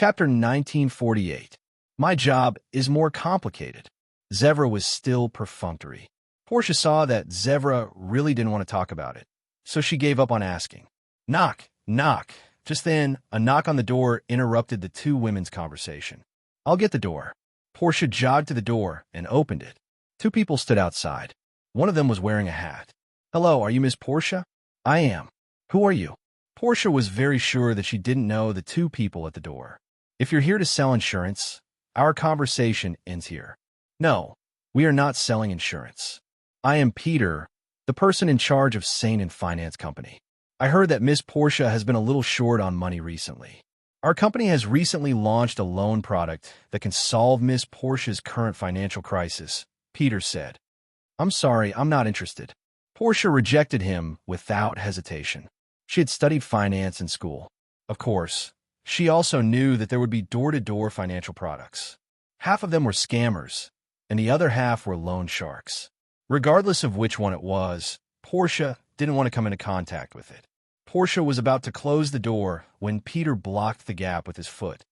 Chapter 1948. My job is more complicated. Zevra was still perfunctory. Portia saw that Zevra really didn't want to talk about it, so she gave up on asking. Knock, knock. Just then, a knock on the door interrupted the two women's conversation. I'll get the door. Portia jogged to the door and opened it. Two people stood outside. One of them was wearing a hat. Hello, are you Miss Portia? I am. Who are you? Portia was very sure that she didn't know the two people at the door. If you're here to sell insurance, our conversation ends here. No, we are not selling insurance. I am Peter, the person in charge of Saint & Finance Company. I heard that Miss Portia has been a little short on money recently. Our company has recently launched a loan product that can solve Miss Portia's current financial crisis, Peter said. I'm sorry, I'm not interested. Portia rejected him without hesitation. She had studied finance in school. Of course, she also knew that there would be door-to-door financial products. Half of them were scammers, and the other half were loan sharks. Regardless of which one it was, Portia didn't want to come into contact with it. Portia was about to close the door when Peter blocked the gap with his foot.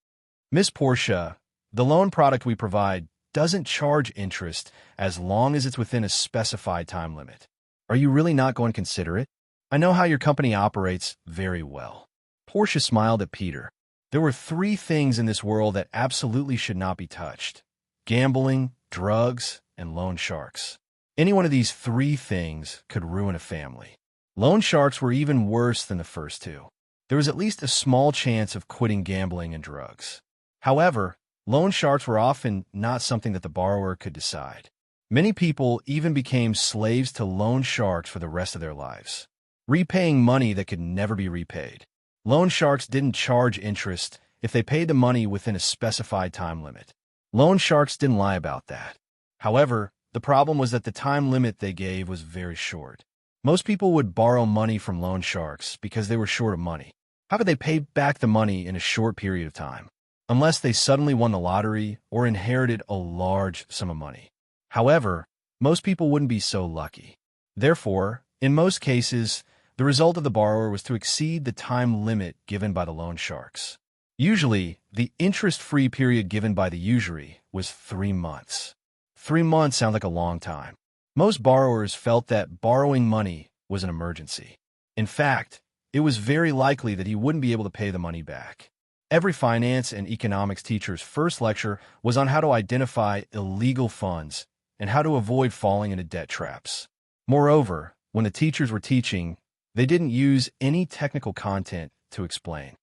Miss Portia, the loan product we provide doesn't charge interest as long as it's within a specified time limit. Are you really not going to consider it? I know how your company operates very well. Portia smiled at Peter. There were three things in this world that absolutely should not be touched: gambling, drugs, and loan sharks. Any one of these three things could ruin a family. Loan sharks were even worse than the first two. There was at least a small chance of quitting gambling and drugs. However, loan sharks were often not something that the borrower could decide. Many people even became slaves to loan sharks for the rest of their lives, repaying money that could never be repaid. Loan sharks didn't charge interest if they paid the money within a specified time limit. Loan sharks didn't lie about that. However, the problem was that the time limit they gave was very short. Most people would borrow money from loan sharks because they were short of money. How could they pay back the money in a short period of time? Unless they suddenly won the lottery or inherited a large sum of money. However, most people wouldn't be so lucky. Therefore, in most cases, the result of the borrower was to exceed the time limit given by the loan sharks. Usually, the interest-free period given by the usury was 3 months. 3 months sound like a long time. Most borrowers felt that borrowing money was an emergency. In fact, it was very likely that he wouldn't be able to pay the money back. Every finance and economics teacher's first lecture was on how to identify illegal funds and how to avoid falling into debt traps. Moreover, when the teachers were teaching, they didn't use any technical content to explain.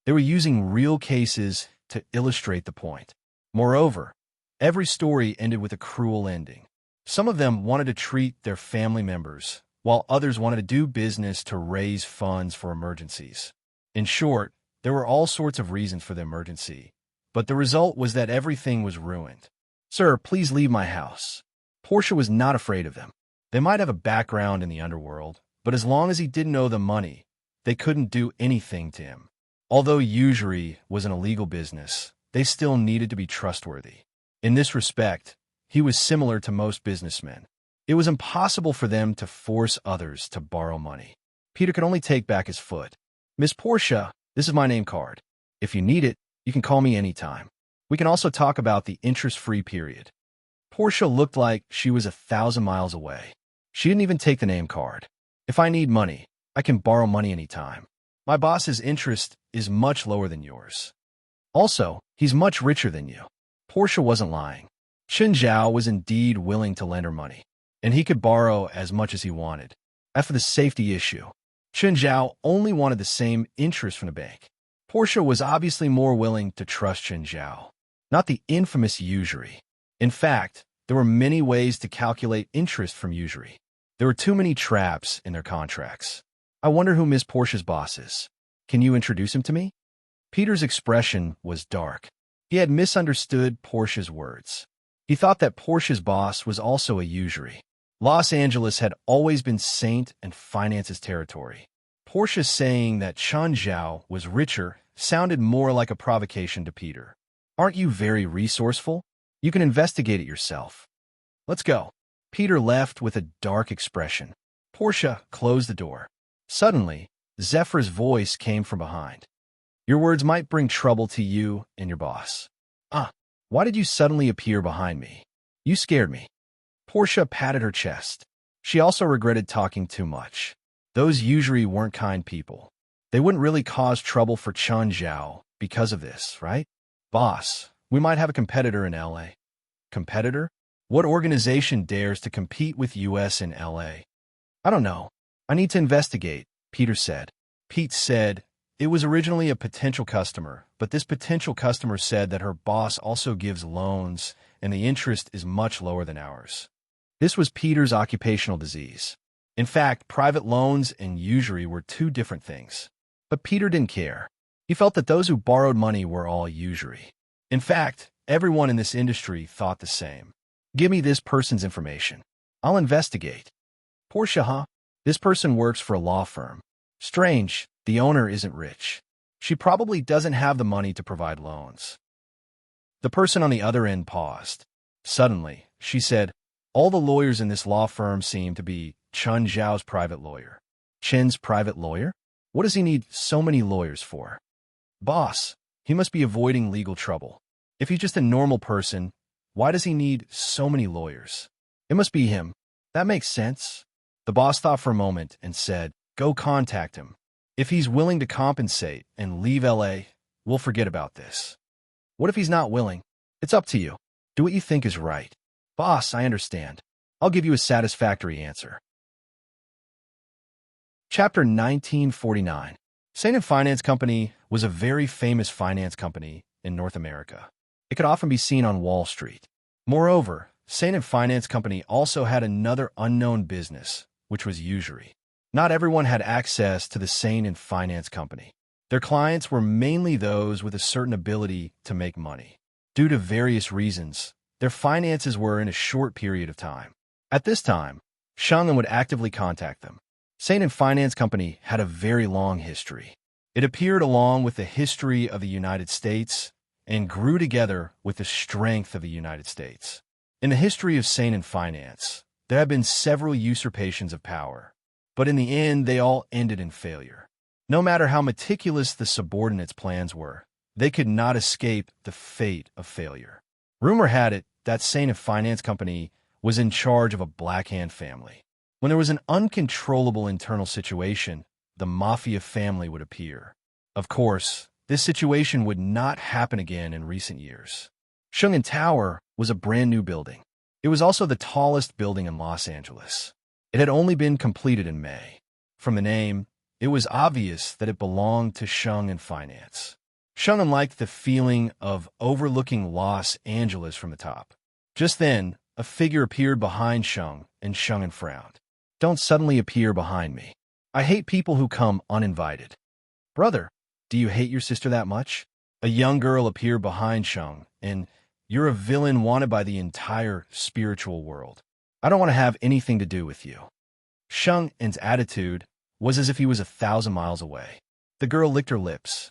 They were using real cases to illustrate the point. Moreover, every story ended with a cruel ending. Some of them wanted to treat their family members, while others wanted to do business to raise funds for emergencies. In short, there were all sorts of reasons for the emergency, but the result was that everything was ruined. Sir, please leave my house. Portia was not afraid of them. They might have a background in the underworld, but as long as he didn't owe them money, they couldn't do anything to him. Although usury was an illegal business, they still needed to be trustworthy. In this respect, he was similar to most businessmen. It was impossible for them to force others to borrow money. Peter could only take back his foot. Miss Portia, this is my name card. If you need it, you can call me anytime. We can also talk about the interest-free period. Portia looked like she was 1,000 miles away. She didn't even take the name card. If I need money, I can borrow money anytime. My boss's interest is much lower than yours. Also, he's much richer than you. Portia wasn't lying. Chen Zhao was indeed willing to lend her money, and he could borrow as much as he wanted. As for the safety issue, Chen Zhao only wanted the same interest from the bank. Portia was obviously more willing to trust Chen Zhao, not the infamous usury. In fact, there were many ways to calculate interest from usury. There were too many traps in their contracts. I wonder who Miss Portia's boss is. Can you introduce him to me? Peter's expression was dark. He had misunderstood Portia's words. He thought that Portia's boss was also a usury. Los Angeles had always been Saint and Finance's territory. Portia saying that Chen Zhao was richer sounded more like a provocation to Peter. Aren't you very resourceful? You can investigate it yourself. Let's go. Peter left with a dark expression. Portia closed the door. Suddenly, Zephyr's voice came from behind. Your words might bring trouble to you and your boss. Ah, why did you suddenly appear behind me? You scared me. Portia patted her chest. She also regretted talking too much. Those usually weren't kind people. They wouldn't really cause trouble for Chun Zhao because of this, right? Boss, we might have a competitor in LA. Competitor? What organization dares to compete with US in LA? I don't know. I need to investigate, Peter said. Pete said it was originally a potential customer, but this potential customer said that her boss also gives loans and the interest is much lower than ours. This was Peter's occupational disease. In fact, private loans and usury were two different things. But Peter didn't care. He felt that those who borrowed money were all usury. In fact, everyone in this industry thought the same. Give me this person's information. I'll investigate. Portia, huh? This person works for a law firm. Strange, the owner isn't rich. She probably doesn't have the money to provide loans. The person on the other end paused. Suddenly, she said, all the lawyers in this law firm seem to be Chun Zhao's private lawyer. Chen's private lawyer? What does he need so many lawyers for? Boss, he must be avoiding legal trouble. If he's just a normal person, why does he need so many lawyers? It must be him. That makes sense. The boss thought for a moment and said, go contact him. If he's willing to compensate and leave LA, we'll forget about this. What if he's not willing? It's up to you. Do what you think is right. Boss, I understand. I'll give you a satisfactory answer. Chapter 1949. Saint & Finance Company was a very famous finance company in North America. It could often be seen on Wall Street. Moreover, Saint & Finance Company also had another unknown business, which was usury. Not everyone had access to the Saint & Finance Company. Their clients were mainly those with a certain ability to make money. Due to various reasons, their finances were in a short period of time. At this time, Sheng would actively contact them. Saint & Finance Company had a very long history. It appeared along with the history of the United States and grew together with the strength of the United States. In the history of Saint & Finance, there have been several usurpations of power, but in the end they all ended in failure. No matter how meticulous the subordinates' plans were, they could not escape the fate of failure. Rumor had it that Saint & Finance Company was in charge of a Black Hand family. When there was an uncontrollable internal situation, the mafia family would appear. Of course, this situation would not happen again in recent years. Shungen Tower was a brand new building. It was also the tallest building in Los Angeles. It had only been completed in May. From the name, it was obvious that it belonged to Sheng & Finance. Sheng liked the feeling of overlooking Los Angeles from the top. Just then, a figure appeared behind Sheng, and Sheng frowned. Don't suddenly appear behind me. I hate people who come uninvited. Brother, do you hate your sister that much? A young girl appeared behind Sheng, and you're a villain wanted by the entire spiritual world. I don't want to have anything to do with you. Sheng's attitude was as if he was 1,000 miles away. The girl licked her lips.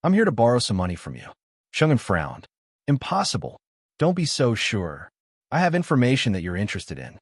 I'm here to borrow some money from you. Sheng frowned. Impossible. Don't be so sure. I have information that you're interested in.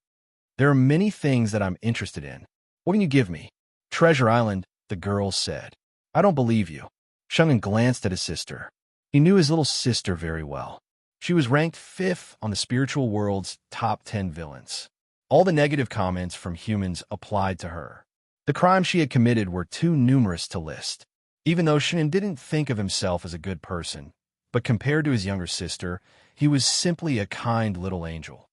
There are many things that I'm interested in. What can you give me? Treasure Island, the girl said. I don't believe you. Sheng glanced at his sister. He knew his little sister very well. She was ranked 5th on the spiritual world's top 10 villains. All the negative comments from humans applied to her. The crimes she had committed were too numerous to list. Even though Sheng didn't think of himself as a good person, but compared to his younger sister, he was simply a kind little angel.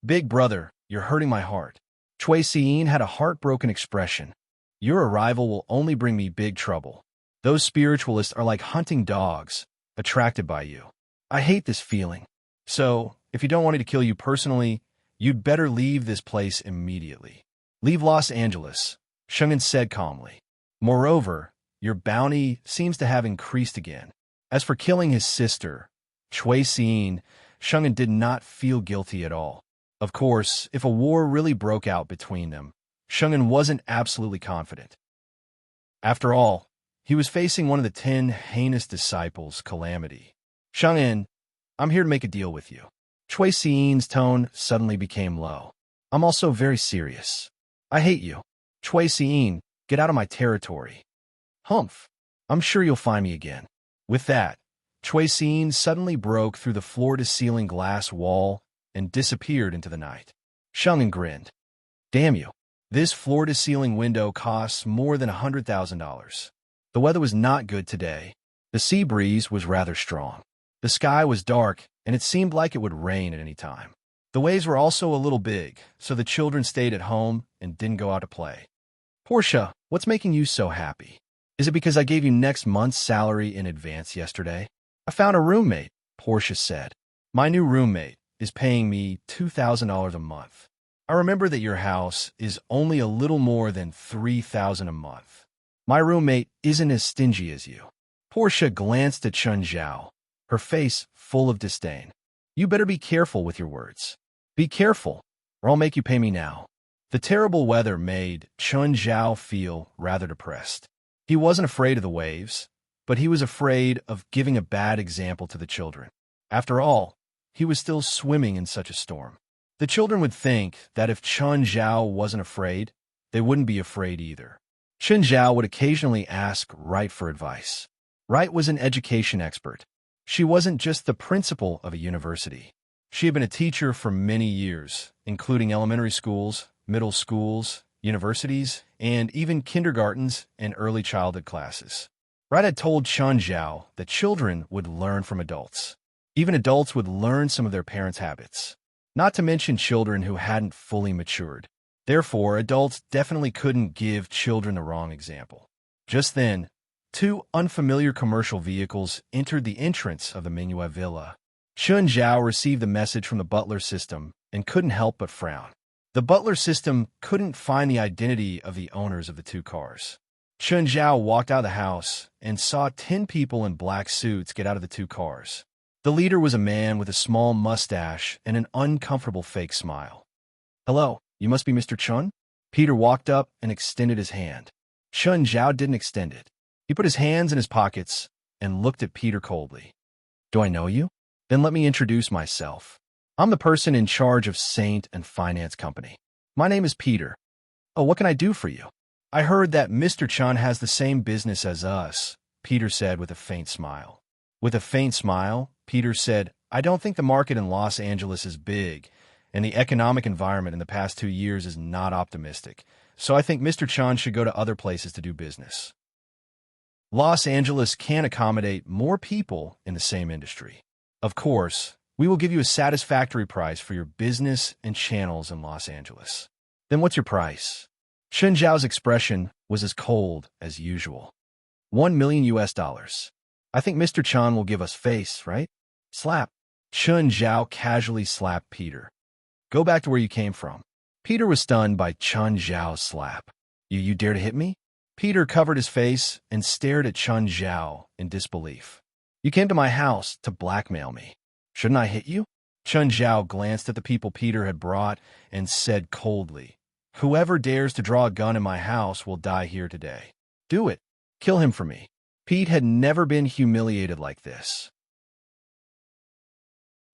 Big brother, you're hurting my heart. Chui Xiyin had a heartbroken expression. Your arrival will only bring me big trouble. Those spiritualists are like hunting dogs, attracted by you. I hate this feeling. So, if you don't want me to kill you personally, you'd better leave this place immediately. Leave Los Angeles, Sheng said calmly. Moreover, your bounty seems to have increased again. As for killing his sister, Chui Xiyin, Sheng did not feel guilty at all. Of course, if a war really broke out between them, Sheng wasn't absolutely confident. After all, he was facing one of the 10 heinous disciples, Calamity. Sheng, I'm here to make a deal with you. Chui Xiyin's tone suddenly became low. I'm also very serious. I hate you. Chui Xiyin, get out of my territory. Humph. I'm sure you'll find me again. With that, Choi-Sin suddenly broke through the floor-to-ceiling glass wall and disappeared into the night. Shungen grinned. Damn you. This floor-to-ceiling window costs more than $100,000. The weather was not good today. The sea breeze was rather strong. The sky was dark, and it seemed like it would rain at any time. The waves were also a little big, so the children stayed at home and didn't go out to play. Portia, what's making you so happy? Is it because I gave you next month's salary in advance yesterday? I found a roommate, Portia said. My new roommate is paying me $2,000 a month. I remember that your house is only a little more than $3,000 a month. My roommate isn't as stingy as you. Portia glanced at Chun Zhao, her face full of disdain. You better be careful with your words. Be careful, or I'll make you pay me now. The terrible weather made Chun Zhao feel rather depressed. He wasn't afraid of the waves, but he was afraid of giving a bad example to the children. After all, he was still swimming in such a storm. The children would think that if Chun Zhao wasn't afraid, they wouldn't be afraid either. Chun Zhao would occasionally ask Wright for advice. Wright was an education expert. She wasn't just the principal of a university. She had been a teacher for many years, including elementary schools, middle schools, universities, and even kindergartens and early childhood classes. Wright had told Chun Zhao that children would learn from adults. Even adults would learn some of their parents' habits, not to mention children who hadn't fully matured. Therefore, adults definitely couldn't give children the wrong example. Just then, two unfamiliar commercial vehicles entered the entrance of the Minuet Villa. Chun Zhao received the message from the butler system and couldn't help but frown. The butler system couldn't find the identity of the owners of the two cars. Chun Zhao walked out of the house and saw 10 people in black suits get out of the two cars. The leader was a man with a small mustache and an uncomfortable fake smile. Hello, you must be Mr. Chun? Peter walked up and extended his hand. Chun Zhao didn't extend it. He put his hands in his pockets and looked at Peter coldly. Do I know you? Then let me introduce myself. I'm the person in charge of Saint and Finance Company. My name is Peter. Oh, what can I do for you? I heard that Mr. Chun has the same business as us, Peter said with a faint smile. With a faint smile, Peter said, I don't think the market in Los Angeles is big, and the economic environment in the past 2 years is not optimistic, so I think Mr. Chun should go to other places to do business. Los Angeles can accommodate more people in the same industry. Of course, we will give you a satisfactory price for your business and channels in Los Angeles. Then what's your price? Chun Zhao's expression was as cold as usual. $1 million US. I think Mr. Chun will give us face, right? Slap. Chun Zhao casually slapped Peter. Go back to where you came from. Peter was stunned by Chun Zhao's slap. You dare to hit me? Peter covered his face and stared at Chun Zhao in disbelief. You came to my house to blackmail me. Shouldn't I hit you? Chun Zhao glanced at the people Peter had brought and said coldly, Whoever dares to draw a gun in my house will die here today. Do it. Kill him for me. Pete had never been humiliated like this.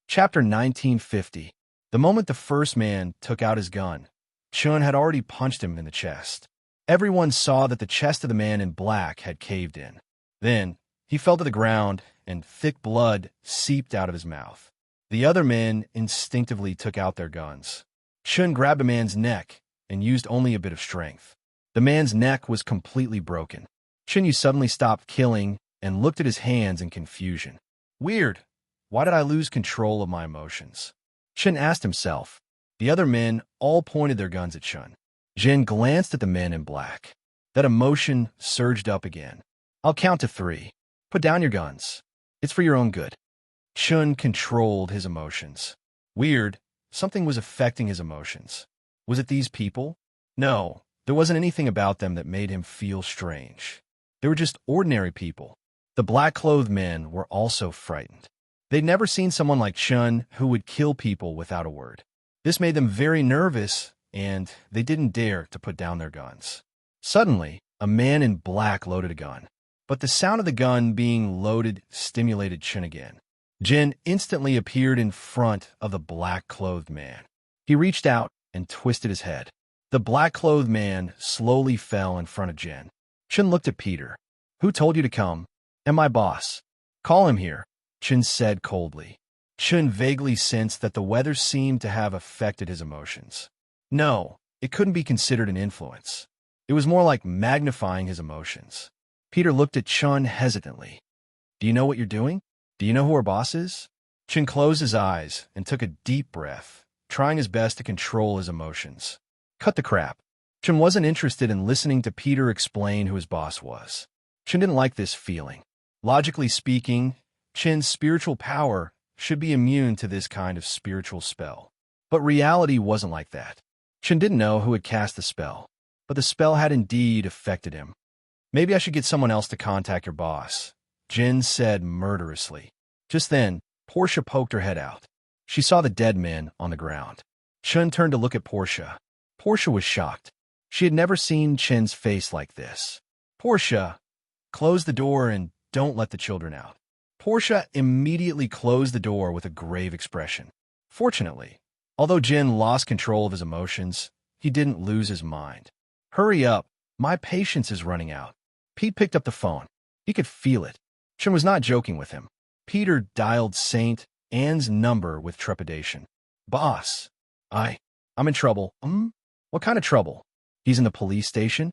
Chapter 1950. The moment the first man took out his gun, Chun had already punched him in the chest. Everyone saw that the chest of the man in black had caved in. Then, he fell to the ground, and thick blood seeped out of his mouth. The other men instinctively took out their guns. Chun grabbed a man's neck and used only a bit of strength. The man's neck was completely broken. Chun Yu suddenly stopped killing and looked at his hands in confusion. Weird. Why did I lose control of my emotions? Chun asked himself. The other men all pointed their guns at Chun. Jin glanced at the men in black. That emotion surged up again. I'll count to 3. Put down your guns. It's for your own good. Chun controlled his emotions. Weird. Something was affecting his emotions. Was it these people? No, there wasn't anything about them that made him feel strange. They were just ordinary people. The black-clothed men were also frightened. They'd never seen someone like Chun who would kill people without a word. This made them very nervous, and they didn't dare to put down their guns. Suddenly, a man in black loaded a gun. But the sound of the gun being loaded stimulated Chun again. Jin instantly appeared in front of the black-clothed man. He reached out and twisted his head. The black-clothed man slowly fell in front of Jin. Chun looked at Peter. Who told you to come? And my boss. Call him here, Chen said coldly. Chen vaguely sensed that the weather seemed to have affected his emotions. No, it couldn't be considered an influence. It was more like magnifying his emotions. Peter looked at Chen hesitantly. Do you know what you're doing? Do you know who our boss is? Chen closed his eyes and took a deep breath, trying his best to control his emotions. Cut the crap. Chen wasn't interested in listening to Peter explain who his boss was. Chen didn't like this feeling. Logically speaking, Chen's spiritual power should be immune to this kind of spiritual spell. But reality wasn't like that. Chen didn't know who had cast the spell, but the spell had indeed affected him. Maybe I should get someone else to contact your boss, Jen said murderously. Just then, Portia poked her head out. She saw the dead men on the ground. Chen turned to look at Portia. Portia was shocked. She had never seen Chen's face like this. Portia, close the door and don't let the children out. Portia immediately closed the door with a grave expression. Fortunately, although Jin lost control of his emotions, he didn't lose his mind. Hurry up, my patience is running out. Pete picked up the phone. He could feel it. Chen was not joking with him. Peter dialed Saint Anne's number with trepidation. Boss, I'm in trouble. What kind of trouble? He's in the police station?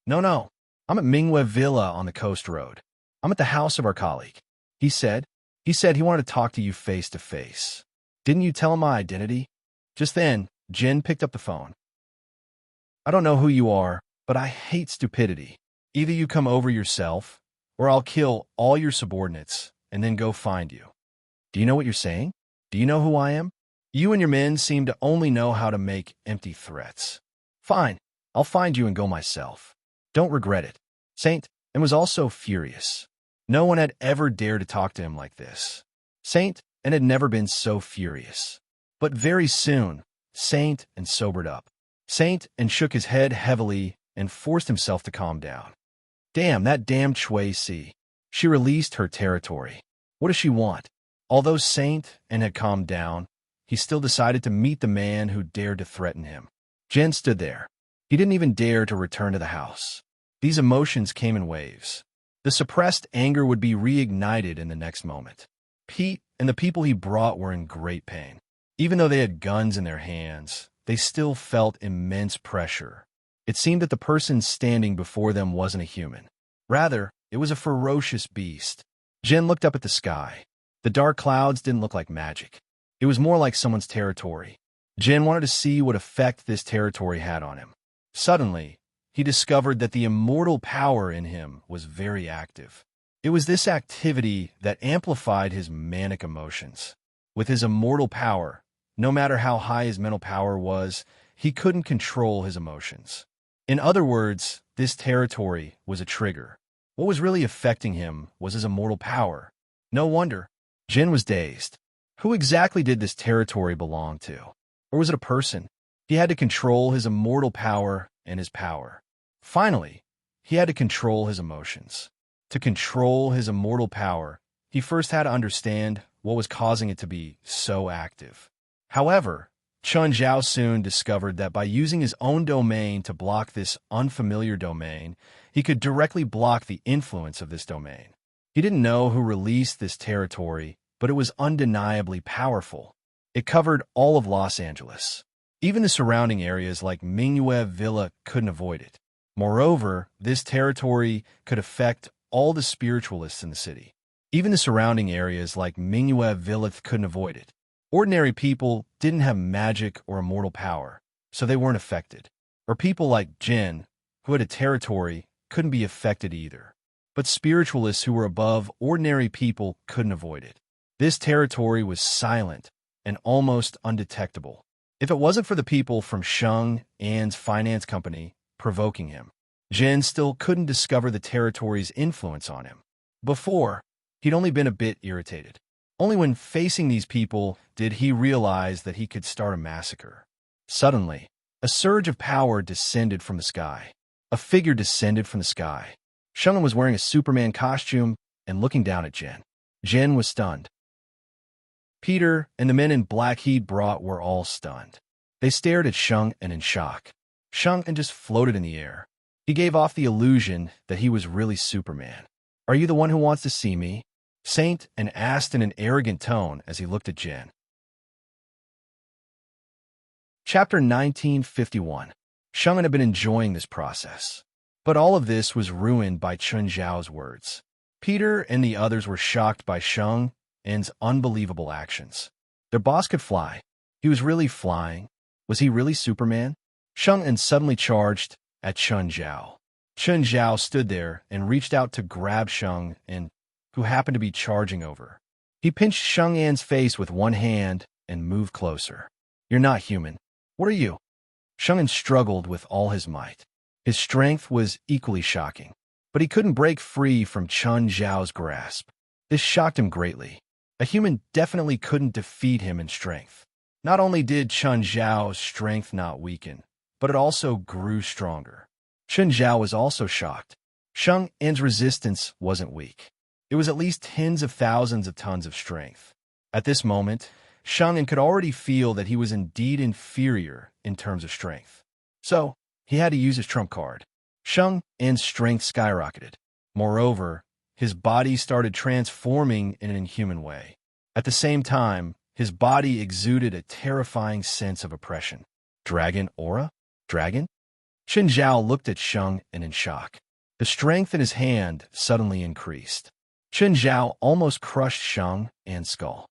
No. I'm at Mingwe Villa on the Coast Road. I'm at the house of our colleague. He said he wanted to talk to you face to face. Didn't you tell him my identity? Just then, Jen picked up the phone. I don't know who you are, but I hate stupidity. Either you come over yourself, or I'll kill all your subordinates and then go find you. Do you know what you're saying? Do you know who I am? You and your men seem to only know how to make empty threats. Fine, I'll find you and go myself. Don't regret it. Saint and was also furious. No one had ever dared to talk to him like this. Saint and had never been so furious. But very soon, Saint and sobered up. Saint and shook his head heavily and forced himself to calm down. Damn, that damned Shui Si. She released her territory. What does she want? Although Saint and had calmed down, he still decided to meet the man who dared to threaten him. Jen stood there. He didn't even dare to return to the house. These emotions came in waves. The suppressed anger would be reignited in the next moment. Pete and the people he brought were in great pain. Even though they had guns in their hands, they still felt immense pressure. It seemed that the person standing before them wasn't a human. Rather, it was a ferocious beast. Jen looked up at the sky. The dark clouds didn't look like magic. It was more like someone's territory. Jen wanted to see what effect this territory had on him. Suddenly, he discovered that the immortal power in him was very active. It was this activity that amplified his manic emotions. With his immortal power, no matter how high his mental power was, he couldn't control his emotions. In other words, this territory was a trigger. What was really affecting him was his immortal power. No wonder. Jin was dazed. Who exactly did this territory belong to? Or was it a person? He had to control his immortal power and his power. Finally, he had to control his emotions. To control his immortal power, he first had to understand what was causing it to be so active. However, Chun Zhao soon discovered that by using his own domain to block this unfamiliar domain, he could directly block the influence of this domain. He didn't know who released this territory, but it was undeniably powerful. It covered all of Los Angeles. Even the surrounding areas like Mingwe Villa couldn't avoid it. Moreover, this territory could affect all the spiritualists in the city. Even the surrounding areas like Mingwe Villa couldn't avoid it. Ordinary people didn't have magic or immortal power, so they weren't affected. Or people like Jin, who had a territory, couldn't be affected either. But spiritualists who were above ordinary people couldn't avoid it. This territory was silent and almost undetectable. If it wasn't for the people from Sheng An's finance company provoking him, Jin still couldn't discover the territory's influence on him. Before, he'd only been a bit irritated. Only when facing these people did he realize that he could start a massacre. Suddenly, a surge of power descended from the sky. A figure descended from the sky. Sheng was wearing a Superman costume and looking down at Jen. Jen was stunned. Peter and the men in black he'd brought were all stunned. They stared at Sheng and in shock. Sheng and just floated in the air. He gave off the illusion that he was really Superman. "Are you the one who wants to see me?" Saint and asked in an arrogant tone as he looked at Jin. Chapter 1951. Sheng had been enjoying this process. But all of this was ruined by Chun Zhao's words. Peter and the others were shocked by Sheng En's unbelievable actions. Their boss could fly. He was really flying. Was he really Superman? Sheng En suddenly charged at Chun Zhao. Chun Zhao stood there and reached out to grab Sheng En, who happened to be charging over. He pinched Sheng En's face with one hand and moved closer. "You're not human. What are you?" Sheng En struggled with all his might. His strength was equally shocking, but he couldn't break free from Chun Zhao's grasp. This shocked him greatly. A human definitely couldn't defeat him in strength. Not only did Chun Zhao's strength not weaken, but it also grew stronger. Chun Zhao was also shocked. Sheng En's resistance wasn't weak. It was at least tens of thousands of tons of strength. At this moment, Sheng En could already feel that he was indeed inferior in terms of strength. So, he had to use his trump card. Sheng En's strength skyrocketed. Moreover, his body started transforming in an inhuman way. At the same time, his body exuded a terrifying sense of oppression. Dragon aura? Dragon? Chun Zhao looked at Sheng En in shock. The strength in his hand suddenly increased. Chun Zhao almost crushed Sheng En's skull.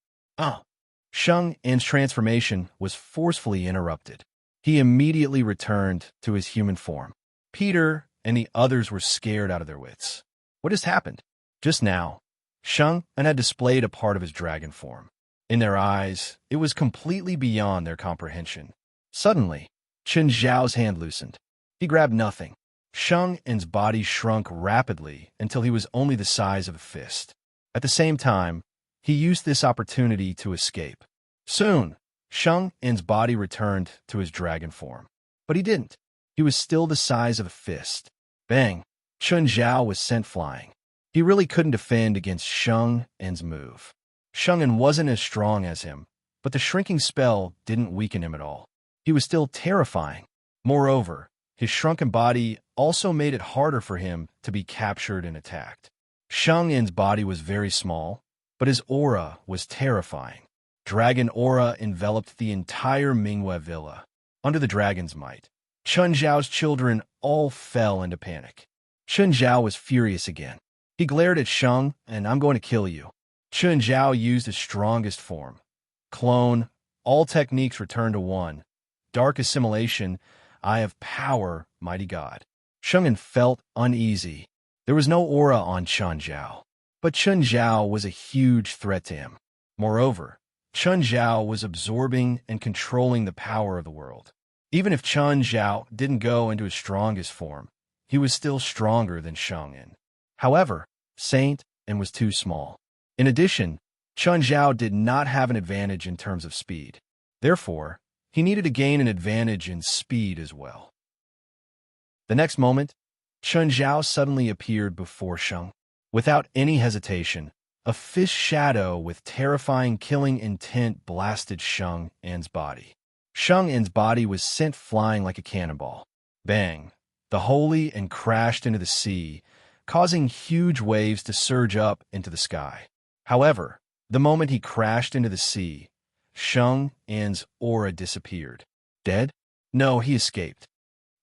Sheng En's transformation was forcefully interrupted. He immediately returned to his human form. Peter and the others were scared out of their wits. What has happened? Just now, Sheng En had displayed a part of his dragon form. In their eyes, it was completely beyond their comprehension. Suddenly, Chun Zhao's hand loosened. He grabbed nothing. Sheng En's body shrunk rapidly until he was only the size of a fist. At the same time, he used this opportunity to escape. Soon, Sheng En's body returned to his dragon form. But he didn't. He was still the size of a fist. Bang! Chun Zhao was sent flying. He really couldn't defend against Sheng En's move. Sheng En wasn't as strong as him, but the shrinking spell didn't weaken him at all. He was still terrifying. Moreover, his shrunken body also made it harder for him to be captured and attacked. Sheng En's body was very small, but his aura was terrifying. Dragon aura enveloped the entire Mingwei villa. Under the dragon's might, Chun Zhao's children all fell into panic. Chun Zhao was furious again. He glared at Sheng En. "I'm going to kill you." Chun Zhao used his strongest form. Clone, all techniques returned to one. Dark assimilation, "I have power, mighty God." Sheng En felt uneasy. There was no aura on Chun Zhao, but Chun Zhao was a huge threat to him. Moreover, Chun Zhao was absorbing and controlling the power of the world. Even if Chun Zhao didn't go into his strongest form, he was still stronger than Sheng En. However, Saint En was too small. In addition, Chun Zhao did not have an advantage in terms of speed. Therefore, he needed to gain an advantage in speed as well. The next moment, Chun Zhao suddenly appeared before Sheng. Without any hesitation, a fish shadow with terrifying killing intent blasted Sheng En's body. Sheng En's body was sent flying like a cannonball. Bang! The holy and crashed into the sea, causing huge waves to surge up into the sky. However, the moment he crashed into the sea, Sheng En's aura disappeared. Dead? No, he escaped.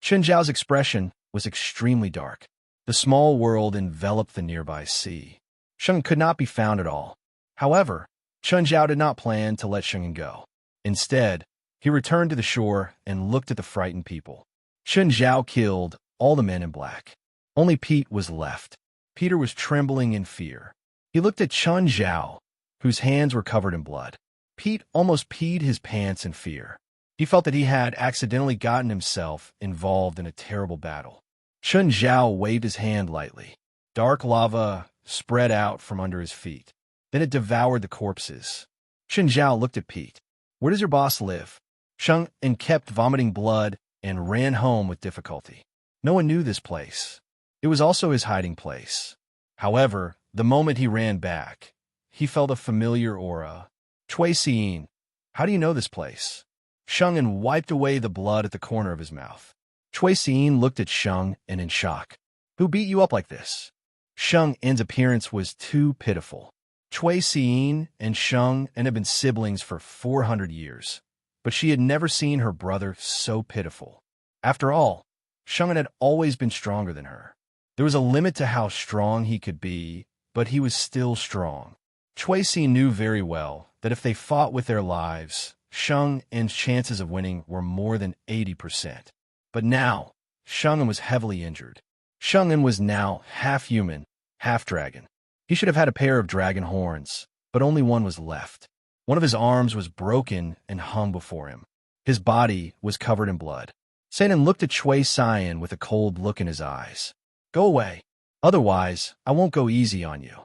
Chun Zhao's expression was extremely dark. The small world enveloped the nearby sea. Sheng could not be found at all. However, Chun Zhao did not plan to let Sheng go. Instead, he returned to the shore and looked at the frightened people. Chun Zhao killed all the men in black. Only Pete was left. Peter was trembling in fear. He looked at Chun Zhao, whose hands were covered in blood. Pete almost peed his pants in fear. He felt that he had accidentally gotten himself involved in a terrible battle. Chun Zhao waved his hand lightly. Dark lava spread out from under his feet. Then it devoured the corpses. Chun Zhao looked at Pete. "Where does your boss live?" Sheng En kept vomiting blood and ran home with difficulty. No one knew this place. It was also his hiding place. However, the moment he ran back, he felt a familiar aura. "Chui Xin, how do you know this place?" Sheng En wiped away the blood at the corner of his mouth. Chui Xian looked at Sheng En in shock. Who beat you up like this? Sheng En's appearance was too pitiful. Chui Xian and Sheng En had been siblings for 400 years, but she had never seen her brother so pitiful. After all, Sheng En had always been stronger than her. There was a limit to how strong he could be, but he was still strong. Chui Xian knew very well that if they fought with their lives, Sheng En's chances of winning were more than 80%. But now, Sheng En was heavily injured. Sheng En was now half human, half dragon. He should have had a pair of dragon horns, but only one was left. One of his arms was broken and hung before him. His body was covered in blood. Satan looked at Chui Xian with a cold look in his eyes. Go away. Otherwise, I won't go easy on you.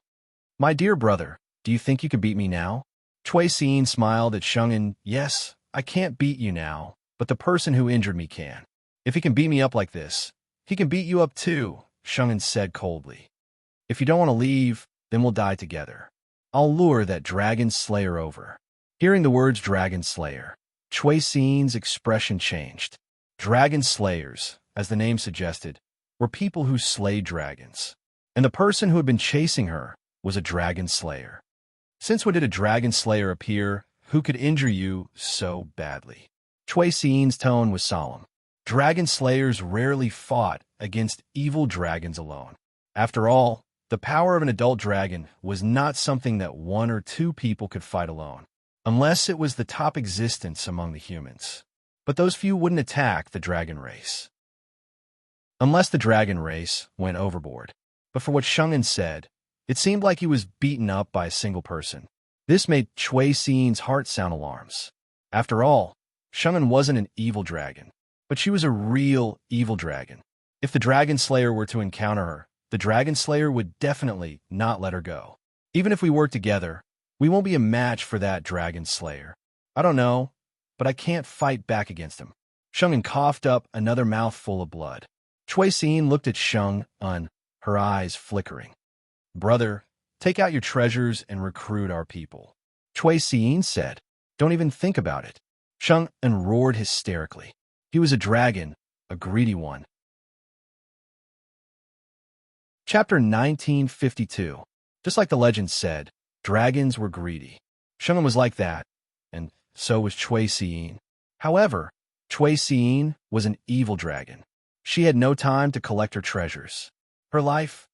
My dear brother, do you think you could beat me now? Chui Xian smiled at Sheng En. Yes, I can't beat you now, but the person who injured me can. If he can beat me up like this, he can beat you up too, Sheng En said coldly. If you don't want to leave, then we'll die together. I'll lure that dragon slayer over. Hearing the words dragon slayer, Chui Xian's expression changed. Dragon slayers, as the name suggested, were people who slayed dragons, and the person who had been chasing her was a dragon slayer. Since when did a dragon slayer appear who could injure you so badly? Chui Xian's tone was solemn. Dragon slayers rarely fought against evil dragons alone. After all, the power of an adult dragon was not something that one or two people could fight alone, unless it was the top existence among the humans. But those few wouldn't attack the dragon race, unless the dragon race went overboard. But for what Sheng En said, it seemed like he was beaten up by a single person. This made Chui Xian's heart sound alarms. After all, Sheng En wasn't an evil dragon, but she was a real evil dragon. If the dragon slayer were to encounter her, the dragon slayer would definitely not let her go. Even if we work together, we won't be a match for that dragon slayer. I don't know, but I can't fight back against him. Sheng En coughed up another mouthful of blood. Chui Xian looked at Sheng En, her eyes flickering. Brother, take out your treasures and recruit our people. Chui Xian said. Don't even think about it. Sheng En roared hysterically. He was a dragon, a greedy one. Chapter 1952. Just like the legend said, dragons were greedy. Sheng En was like that, and so was Chui Xian. However, Chui Xian was an evil dragon. She had no time to collect her treasures. Her life?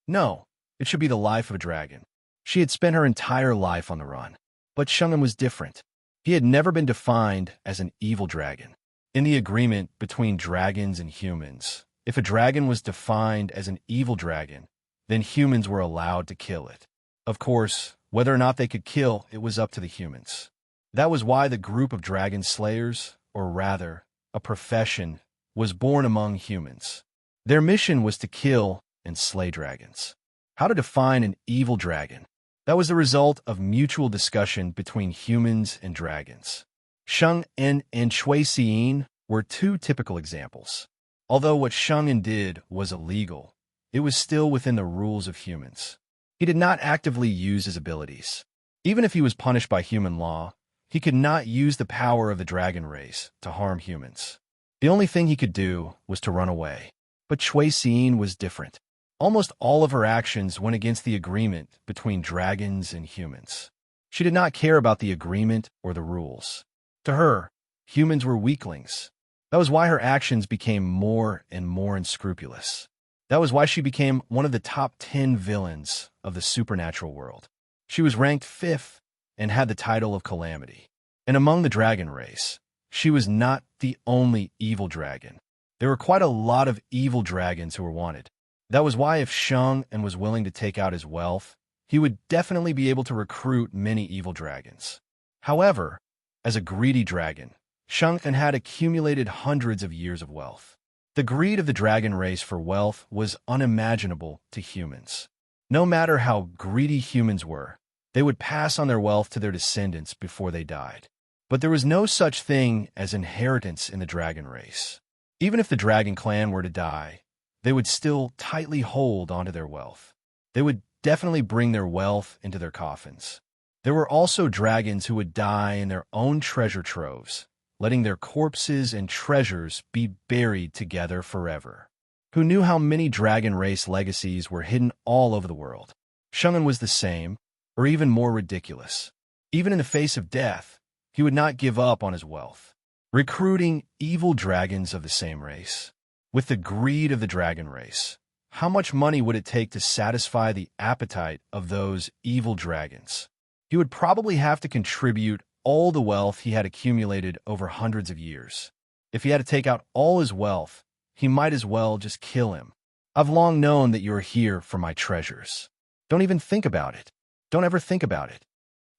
No, it should be the life of a dragon. She had spent her entire life on the run. But Sheng En was different. He had never been defined as an evil dragon. In the agreement between dragons and humans, if a dragon was defined as an evil dragon, then humans were allowed to kill it. Of course, whether or not they could kill, it was up to the humans. That was why the group of dragon slayers, or rather, a profession, was born among humans. Their mission was to kill and slay dragons. How to define an evil dragon? That was the result of mutual discussion between humans and dragons. Sheng En and Chui Xian were two typical examples. Although what Sheng En did was illegal, it was still within the rules of humans. He did not actively use his abilities. Even if he was punished by human law, he could not use the power of the dragon race to harm humans. The only thing he could do was to run away. But Chui Xian was different. Almost all of her actions went against the agreement between dragons and humans. She did not care about the agreement or the rules. To her, humans were weaklings. That was why her actions became more and more unscrupulous. That was why she became one of the top 10 villains of the supernatural world. She was ranked 5th and had the title of Calamity. And among the dragon race, she was not the only evil dragon. There were quite a lot of evil dragons who were wanted. That was why if Sheng En was willing to take out his wealth, he would definitely be able to recruit many evil dragons. However, as a greedy dragon, Sheng En had accumulated hundreds of years of wealth. The greed of the dragon race for wealth was unimaginable to humans. No matter how greedy humans were, they would pass on their wealth to their descendants before they died. But there was no such thing as inheritance in the dragon race. Even if the dragon clan were to die, they would still tightly hold onto their wealth. They would definitely bring their wealth into their coffins. There were also dragons who would die in their own treasure troves, letting their corpses and treasures be buried together forever. Who knew how many dragon race legacies were hidden all over the world? Shungan was the same, or even more ridiculous. Even in the face of death, he would not give up on his wealth, recruiting evil dragons of the same race. With the greed of the dragon race, how much money would it take to satisfy the appetite of those evil dragons? He would probably have to contribute all the wealth he had accumulated over hundreds of years. If he had to take out all his wealth, he might as well just kill him. I've long known that you are here for my treasures. Don't even think about it. Don't ever think about it.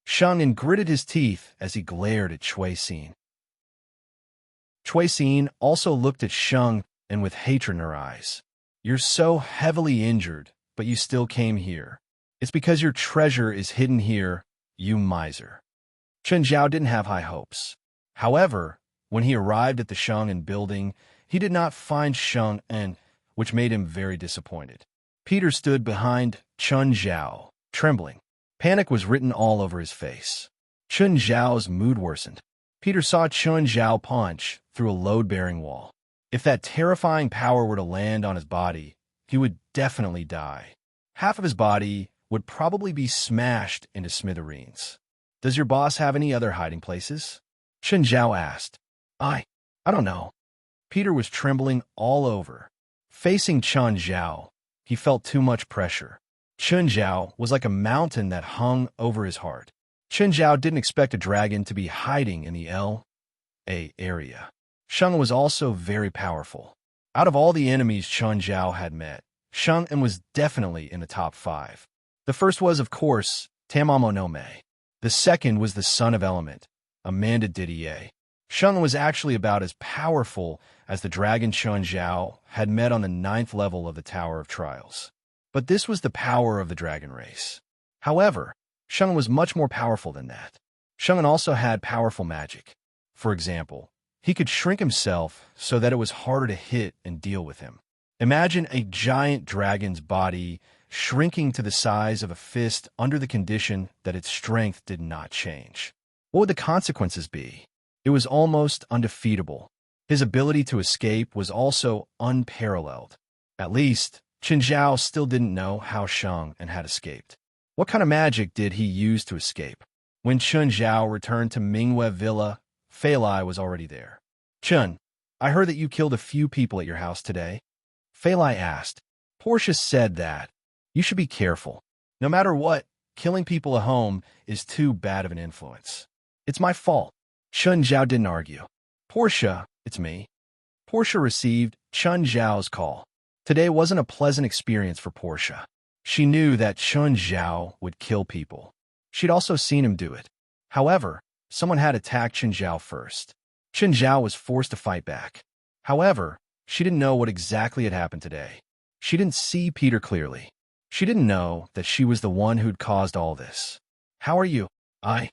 Shungan gritted his teeth as he glared at Cui Xin. Cui Xin also looked at Shung and with hatred in her eyes. You're so heavily injured, but you still came here. It's because your treasure is hidden here, you miser. Chen Zhao didn't have high hopes. However, when he arrived at the Shungan building, he did not find Shungan, which made him very disappointed. Peter stood behind Chen Zhao, trembling. Panic was written all over his face. Chen Zhao's mood worsened. Peter saw Chen Zhao punch through a load-bearing wall. If that terrifying power were to land on his body, he would definitely die. Half of his body would probably be smashed into smithereens. Does your boss have any other hiding places? Chen Zhao asked. I don't know. Peter was trembling all over. Facing Chen Zhao, he felt too much pressure. Chen Zhao was like a mountain that hung over his heart. Chen Zhao didn't expect a dragon to be hiding in the L.A. area. Shungan was also very powerful. Out of all the enemies Chen Zhao had met, Shungan was definitely in the top 5. The first was, of course, Tamamo no Mei. The second was the Son of Element, Amanda Didier. Shungan was actually about as powerful as the dragon Chen Zhao had met on the 9th level of the Tower of Trials. But this was the power of the dragon race. However, Shungan was much more powerful than that. Shungan also had powerful magic. For example, he could shrink himself so that it was harder to hit and deal with him. Imagine a giant dragon's body shrinking to the size of a fist under the condition that its strength did not change. What would the consequences be? It was almost undefeatable. His ability to escape was also unparalleled. At least, Chen Zhao still didn't know how Shungan had escaped. What kind of magic did he use to escape? When Chen Zhao returned to Mingwei Villa, Fei Lai was already there. Chen, I heard that you killed a few people at your house today. Fei Lai asked. Portia said that. You should be careful. No matter what, killing people at home is too bad of an influence. It's my fault. Chen Zhao didn't argue. Portia, it's me. Portia received Chen Zhao's call. Today wasn't a pleasant experience for Portia. She knew that Chen Zhao would kill people. She'd also seen him do it. However, someone had attacked Chen Zhao first. Chen Zhao was forced to fight back. However, she didn't know what exactly had happened today. She didn't see Peter clearly. She didn't know that she was the one who'd caused all this. How are you? I'm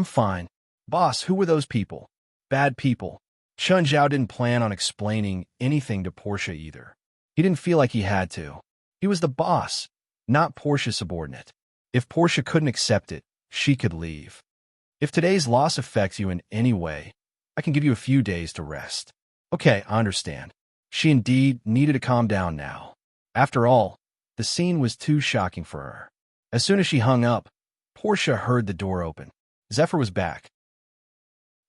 fine. Boss, who were those people? Bad people. Chen Zhao didn't plan on explaining anything to Portia either. He didn't feel like he had to. He was the boss, not Portia's subordinate. If Portia couldn't accept it, she could leave. If today's loss affects you in any way, I can give you a few days to rest. Okay, I understand. She indeed needed to calm down now. After all, the scene was too shocking for her. As soon as she hung up, Portia heard the door open. Zephyr was back.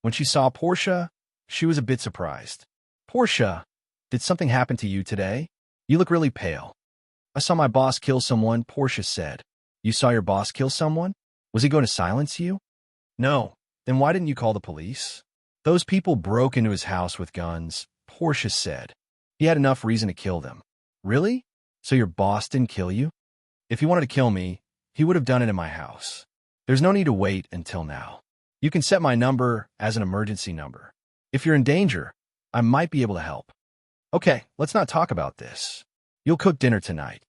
When she saw Portia, she was a bit surprised. Portia, did something happen to you today? You look really pale. I saw my boss kill someone, Portia said. You saw your boss kill someone? Was he going to silence you? No. Then why didn't you call the police? Those people broke into his house with guns, Portia said. He had enough reason to kill them. Really? So your boss didn't kill you? If he wanted to kill me, he would have done it in my house. There's no need to wait until now. You can set my number as an emergency number. If you're in danger, I might be able to help. Okay, let's not talk about this. You'll cook dinner tonight.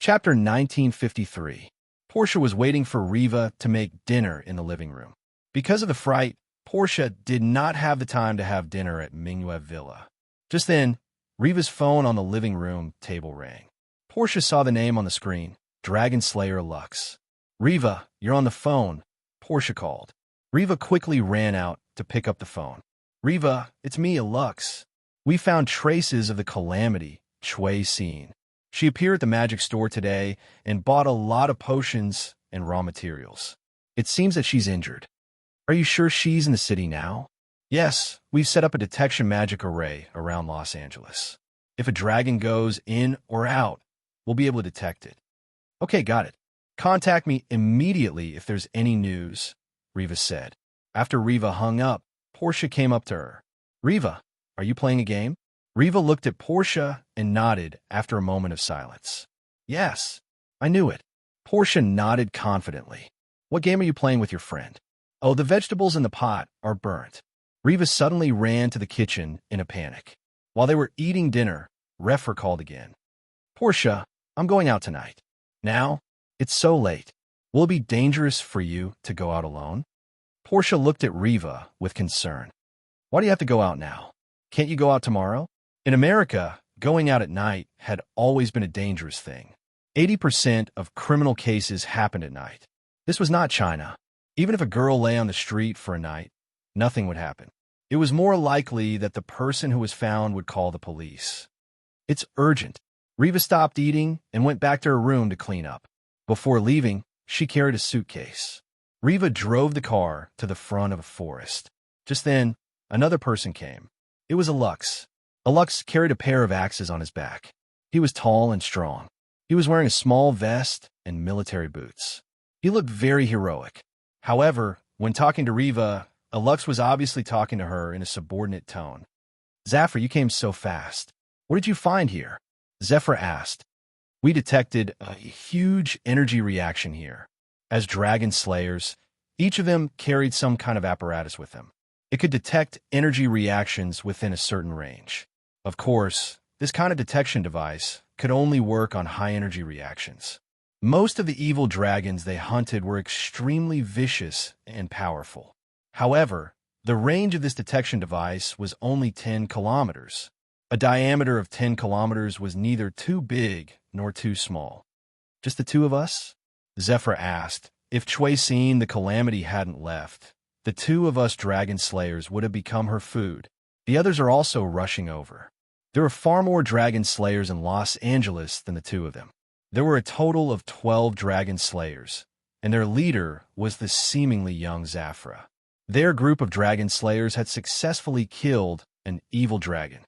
Chapter 1953. Portia was waiting for Riva to make dinner in the living room. Because of the fright, Portia did not have the time to have dinner at Mingwei Villa. Just then, Riva's phone on the living room table rang. Portia saw the name on the screen, Dragon Slayer Lux. Riva, you're on the phone, Portia called. Riva quickly ran out to pick up the phone. Riva, it's me, Lux. We found traces of the calamity Chui seen. She appeared at the magic store today and bought a lot of potions and raw materials. It seems that she's injured. Are you sure she's in the city now? Yes, we've set up a detection magic array around Los Angeles. If a dragon goes in or out, we'll be able to detect it. Okay, got it. Contact me immediately if there's any news, Riva said. After Riva hung up, Portia came up to her. Riva, are you playing a game? Riva looked at Portia and nodded after a moment of silence. Yes, I knew it. Portia nodded confidently. What game are you playing with your friend? Oh, the vegetables in the pot are burnt. Riva suddenly ran to the kitchen in a panic. While they were eating dinner, Reffer called again. Portia, I'm going out tonight. Now? It's so late. Will it be dangerous for you to go out alone? Portia looked at Riva with concern. Why do you have to go out now? Can't you go out tomorrow? In America, going out at night had always been a dangerous thing. 80% of criminal cases happened at night. This was not China. Even if a girl lay on the street for a night, nothing would happen. It was more likely that the person who was found would call the police. It's urgent. Riva stopped eating and went back to her room to clean up. Before leaving, she carried a suitcase. Riva drove the car to the front of a forest. Just then, another person came. It was Lux. Lux carried a pair of axes on his back. He was tall and strong. He was wearing a small vest and military boots. He looked very heroic. However, when talking to Riva, Lux was obviously talking to her in a subordinate tone. Zafra, you came so fast. What did you find here? Zephyr asked. We detected a huge energy reaction here. As dragon slayers, each of them carried some kind of apparatus with them. It could detect energy reactions within a certain range. Of course, this kind of detection device could only work on high-energy reactions. Most of the evil dragons they hunted were extremely vicious and powerful. However, the range of this detection device was only 10 kilometers. A diameter of 10 kilometers was neither too big nor too small. Just the two of us? Zephyr asked. If Chui seen the calamity hadn't left, the two of us dragon slayers would have become her food. The others are also rushing over. There are far more dragon slayers in Los Angeles than the two of them. There were a total of 12 dragon slayers, and their leader was the seemingly young Zafra. Their group of dragon slayers had successfully killed an evil dragon.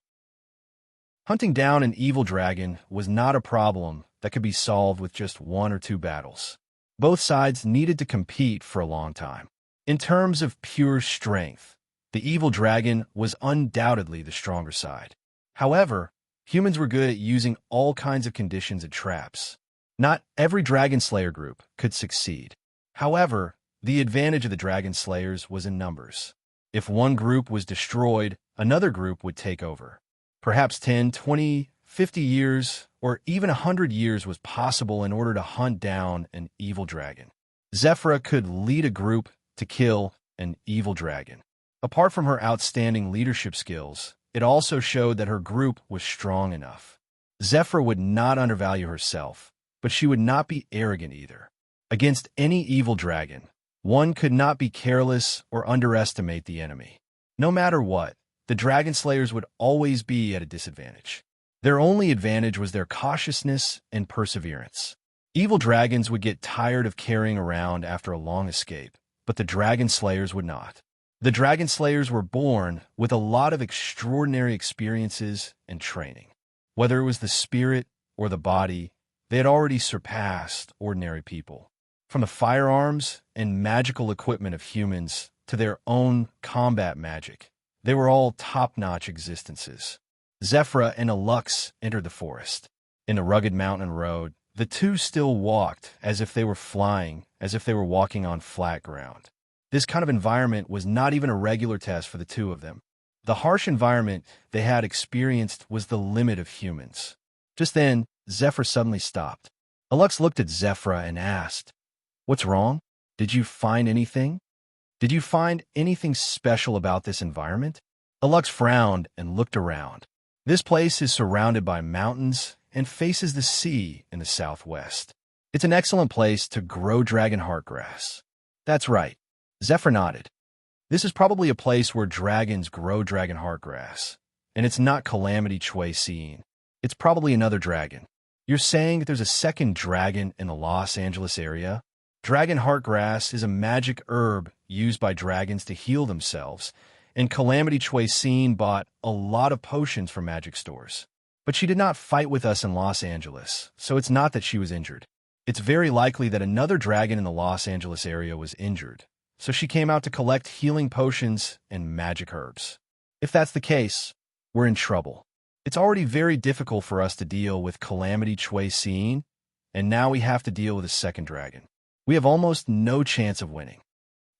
Hunting down an evil dragon was not a problem that could be solved with just 1 or 2 battles. Both sides needed to compete for a long time. In terms of pure strength, the evil dragon was undoubtedly the stronger side. However, humans were good at using all kinds of conditions and traps. Not every dragon slayer group could succeed. However, the advantage of the dragon slayers was in numbers. If one group was destroyed, another group would take over. Perhaps 10, 20, 50 years, or even 100 years was possible in order to hunt down an evil dragon. Zephyra could lead a group to kill an evil dragon. Apart from her outstanding leadership skills, it also showed that her group was strong enough. Zephyra would not undervalue herself, but she would not be arrogant either. Against any evil dragon, one could not be careless or underestimate the enemy. No matter what, the dragon slayers would always be at a disadvantage. Their only advantage was their cautiousness and perseverance. Evil dragons would get tired of carrying around after a long escape, but the dragon slayers would not. The dragon slayers were born with a lot of extraordinary experiences and training. Whether it was the spirit or the body, they had already surpassed ordinary people. From the firearms and magical equipment of humans to their own combat magic, they were all top-notch existences. Zephyra and Lux entered the forest. In the rugged mountain road, the two still walked as if they were flying, as if they were walking on flat ground. This kind of environment was not even a regular test for the two of them. The harsh environment they had experienced was the limit of humans. Just then, Zephyr suddenly stopped. Lux looked at Zephyra and asked, "What's wrong? Did you find anything? Did you find anything special about this environment?" Lux frowned and looked around. This place is surrounded by mountains and faces the sea in the southwest. It's an excellent place to grow dragon heartgrass. That's right. Zephyr nodded. This is probably a place where dragons grow dragon heart grass, and it's not Calamity Chui Seeing. It's probably another dragon. You're saying that there's a second dragon in the Los Angeles area? Dragon heart grass is a magic herb used by dragons to heal themselves, and Calamity Chui Seeing bought a lot of potions from magic stores. But she did not fight with us in Los Angeles, so it's not that she was injured. It's very likely that another dragon in the Los Angeles area was injured, so she came out to collect healing potions and magic herbs. If that's the case, we're in trouble. It's already very difficult for us to deal with Calamity Chui Seeing, and now we have to deal with a second dragon. We have almost no chance of winning.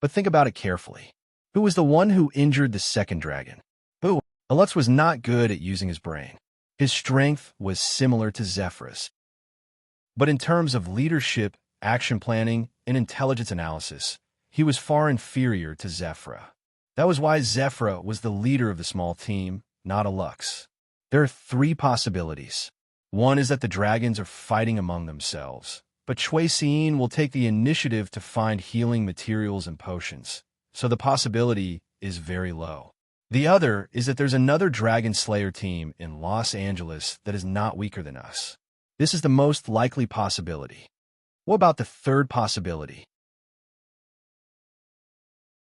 But think about it carefully. Who was the one who injured the second dragon? Who? Alux was not good at using his brain. His strength was similar to Zephyr's. But in terms of leadership, action planning, and intelligence analysis, he was far inferior to Zephyr. That was why Zephyr was the leader of the small team, not Alux. There are three possibilities. One is that the dragons are fighting among themselves, but Chui Seeing will take the initiative to find healing materials and potions, so the possibility is very low. The other is that there's another Dragon Slayer team in Los Angeles that is not weaker than us. This is the most likely possibility. What about the third possibility?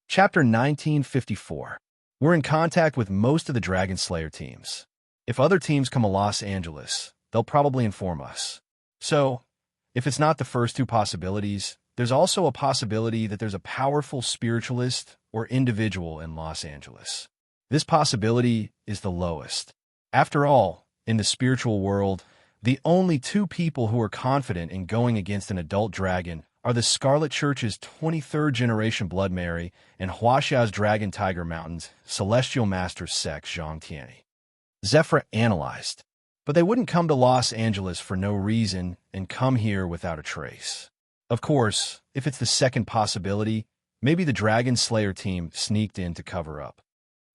Chapter 1954. We're in contact with most of the Dragon Slayer teams. If other teams come to Los Angeles, they'll probably inform us. So, if it's not the first two possibilities, there's also a possibility that there's a powerful spiritualist or individual in Los Angeles. This possibility is the lowest. After all, in the spiritual world, the only two people who are confident in going against an adult dragon are the Scarlet Church's 23rd generation Blood Mary and Huaxia's Dragon Tiger Mountain's Celestial Master Sect Zhang Tianyi. Zephyr analyzed, but they wouldn't come to Los Angeles for no reason and come here without a trace. Of course, if it's the second possibility, maybe the Dragon Slayer team sneaked in to cover up.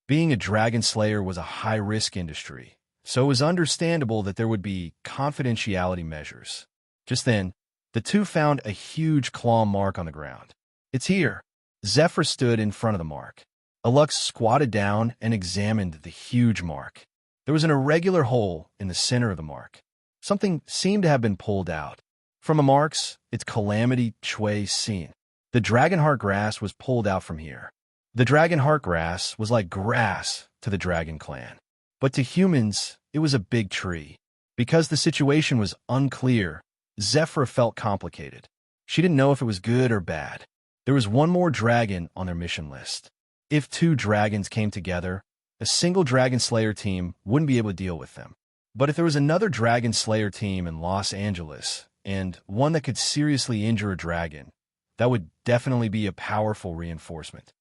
Being a Dragon Slayer was a high-risk industry, so it was understandable that there would be confidentiality measures. Just then, the two found a huge claw mark on the ground. It's here. Zephyr stood in front of the mark. Alux squatted down and examined the huge mark. There was an irregular hole in the center of the mark. Something seemed to have been pulled out. From the marks, it's Calamity Chui Seeing. The Dragonheart grass was pulled out from here. The Dragonheart grass was like grass to the Dragon Clan. But to humans, it was a big tree. Because the situation was unclear, Zephyr felt complicated. She didn't know if it was good or bad. There was one more dragon on their mission list. If two dragons came together, a single Dragon Slayer team wouldn't be able to deal with them. But if there was another Dragon Slayer team in Los Angeles, and one that could seriously injure a dragon, that would definitely be a powerful reinforcement.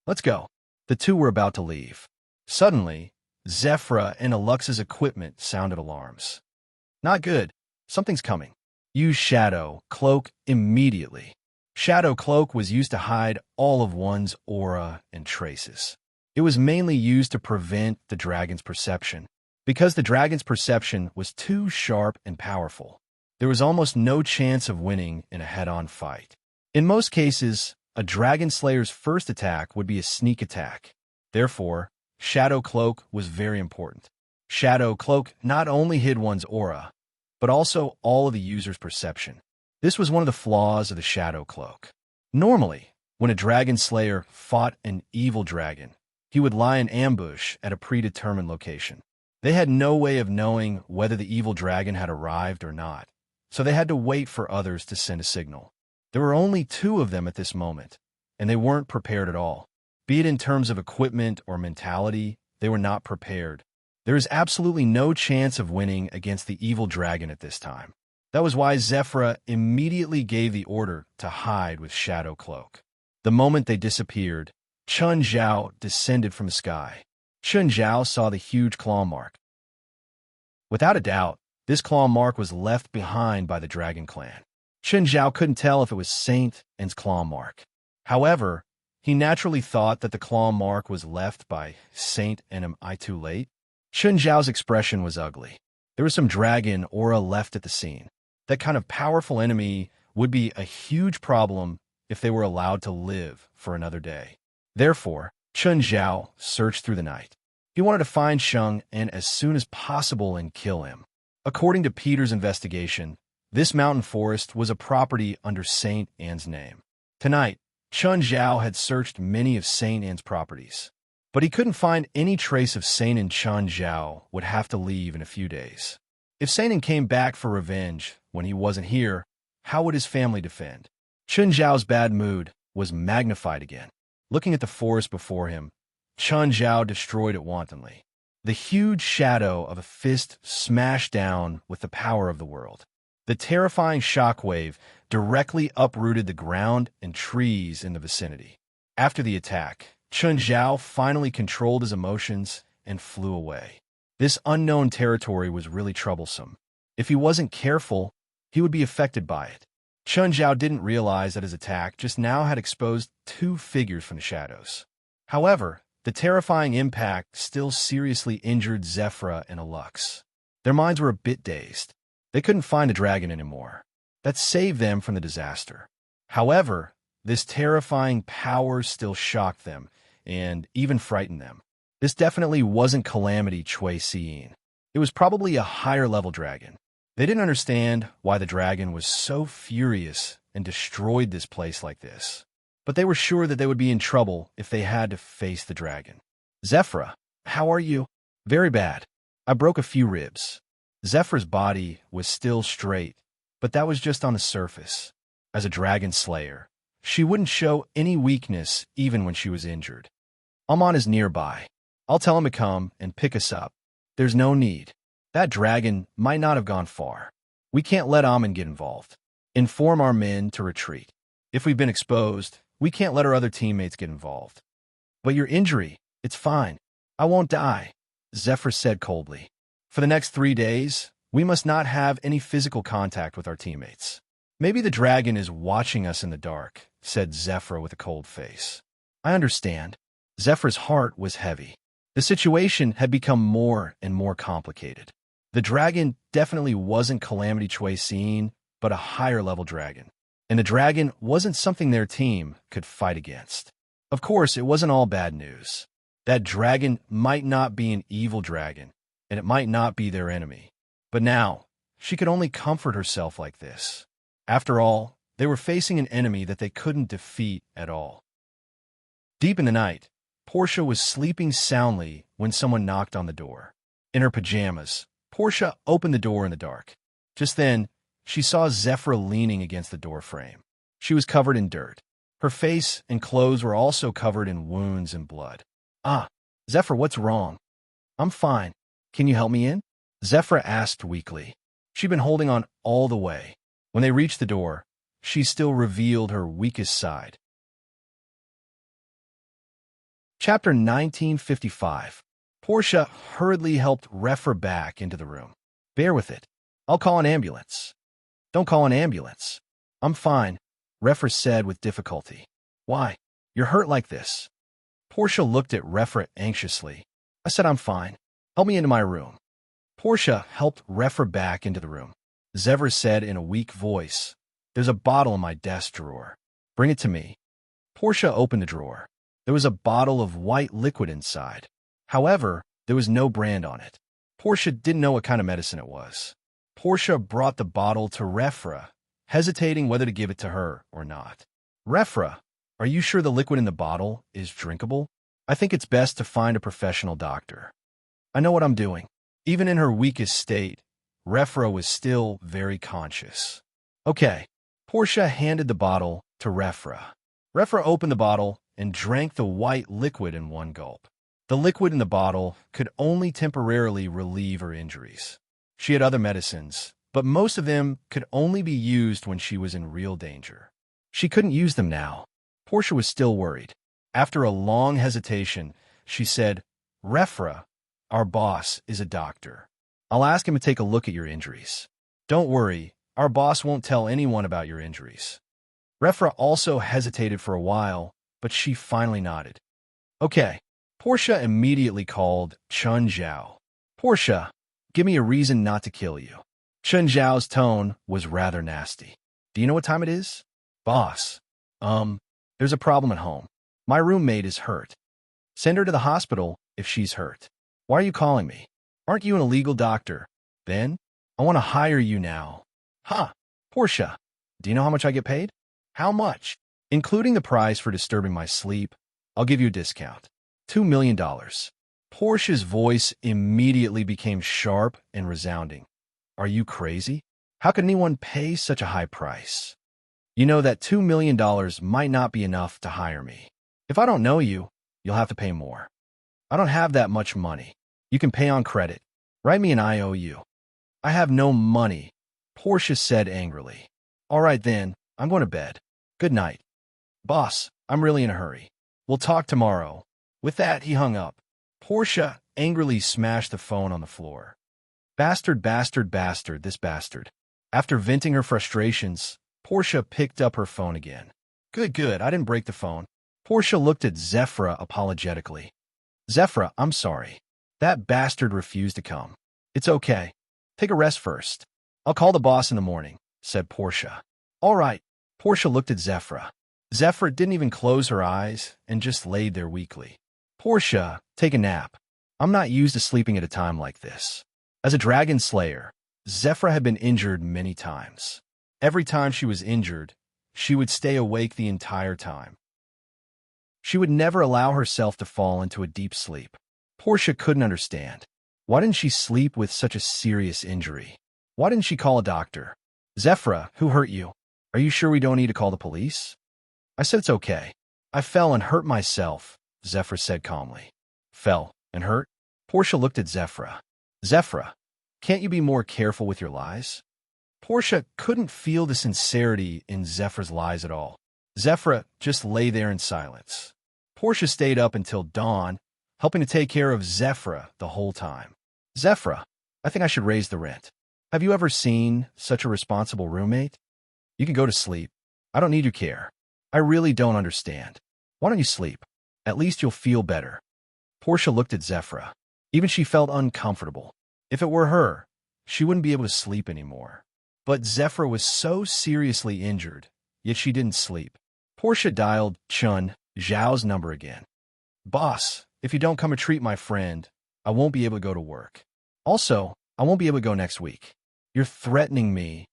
Let's go. The two were about to leave. Suddenly, Zephyr and Alux's equipment sounded alarms. Not good. Something's coming. Use Shadow Cloak immediately. Shadow Cloak was used to hide all of one's aura and traces. It was mainly used to prevent the dragon's perception. Because the dragon's perception was too sharp and powerful, there was almost no chance of winning in a head-on fight. In most cases, a Dragon Slayer's first attack would be a sneak attack. Therefore, Shadow Cloak was very important. Shadow Cloak not only hid one's aura, but also all of the user's perception. This was one of the flaws of the Shadow Cloak. Normally, when a Dragon Slayer fought an evil dragon, he would lie in ambush at a predetermined location. They had no way of knowing whether the evil dragon had arrived or not, so they had to wait for others to send a signal. There were only two of them at this moment, and they weren't prepared at all. Be it in terms of equipment or mentality, they were not prepared. There is absolutely no chance of winning against the evil dragon at this time. That was why Zephyr immediately gave the order to hide with Shadow Cloak. The moment they disappeared, Chun Zhao descended from the sky. Chun Zhao saw the huge claw mark. Without a doubt, this claw mark was left behind by the Dragon Clan. Chun Zhao couldn't tell if it was Saint And's claw mark. However, he naturally thought that the claw mark was left by Saint and Am I too late? Chun Zhao's expression was ugly. There was some dragon aura left at the scene. That kind of powerful enemy would be a huge problem if they were allowed to live for another day. Therefore, Chun Zhao searched through the night. He wanted to find Sheng and as soon as possible and kill him. According to Peter's investigation, this mountain forest was a property under Saint Anne's name. Tonight, Chun Zhao had searched many of Saint Anne's properties, but he couldn't find any trace of Saint Anne. Chun Zhao would have to leave in a few days. If Saint Anne came back for revenge when he wasn't here, how would his family defend? Chun Zhao's bad mood was magnified again. Looking at the forest before him, Chun Zhao destroyed it wantonly. The huge shadow of a fist smashed down with the power of the world. The terrifying shockwave directly uprooted the ground and trees in the vicinity. After the attack, Chun Zhao finally controlled his emotions and flew away. This unknown territory was really troublesome. If he wasn't careful, he would be affected by it. Chun Zhao didn't realize that his attack just now had exposed two figures from the shadows. However, the terrifying impact still seriously injured Zephyra and Alux. Their minds were a bit dazed. They couldn't find the dragon anymore. That saved them from the disaster. However, this terrifying power still shocked them and even frightened them. This definitely wasn't Calamity Chui Xiyin. It was probably a higher-level dragon. They didn't understand why the dragon was so furious and destroyed this place like this. But they were sure that they would be in trouble if they had to face the dragon. Zephyra, how are you? Very bad. I broke a few ribs. Zephyra's body was still straight, but that was just on the surface. As a dragon slayer, she wouldn't show any weakness even when she was injured. Amon is nearby. I'll tell him to come and pick us up. There's no need. That dragon might not have gone far. We can't let Amon get involved. Inform our men to retreat. If we've been exposed, we can't let our other teammates get involved. But your injury, it's fine. I won't die, Zephyr said coldly. For the next 3 days, we must not have any physical contact with our teammates. Maybe the dragon is watching us in the dark, said Zephyr with a cold face. I understand. Zephyr's heart was heavy. The situation had become more and more complicated. The dragon definitely wasn't Calamity Chui Xiyin, but a higher-level dragon. And the dragon wasn't something their team could fight against. Of course, it wasn't all bad news. That dragon might not be an evil dragon, and it might not be their enemy. But now, she could only comfort herself like this. After all, they were facing an enemy that they couldn't defeat at all. Deep in the night, Portia was sleeping soundly when someone knocked on the door. In her pajamas, Portia opened the door in the dark. Just then, she saw Zephyr leaning against the door frame. She was covered in dirt. Her face and clothes were also covered in wounds and blood. Ah, Zephyr, what's wrong? I'm fine. Can you help me in? Zephyr asked weakly. She'd been holding on all the way. When they reached the door, she still revealed her weakest side. Chapter 1955. Portia hurriedly helped Refer back into the room. Bear with it. I'll call an ambulance. Don't call an ambulance. I'm fine, Refer said with difficulty. Why? You're hurt like this. Portia looked at Refer anxiously. I said I'm fine. Help me into my room. Portia helped Refer back into the room. Zephyr said in a weak voice, There's a bottle in my desk drawer. Bring it to me. Portia opened the drawer. There was a bottle of white liquid inside. However, there was no brand on it. Portia didn't know what kind of medicine it was. Portia brought the bottle to Refra, hesitating whether to give it to her or not. Refra, are you sure the liquid in the bottle is drinkable? I think it's best to find a professional doctor. I know what I'm doing. Even in her weakest state, Refra was still very conscious. Okay. Portia handed the bottle to Refra. Refra opened the bottle and drank the white liquid in one gulp. The liquid in the bottle could only temporarily relieve her injuries. She had other medicines, but most of them could only be used when she was in real danger. She couldn't use them now. Portia was still worried. After a long hesitation, she said, Refra, our boss, is a doctor. I'll ask him to take a look at your injuries. Don't worry, our boss won't tell anyone about your injuries. Refra also hesitated for a while, but she finally nodded. Okay. Portia immediately called Chun Zhao. Portia, give me a reason not to kill you. Chun Zhao's tone was rather nasty. Do you know what time it is? Boss. There's a problem at home. My roommate is hurt. Send her to the hospital if she's hurt. Why are you calling me? Aren't you an illegal doctor? Then, I want to hire you now. Huh, Portia, do you know how much I get paid? How much? Including the price for disturbing my sleep, I'll give you a discount. $2 million. Portia's voice immediately became sharp and resounding. Are you crazy? How could anyone pay such a high price? You know that $2 million might not be enough to hire me. If I don't know you, you'll have to pay more. I don't have that much money. You can pay on credit. Write me an IOU. I have no money, Portia said angrily. All right then, I'm going to bed. Good night. Boss, I'm really in a hurry. We'll talk tomorrow. With that, he hung up. Portia angrily smashed the phone on the floor. Bastard, bastard, bastard, this bastard. After venting her frustrations, Portia picked up her phone again. Good, I didn't break the phone. Portia looked at Zephyra apologetically. Zephyra, I'm sorry. That bastard refused to come. It's okay. Take a rest first. I'll call the boss in the morning, said Portia. All right. Portia looked at Zephyra. Zephyra didn't even close her eyes and just laid there weakly. Portia, take a nap. I'm not used to sleeping at a time like this. As a dragon slayer, Zephyra had been injured many times. Every time she was injured, she would stay awake the entire time. She would never allow herself to fall into a deep sleep. Portia couldn't understand. Why didn't she sleep with such a serious injury? Why didn't she call a doctor? Zephyra, who hurt you? Are you sure we don't need to call the police? I said it's okay. I fell and hurt myself, Zephyra said calmly. Fell and hurt? Portia looked at Zephyra. Zephyra, can't you be more careful with your lies? Portia couldn't feel the sincerity in Zephyra's lies at all. Zephyra just lay there in silence. Portia stayed up until dawn, helping to take care of Zephyra the whole time. Zephyra, I think I should raise the rent. Have you ever seen such a responsible roommate? You can go to sleep. I don't need your care. I really don't understand. Why don't you sleep? At least you'll feel better. Portia looked at Zephyra. Even she felt uncomfortable. If it were her, she wouldn't be able to sleep anymore. But Zephyra was so seriously injured, yet she didn't sleep. Portia dialed Chun Zhao's number again. Boss, if you don't come and treat my friend, I won't be able to go to work. Also, I won't be able to go next week. You're threatening me.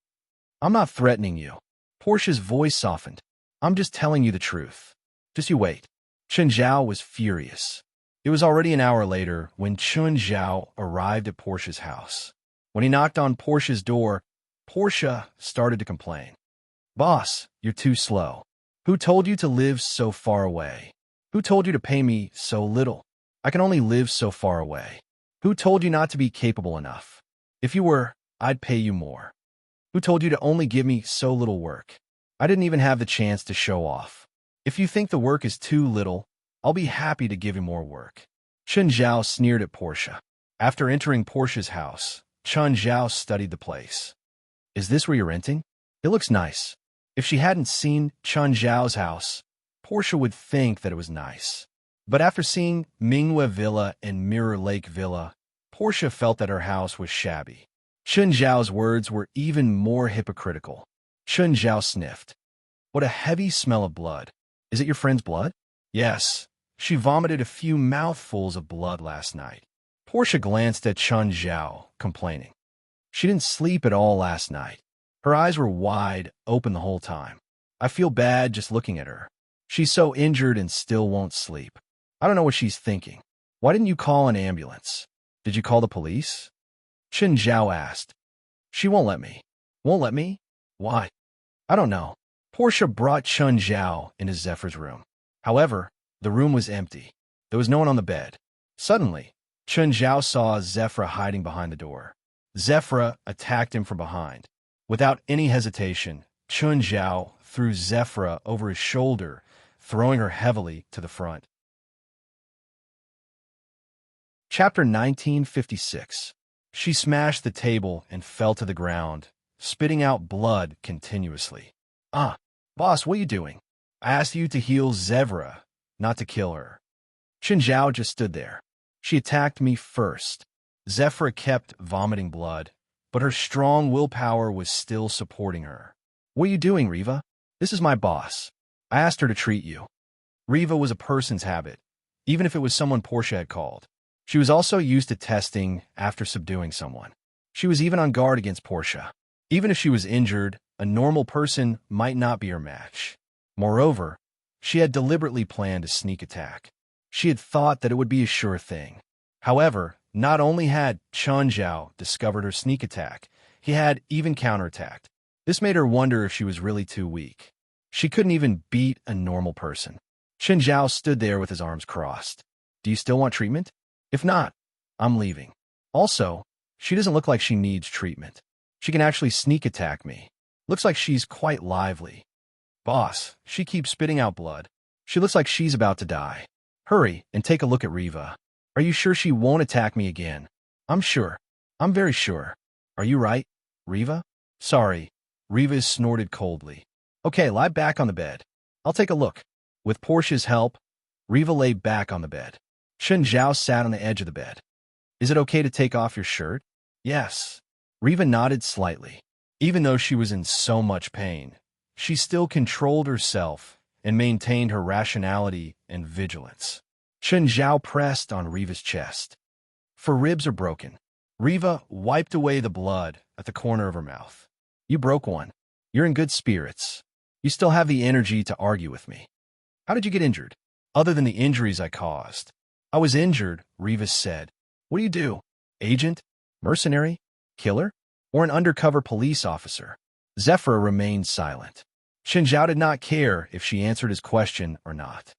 I'm not threatening you. Portia's voice softened. I'm just telling you the truth. Just you wait. Chun Zhao was furious. It was already an hour later when Chun Zhao arrived at Portia's house. When he knocked on Portia's door, Portia started to complain. Boss, you're too slow. Who told you to live so far away? Who told you to pay me so little? I can only live so far away. Who told you not to be capable enough? If you were, I'd pay you more. Who told you to only give me so little work? I didn't even have the chance to show off. If you think the work is too little, I'll be happy to give you more work. Chun Zhao sneered at Portia. After entering Portia's house, Chun Zhao studied the place. Is this where you're renting? It looks nice. If she hadn't seen Chun Zhao's house, Portia would think that it was nice. But after seeing Minghua Villa and Mirror Lake Villa, Portia felt that her house was shabby. Chun Zhao's words were even more hypocritical. Chun Zhao sniffed. What a heavy smell of blood. Is it your friend's blood? Yes. She vomited a few mouthfuls of blood last night. Portia glanced at Chun Zhao, complaining. She didn't sleep at all last night. Her eyes were wide open the whole time. I feel bad just looking at her. She's so injured and still won't sleep. I don't know what she's thinking. Why didn't you call an ambulance? Did you call the police? Chun Zhao asked. She won't let me. Won't let me? Why? I don't know. Portia brought Chun Zhao into Zephyr's room. However, the room was empty. There was no one on the bed. Suddenly, Chun Zhao saw Zephyra hiding behind the door. Zephyra attacked him from behind. Without any hesitation, Chun Zhao threw Zephyra over his shoulder, throwing her heavily to the front. Chapter 1956. She smashed the table and fell to the ground, spitting out blood continuously. Boss, what are you doing? I asked you to heal Zevra, not to kill her. Chun Zhao just stood there. She attacked me first. Zephyra kept vomiting blood, but her strong willpower was still supporting her. What are you doing, Riva? This is my boss. I asked her to treat you. Riva was a person's habit, even if it was someone Portia had called. She was also used to testing after subduing someone. She was even on guard against Portia. Even if she was injured, a normal person might not be her match. Moreover, she had deliberately planned a sneak attack. She had thought that it would be a sure thing. However, not only had Chun Zhao discovered her sneak attack, he had even counterattacked. This made her wonder if she was really too weak. She couldn't even beat a normal person. Chun Zhao stood there with his arms crossed. Do you still want treatment? If not, I'm leaving. Also, she doesn't look like she needs treatment. She can actually sneak attack me. Looks like she's quite lively. Boss, she keeps spitting out blood. She looks like she's about to die. Hurry and take a look at Riva. Are you sure she won't attack me again? I'm sure. I'm very sure. Are you right, Riva? Sorry. Riva snorted coldly. Okay, lie back on the bed. I'll take a look. With Portia's help, Riva lay back on the bed. Chun Zhao sat on the edge of the bed. Is it okay to take off your shirt? Yes. Riva nodded slightly. Even though she was in so much pain, she still controlled herself and maintained her rationality and vigilance. Chun Zhao pressed on Riva's chest. Her ribs are broken. Riva wiped away the blood at the corner of her mouth. You broke one. You're in good spirits. You still have the energy to argue with me. How did you get injured? Other than the injuries I caused. I was injured, Riva said. What do you do? Agent? Mercenary? Killer? Or an undercover police officer? Zephyr remained silent. Chun Zhao did not care if she answered his question or not.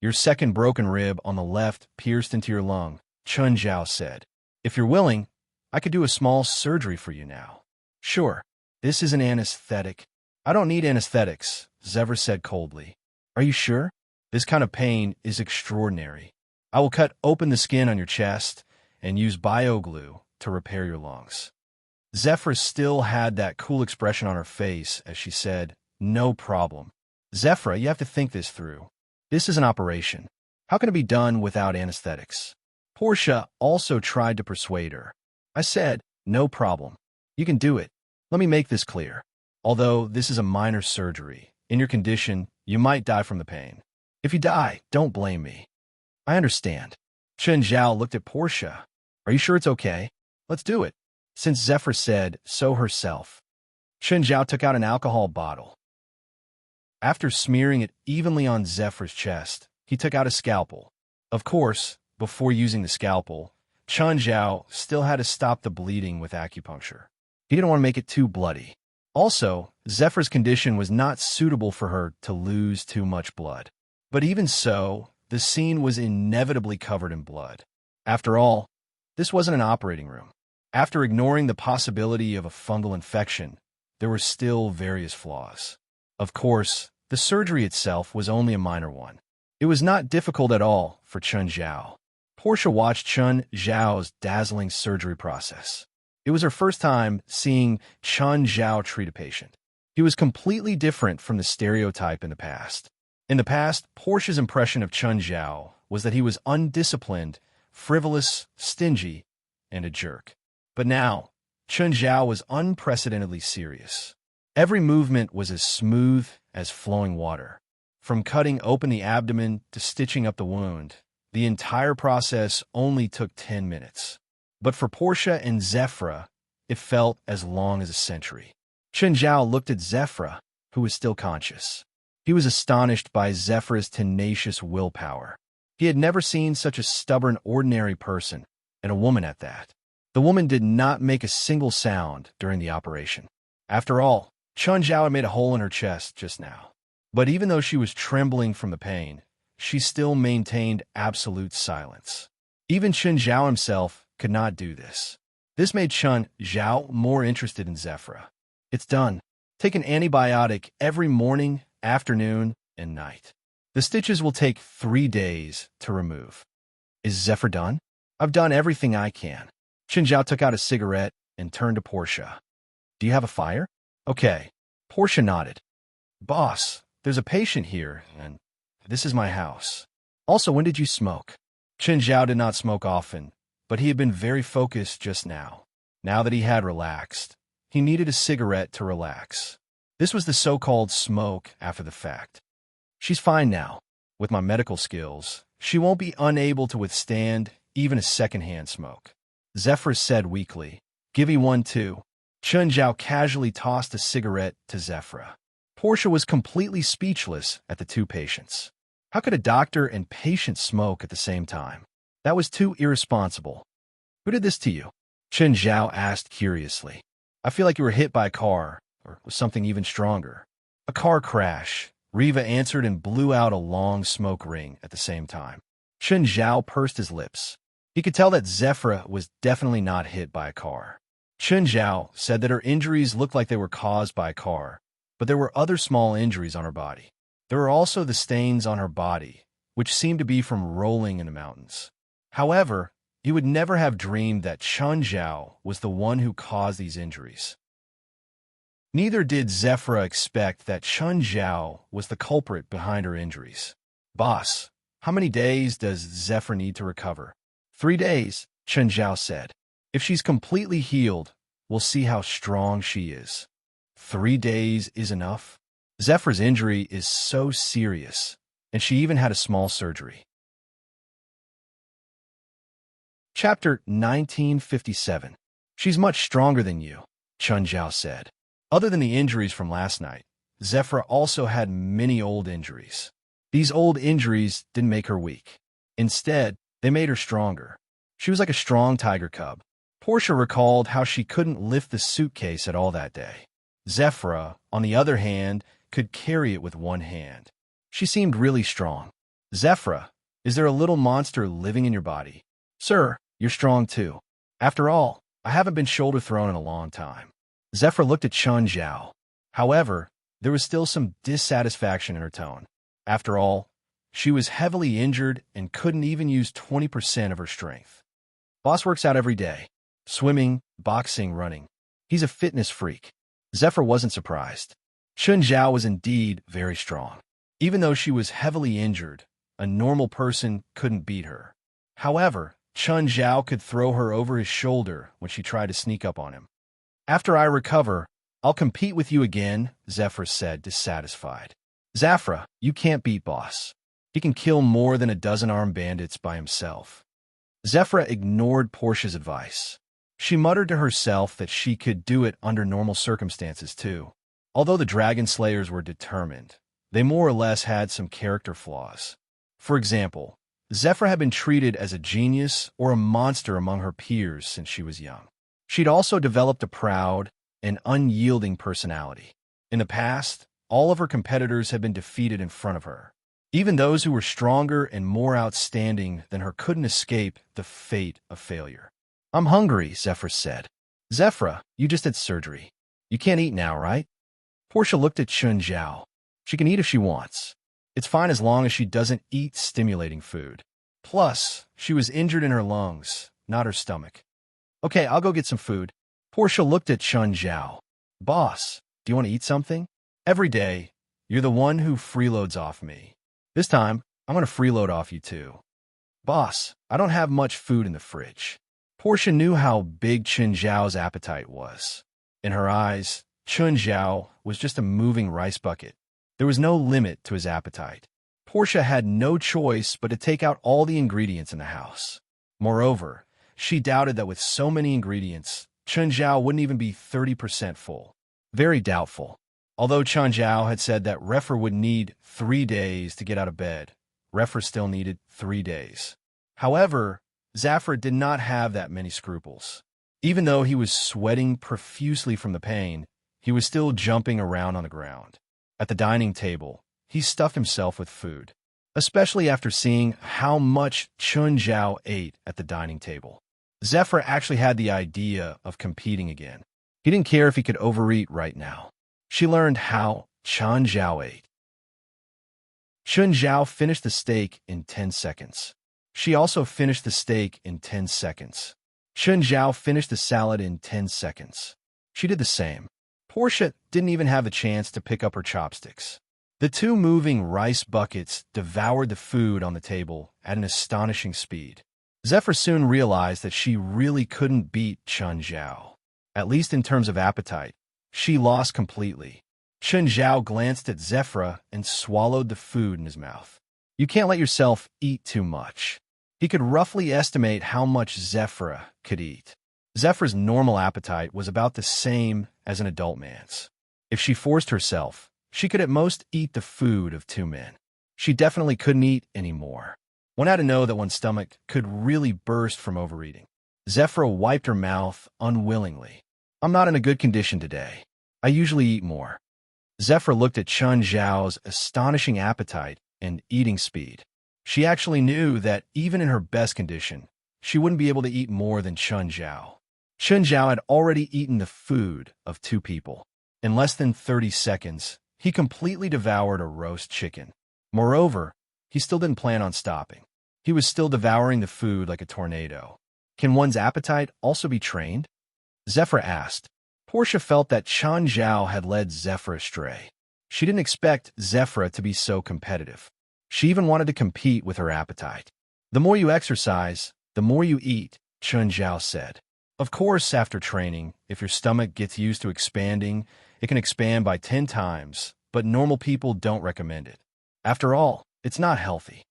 Your second broken rib on the left pierced into your lung, Chun Zhao said. If you're willing, I could do a small surgery for you now. Sure. This is an anesthetic. I don't need anesthetics, Zephyr said coldly. Are you sure? This kind of pain is extraordinary. I will cut open the skin on your chest and use bioglue to repair your lungs. Zephyr still had that cool expression on her face as she said, no problem. Zephyr, you have to think this through. This is an operation. How can it be done without anesthetics? Portia also tried to persuade her. I said, no problem. You can do it. Let me make this clear. Although this is a minor surgery, in your condition, you might die from the pain. If you die, don't blame me. I understand. Chun Zhao looked at Portia. Are you sure it's okay? Let's do it. Since Zephyr said so herself. Chun Zhao took out an alcohol bottle. After smearing it evenly on Zephyr's chest, he took out a scalpel. Of course, before using the scalpel, Chun Zhao still had to stop the bleeding with acupuncture. He didn't want to make it too bloody. Also, Zephyr's condition was not suitable for her to lose too much blood. But even so, the scene was inevitably covered in blood. After all, this wasn't an operating room. After ignoring the possibility of a fungal infection, there were still various flaws. Of course, the surgery itself was only a minor one. It was not difficult at all for Chun Zhao. Portia watched Chun Zhao's dazzling surgery process. It was her first time seeing Chun Zhao treat a patient. He was completely different from the stereotype in the past. In the past, Portia's impression of Chun Zhao was that he was undisciplined, frivolous, stingy, and a jerk. But now, Chun Zhao was unprecedentedly serious. Every movement was as smooth as flowing water. From cutting open the abdomen to stitching up the wound, the entire process only took 10 minutes. But for Portia and Zephyr, it felt as long as a century. Chun Zhao looked at Zephyr, who was still conscious. He was astonished by Zephyr's tenacious willpower. He had never seen such a stubborn, ordinary person, and a woman at that. The woman did not make a single sound during the operation. After all, Chun Zhao had made a hole in her chest just now. But even though she was trembling from the pain, she still maintained absolute silence. Even Chun Zhao himself could not do this. This made Chun Zhao more interested in Zephyr. It's done. Take an antibiotic every morning, afternoon, and night. The stitches will take 3 days to remove. Is Zephyr done? I've done everything I can. Chun Zhao took out a cigarette and turned to Portia. Do you have a fire? Okay. Portia nodded. Boss, there's a patient here, and this is my house. Also, when did you smoke? Chun Zhao did not smoke often, but he had been very focused just now. Now that he had relaxed, he needed a cigarette to relax. This was the so-called smoke after the fact. She's fine now. With my medical skills, she won't be unable to withstand even a secondhand smoke. Zephyr said weakly. Give me one too. Chun Zhao casually tossed a cigarette to Zephyr. Portia was completely speechless at the two patients. How could a doctor and patient smoke at the same time? That was too irresponsible. Who did this to you? Chun Zhao asked curiously. I feel like you were hit by a car, or was something even stronger. A car crash, Riva answered and blew out a long smoke ring at the same time. Chun Zhao pursed his lips. He could tell that Zephyr was definitely not hit by a car. Chun Zhao said that her injuries looked like they were caused by a car, but there were other small injuries on her body. There were also the stains on her body, which seemed to be from rolling in the mountains. However, he would never have dreamed that Chun Zhao was the one who caused these injuries. Neither did Zephyr expect that Chun Zhao was the culprit behind her injuries. Boss, how many days does Zephyr need to recover? 3 days, Chun Zhao said. If she's completely healed, we'll see how strong she is. 3 days is enough? Zephyr's injury is so serious, and she even had a small surgery. Chapter 1957. She's much stronger than you, Chun Zhao said. Other than the injuries from last night, Zephyr also had many old injuries. These old injuries didn't make her weak. Instead, they made her stronger. She was like a strong tiger cub. Portia recalled how she couldn't lift the suitcase at all that day. Zephyr, on the other hand, could carry it with one hand. She seemed really strong. Zephyr, is there a little monster living in your body? Sir, you're strong too. After all, I haven't been shoulder thrown in a long time. Zephyr looked at Chun Zhao. However, there was still some dissatisfaction in her tone. After all, she was heavily injured and couldn't even use 20% of her strength. Boss works out every day. Swimming, boxing, running. He's a fitness freak. Zephyr wasn't surprised. Chun Zhao was indeed very strong. Even though she was heavily injured, a normal person couldn't beat her. However, Chun Zhao could throw her over his shoulder when she tried to sneak up on him. After I recover, I'll compete with you again, Zephyr said, dissatisfied. Zephyr, you can't beat Boss. He can kill more than a dozen armed bandits by himself. Zephyr ignored Portia's advice. She muttered to herself that she could do it under normal circumstances too. Although the Dragon Slayers were determined, they more or less had some character flaws. For example, Zephyr had been treated as a genius or a monster among her peers since she was young. She'd also developed a proud and unyielding personality. In the past, all of her competitors had been defeated in front of her. Even those who were stronger and more outstanding than her couldn't escape the fate of failure. I'm hungry, Zephyr said. Zephyr, you just had surgery. You can't eat now, right? Portia looked at Chun Zhao. She can eat if she wants. It's fine as long as she doesn't eat stimulating food. Plus, she was injured in her lungs, not her stomach. Okay, I'll go get some food. Portia looked at Chun Zhao. Boss, do you want to eat something? Every day, you're the one who freeloads off me. This time, I'm going to freeload off you too. Boss, I don't have much food in the fridge. Portia knew how big Chun Zhao's appetite was. In her eyes, Chun Zhao was just a moving rice bucket. There was no limit to his appetite. Portia had no choice but to take out all the ingredients in the house. Moreover, she doubted that with so many ingredients, Chun Zhao wouldn't even be 30% full. Very doubtful. Although Chun Zhao had said that Zephyr would need 3 days to get out of bed, Zephyr still needed 3 days. However, Zephyr did not have that many scruples. Even though he was sweating profusely from the pain, he was still jumping around on the ground. At the dining table, he stuffed himself with food, especially after seeing how much Chun Zhao ate at the dining table. Zephyr actually had the idea of competing again. He didn't care if he could overeat right now. She learned how Chun Zhao ate. Chun Zhao finished the steak in 10 seconds. She also finished the steak in 10 seconds. Chun Zhao finished the salad in 10 seconds. She did the same. Portia didn't even have a chance to pick up her chopsticks. The two moving rice buckets devoured the food on the table at an astonishing speed. Zephyr soon realized that she really couldn't beat Chun Zhao. At least in terms of appetite, she lost completely. Chun Zhao glanced at Zephyr and swallowed the food in his mouth. You can't let yourself eat too much. He could roughly estimate how much Zephyra could eat. Zephyra's normal appetite was about the same as an adult man's. If she forced herself, she could at most eat the food of 2 men. She definitely couldn't eat any more. One had to know that one's stomach could really burst from overeating. Zephyra wiped her mouth unwillingly. I'm not in a good condition today. I usually eat more. Zephyra looked at Chun Zhao's astonishing appetite and eating speed. She actually knew that even in her best condition, she wouldn't be able to eat more than Chun Zhao. Chun Zhao had already eaten the food of 2 people. In less than 30 seconds, he completely devoured a roast chicken. Moreover, he still didn't plan on stopping. He was still devouring the food like a tornado. Can one's appetite also be trained? Zephyra asked. Portia felt that Chun Zhao had led Zephyra astray. She didn't expect Zephyra to be so competitive. She even wanted to compete with her appetite. The more you exercise, the more you eat, Chun Zhao said. Of course, after training, if your stomach gets used to expanding, it can expand by 10 times, but normal people don't recommend it. After all, it's not healthy.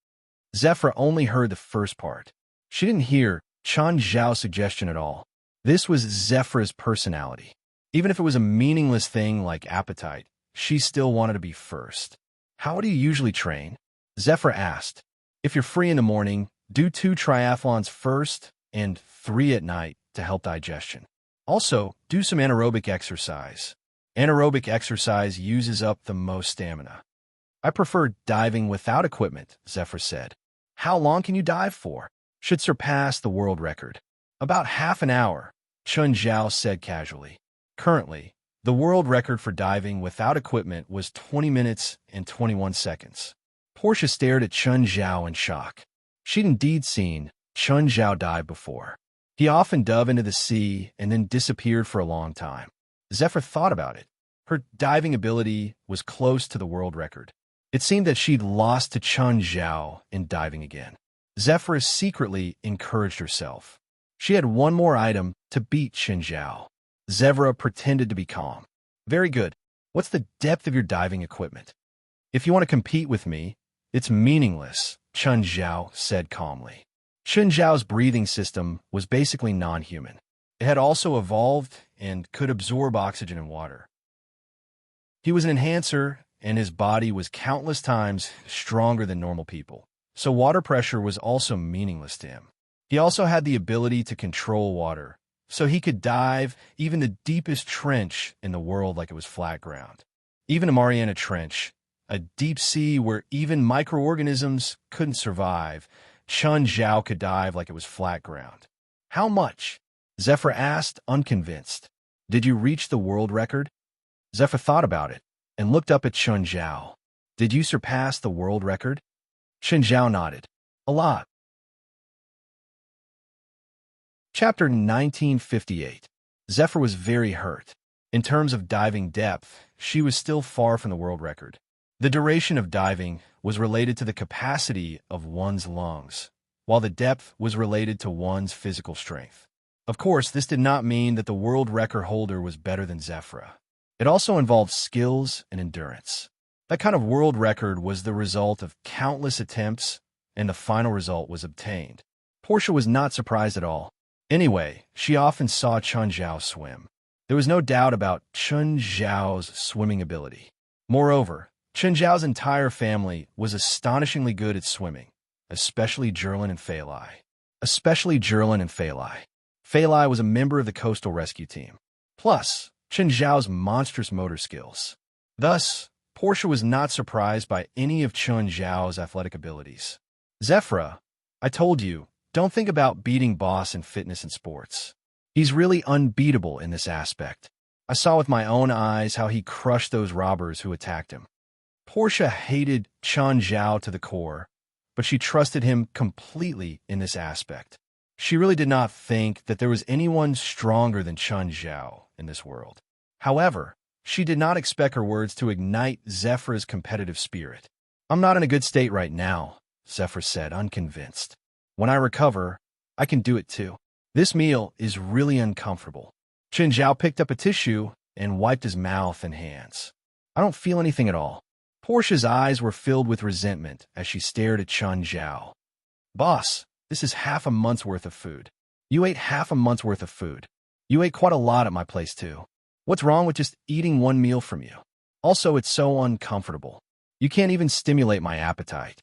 Zephyra only heard the first part. She didn't hear Chun Zhao's suggestion at all. This was Zephyra's personality. Even if it was a meaningless thing like appetite, she still wanted to be first. How do you usually train? Zephyra asked. If you're free in the morning, do 2 triathlons first and 3 at night to help digestion. Also, do some anaerobic exercise. Anaerobic exercise uses up the most stamina. I prefer diving without equipment, Zephyra said. How long can you dive for? Should surpass the world record. About half an hour, Chun Zhao said casually. Currently, the world record for diving without equipment was 20 minutes and 21 seconds. Portia stared at Chun Zhao in shock. She'd indeed seen Chun Zhao dive before. He often dove into the sea and then disappeared for a long time. Zephyra thought about it. Her diving ability was close to the world record. It seemed that she'd lost to Chun Zhao in diving again. Zephyra secretly encouraged herself. She had one more item to beat Chun Zhao. Zephyra pretended to be calm. Very good. What's the depth of your diving equipment? If you want to compete with me, it's meaningless, Chun Zhao said calmly. Chun Zhao's breathing system was basically non-human. It had also evolved and could absorb oxygen and water. He was an enhancer, and his body was countless times stronger than normal people, so water pressure was also meaningless to him. He also had the ability to control water, so he could dive even the deepest trench in the world like it was flat ground. Even a Mariana Trench, a deep sea where even microorganisms couldn't survive, Chun Zhao could dive like it was flat ground. How much? Zephyra asked, unconvinced. Did you reach the world record? Zephyra thought about it and looked up at Chun Zhao. Did you surpass the world record? Chun Zhao nodded. A lot. Chapter 1958. Zephyra was very hurt. In terms of diving depth, she was still far from the world record. The duration of diving was related to the capacity of one's lungs, while the depth was related to one's physical strength. Of course, this did not mean that the world record holder was better than Zephyra. It also involved skills and endurance. That kind of world record was the result of countless attempts, and the final result was obtained. Portia was not surprised at all. Anyway, she often saw Chun Zhao swim. There was no doubt about Chun Zhao's swimming ability. Moreover, Chun Zhao's entire family was astonishingly good at swimming, especially Jerlin and Feilai. Feilai was a member of the coastal rescue team. Plus, Chun Zhao's monstrous motor skills. Thus, Portia was not surprised by any of Chun Zhao's athletic abilities. Zephyra, I told you, don't think about beating boss in fitness and sports. He's really unbeatable in this aspect. I saw with my own eyes how he crushed those robbers who attacked him. Portia hated Chun Zhao to the core, but she trusted him completely in this aspect. She really did not think that there was anyone stronger than Chun Zhao in this world. However, she did not expect her words to ignite Zephyra's competitive spirit. I'm not in a good state right now, Zephyra said, unconvinced. When I recover, I can do it too. This meal is really uncomfortable. Chun Zhao picked up a tissue and wiped his mouth and hands. I don't feel anything at all. Portia's eyes were filled with resentment as she stared at Chun Zhao. Boss, this is half a month's worth of food. You ate half a month's worth of food. You ate quite a lot at my place, too. What's wrong with just eating one meal from you? Also, it's so uncomfortable. You can't even stimulate my appetite.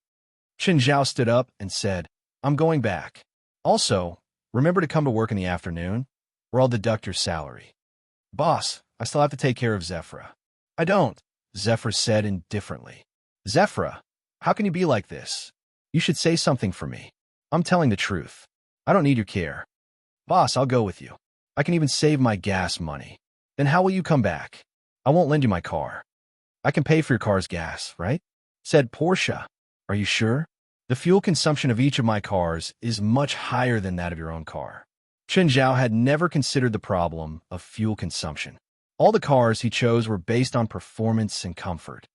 Chun Zhao stood up and said, I'm going back. Also, remember to come to work in the afternoon, or I'll deduct your salary. Boss, I still have to take care of Zephyra. I don't, Zephyr said indifferently. Zephyra, how can you be like this? You should say something for me. I'm telling the truth. I don't need your care. Boss, I'll go with you. I can even save my gas money. Then how will you come back? I won't lend you my car. I can pay for your car's gas, right? Said Portia. Are you sure? The fuel consumption of each of my cars is much higher than that of your own car. Chun Zhao had never considered the problem of fuel consumption. All the cars he chose were based on performance and comfort.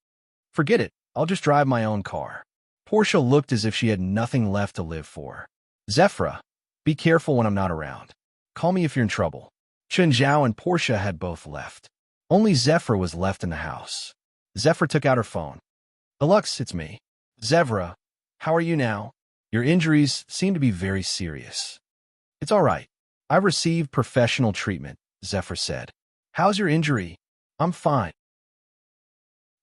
Forget it, I'll just drive my own car. Portia looked as if she had nothing left to live for. Zephyra, be careful when I'm not around. Call me if you're in trouble. Chun Zhao and Portia had both left. Only Zephyr was left in the house. Zephyr took out her phone. Lux, it's me. Zevra, how are you now? Your injuries seem to be very serious. It's all right. I've received professional treatment, Zephyr said. How's your injury? I'm fine.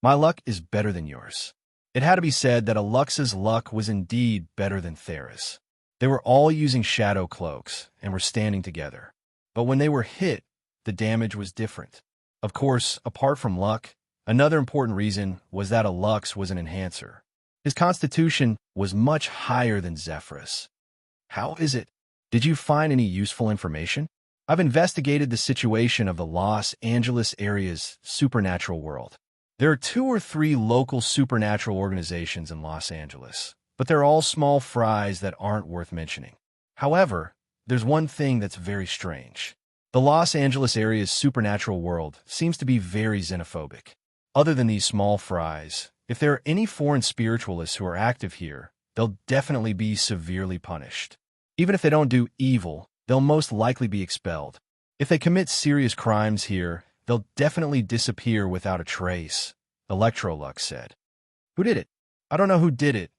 My luck is better than yours. It had to be said that Alux's luck was indeed better than Thera's. They were all using shadow cloaks and were standing together. But when they were hit, the damage was different. Of course, apart from luck, another important reason was that Alux was an enhancer. His constitution was much higher than Zephyr's. How is it? Did you find any useful information? I've investigated the situation of the Los Angeles area's supernatural world. There are 2 or 3 local supernatural organizations in Los Angeles, but they're all small fries that aren't worth mentioning. However, there's one thing that's very strange. The Los Angeles area's supernatural world seems to be very xenophobic. Other than these small fries, if there are any foreign spiritualists who are active here, they'll definitely be severely punished. Even if they don't do evil, they'll most likely be expelled. If they commit serious crimes here, they'll definitely disappear without a trace, Electrolux said. Who did it? I don't know who did it,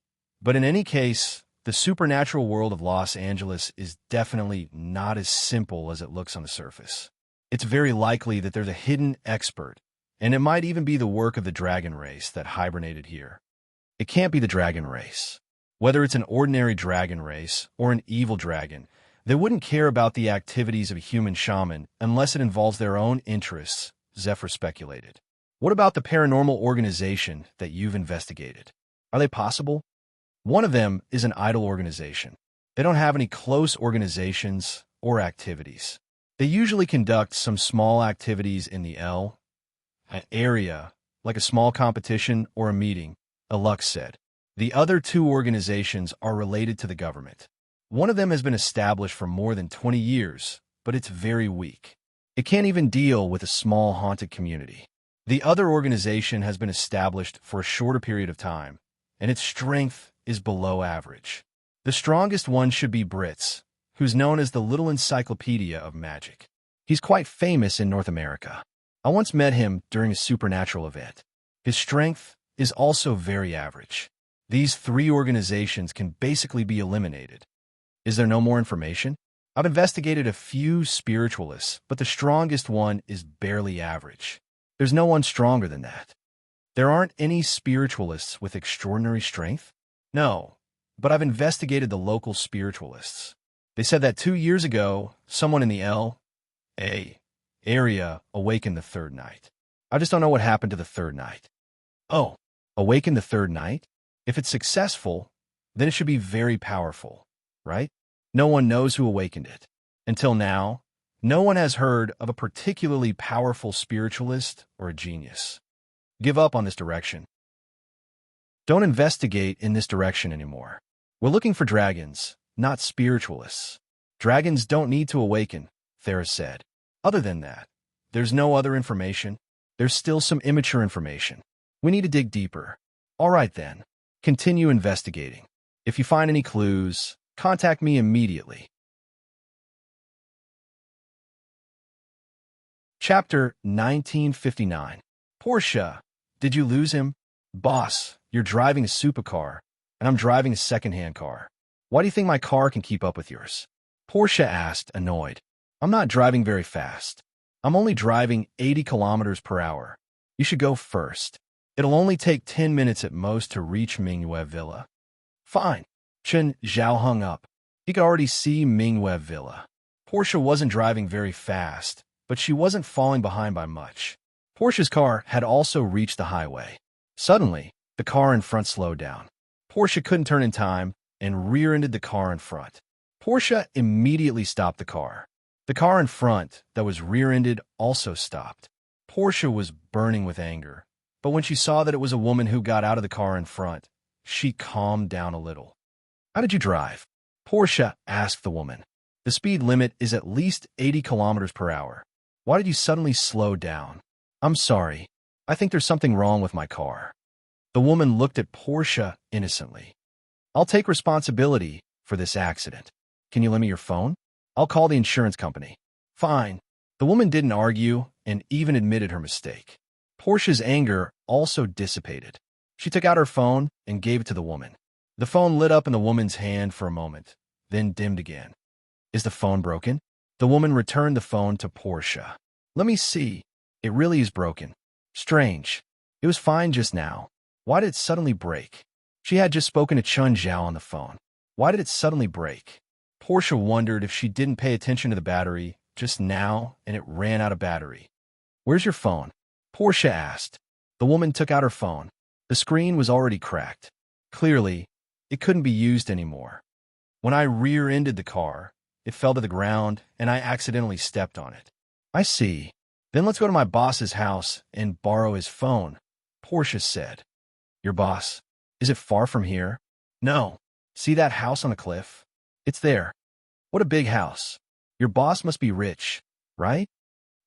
but in any case, the supernatural world of Los Angeles is definitely not as simple as it looks on the surface. It's very likely that there's a hidden expert, and it might even be the work of the dragon race that hibernated here. It can't be the dragon race. Whether it's an ordinary dragon race or an evil dragon, they wouldn't care about the activities of a human shaman unless it involves their own interests, Zephyr speculated. What about the paranormal organization that you've investigated? Are they possible? One of them is an idol organization. They don't have any close organizations or activities. They usually conduct some small activities in the area, like a small competition or a meeting, Alux said. The other 2 organizations are related to the government. One of them has been established for more than 20 years, but it's very weak. It can't even deal with a small haunted community. The other organization has been established for a shorter period of time, and its strength is below average. The strongest one should be Britz, who's known as the Little Encyclopedia of Magic. He's quite famous in North America. I once met him during a supernatural event. His strength is also very average. These 3 organizations can basically be eliminated. Is there no more information? I've investigated a few spiritualists, but the strongest one is barely average. There's no one stronger than that. There aren't any spiritualists with extraordinary strength? No, but I've investigated the local spiritualists. They said that 2 years ago, someone in the area awakened the 3rd night. I just don't know what happened to the 3rd night. Oh, awakened the 3rd night? If it's successful, then it should be very powerful, right? No one knows who awakened it. Until now, no one has heard of a particularly powerful spiritualist or a genius. Give up on this direction. Don't investigate in this direction anymore. We're looking for dragons, not spiritualists. Dragons don't need to awaken, Thera said. Other than that, there's no other information. There's still some immature information. We need to dig deeper. All right then. Continue investigating. If you find any clues, contact me immediately. Chapter 1959. Portia, did you lose him? Boss, you're driving a supercar, and I'm driving a second-hand car. Why do you think my car can keep up with yours? Portia asked, annoyed. I'm not driving very fast. I'm only driving 80 kilometers per hour. You should go first. It'll only take 10 minutes at most to reach Mingwei Villa. Fine. Chen Zhao hung up. He could already see Mingwei Villa. Portia wasn't driving very fast, but she wasn't falling behind by much. Portia's car had also reached the highway. Suddenly, the car in front slowed down. Portia couldn't turn in time and rear-ended the car in front. Portia immediately stopped the car. The car in front that was rear-ended also stopped. Portia was burning with anger, but when she saw that it was a woman who got out of the car in front, she calmed down a little. How did you drive? Portia asked the woman. The speed limit is at least 80 kilometers per hour. Why did you suddenly slow down? I'm sorry. I think there's something wrong with my car. The woman looked at Portia innocently. I'll take responsibility for this accident. Can you lend me your phone? I'll call the insurance company. Fine. The woman didn't argue and even admitted her mistake. Portia's anger also dissipated. She took out her phone and gave it to the woman. The phone lit up in the woman's hand for a moment, then dimmed again. Is the phone broken? The woman returned the phone to Portia. Let me see. It really is broken. Strange. It was fine just now. Why did it suddenly break? She had just spoken to Chun Zhao on the phone. Why did it suddenly break? Portia wondered if she didn't pay attention to the battery just now and it ran out of battery. Where's your phone? Portia asked. The woman took out her phone. The screen was already cracked. Clearly, it couldn't be used anymore. When I rear-ended the car, it fell to the ground and I accidentally stepped on it. I see. Then let's go to my boss's house and borrow his phone, Portia said. Your boss? Is it far from here? No. See that house on the cliff? It's there. What a big house. Your boss must be rich, right?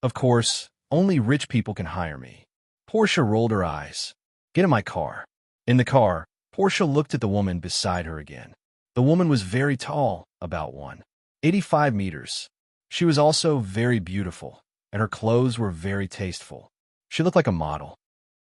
Of course, only rich people can hire me. Portia rolled her eyes. Get in my car. In the car, Portia looked at the woman beside her again. The woman was very tall, about 185 meters. She was also very beautiful, and her clothes were very tasteful. She looked like a model.